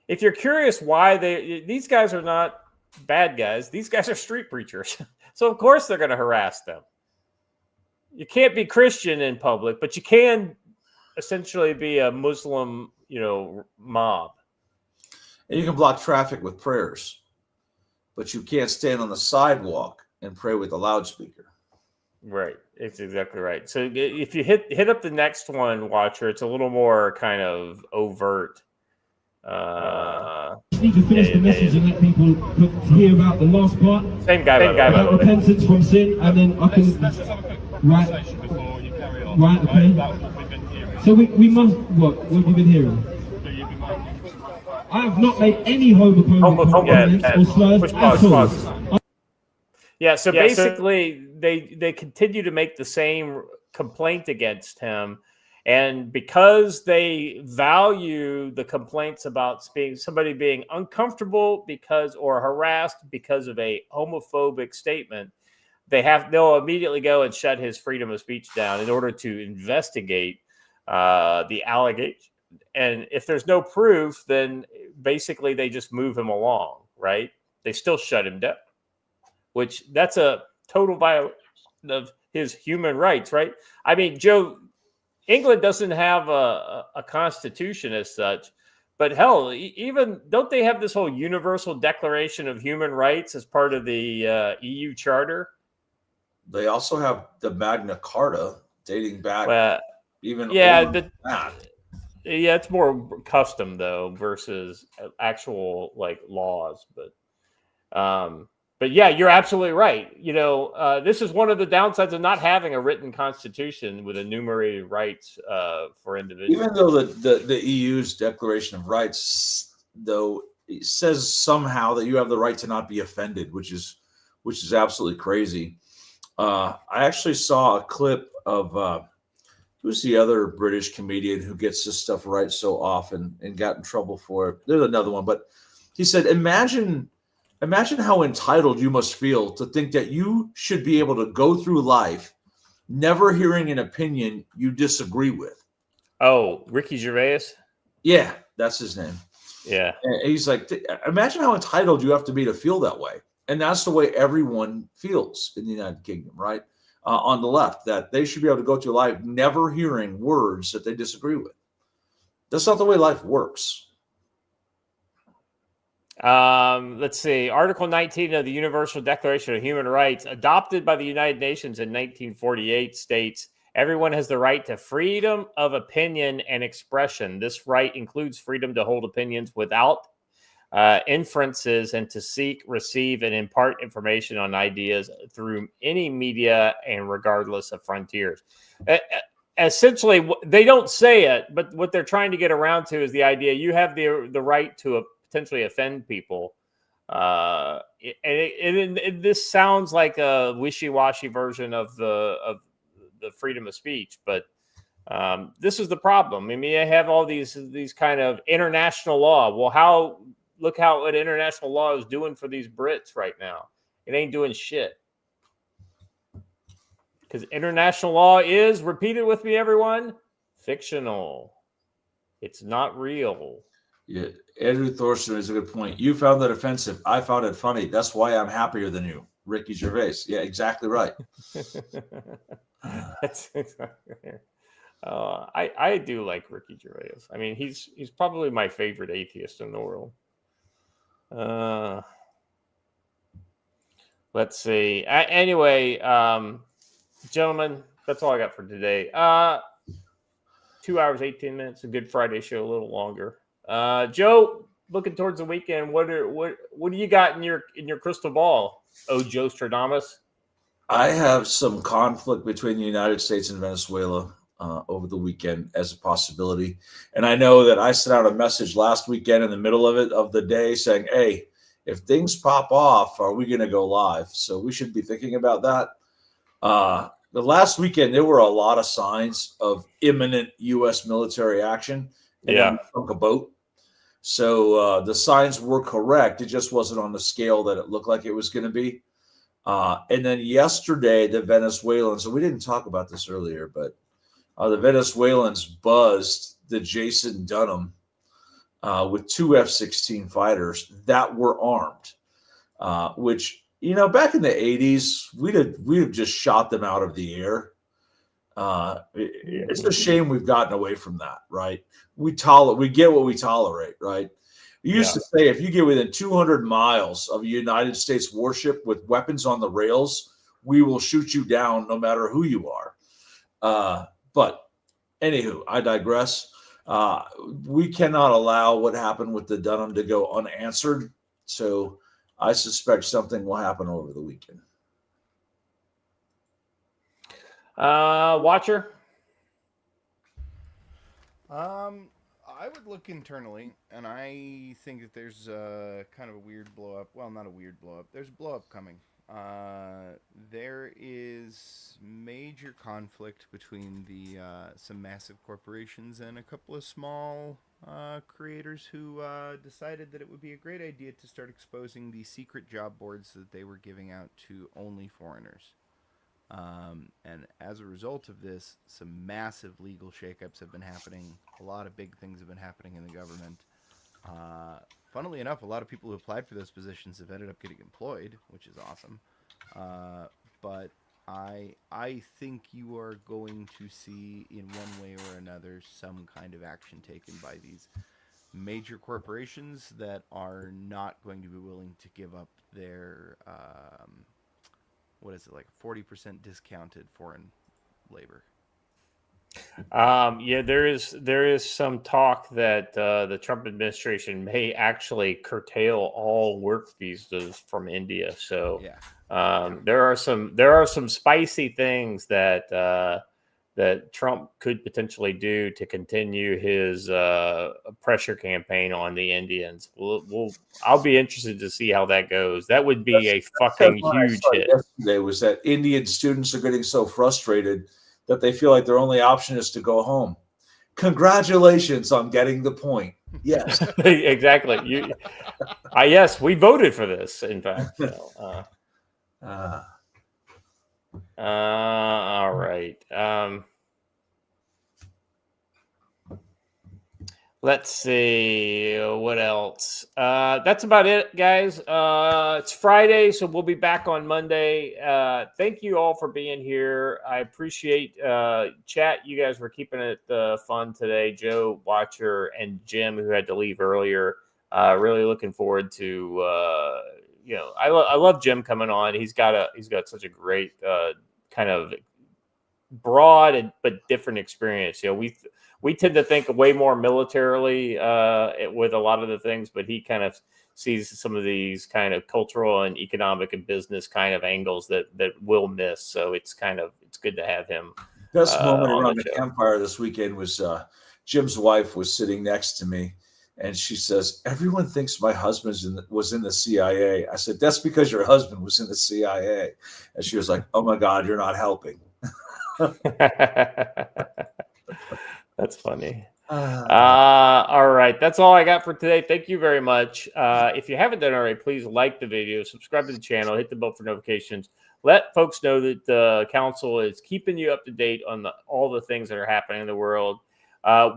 If you're curious why these guys are not bad guys, these guys are street preachers. So of course they're going to harass them. You can't be Christian in public, but you can essentially be a Muslim, mob.
And you can block traffic with prayers, but you can't stand on the sidewalk and pray with a loudspeaker.
Right. It's exactly right. So if you hit up the next one, Watcher, it's a little more kind of overt.
Need to finish the message and let people hear about the last part.
Same guy.
About repentance from sin, and then I can. Right. Okay. So we must. What have you been hearing? I have not made any homophobic comments or slurs at all.
Yeah. So basically, they continue to make the same complaint against him. And because they value the complaints about somebody being uncomfortable or harassed because of a homophobic statement, they'll immediately go and shut his freedom of speech down in order to investigate the allegation. And if there's no proof, then basically they just move him along, right? They still shut him down, which that's a total violation of his human rights, right? I mean, Joe, England doesn't have a constitution as such, but hell, even don't they have this whole Universal Declaration of Human Rights as part of the EU Charter?
They also have the Magna Carta dating back even
older
than that.
Yeah, it's more custom though versus actual like laws. But But yeah, you're absolutely right. This is one of the downsides of not having a written constitution with enumerated rights for individuals.
Even though the EU's Declaration of Rights, though, it says somehow that you have the right to not be offended, which is absolutely crazy. I actually saw a clip of who's the other British comedian who gets this stuff right so often and got in trouble for it. There's another one, but he said, imagine how entitled you must feel to think that you should be able to go through life never hearing an opinion you disagree with.
Oh, Ricky Gervais?
Yeah, that's his name.
Yeah.
And he's like, imagine how entitled you have to be to feel that way. And that's the way everyone feels in the United Kingdom, right? On the left, that they should be able to go through life never hearing words that they disagree with. That's not the way life works.
Let's see. Article 19 of the Universal Declaration of Human Rights, adopted by the United Nations in 1948, states, everyone has the right to freedom of opinion and expression. This right includes freedom to hold opinions without inferences and to seek, receive, and impart information on ideas through any media and regardless of frontiers. Essentially, they don't say it, but what they're trying to get around to is the idea you have the right to potentially offend people. This sounds like a wishy-washy version of the freedom of speech, but this is the problem. I mean, you have all these kind of international law. Well, look how what international law is doing for these Brits right now. It ain't doing shit. Because international law is, repeat it with me, everyone, fictional. It's not real.
Yeah, Andrew Thorson is a good point. You found that offensive. I found it funny. That's why I'm happier than you. Ricky Gervais. Yeah, exactly right.
That's exactly right. I do like Ricky Gervais. I mean, he's probably my favorite atheist in the world. Let's see. Anyway, gentlemen, that's all I got for today. 2 hours, 18 minutes. A Good Friday show, a little longer. Joe, looking towards the weekend, what do you got in your crystal ball? Oh, Joe Stradamus.
I have some conflict between the United States and Venezuela over the weekend as a possibility. And I know that I sent out a message last weekend in the middle of the day saying, hey, if things pop off, are we going to go live? So we should be thinking about that. The last weekend, there were a lot of signs of imminent U.S. military action. And then we sunk a boat. So the signs were correct. It just wasn't on the scale that it looked like it was going to be. And then yesterday, the Venezuelans, and we didn't talk about this earlier, but the Venezuelans buzzed the Jason Dunham with 2 F-16 fighters that were armed, which, back in the 80s, we'd have just shot them out of the air. It's a shame we've gotten away from that, right? We get what we tolerate, right? We used to say if you get within 200 miles of a United States warship with weapons on the rails, we will shoot you down no matter who you are. But anywho, I digress. We cannot allow what happened with the Dunham to go unanswered. So I suspect something will happen over the weekend.
Watcher?
I would look internally, and I think that there's kind of a weird blow-up. Well, not a weird blow-up. There's a blow-up coming. There is major conflict between some massive corporations and a couple of small creators who decided that it would be a great idea to start exposing the secret job boards that they were giving out to only foreigners. And as a result of this, some massive legal shakeups have been happening. A lot of big things have been happening in the government. Funnily enough, a lot of people who applied for those positions have ended up getting employed, which is awesome. But I think you are going to see, in one way or another, some kind of action taken by these major corporations that are not going to be willing to give up their... what is it, like 40% discounted foreign labor.
Yeah, there is some talk that the Trump administration may actually curtail all work visas from India. So
Yeah.
there are some spicy things that that Trump could potentially do to continue his pressure campaign on the Indians. I'll be interested to see how that goes. That would be a fucking huge hit.
Yesterday was that Indian students are getting so frustrated that they feel like their only option is to go home. Congratulations on getting the point. Yes.
Exactly. Yes, we voted for this. In fact. So, all right. Let's see what else. That's about it, guys. It's Friday, so we'll be back on Monday. Thank you all for being here. I appreciate chat. You guys were keeping it fun today. Joe, Watcher, and Jim, who had to leave earlier. Really looking forward to I love Jim coming on. He's got such a great kind of broad but different experience. We tend to think way more militarily with a lot of the things, but he kind of sees some of these kind of cultural and economic and business kind of angles that we'll miss. So it's good to have him.
Best moment around the campfire this weekend was Jim's wife was sitting next to me, and she says, "Everyone thinks my husband was in the CIA." I said, "That's because your husband was in the CIA." And she was like, "Oh my God, you're not helping."
That's funny. All right. That's all I got for today. Thank you very much. If you haven't done already, please like the video, subscribe to the channel, hit the bell for notifications. Let folks know that the council is keeping you up to date on all the things that are happening in the world.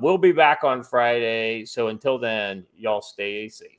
We'll be back on Friday. So until then, y'all stay safe.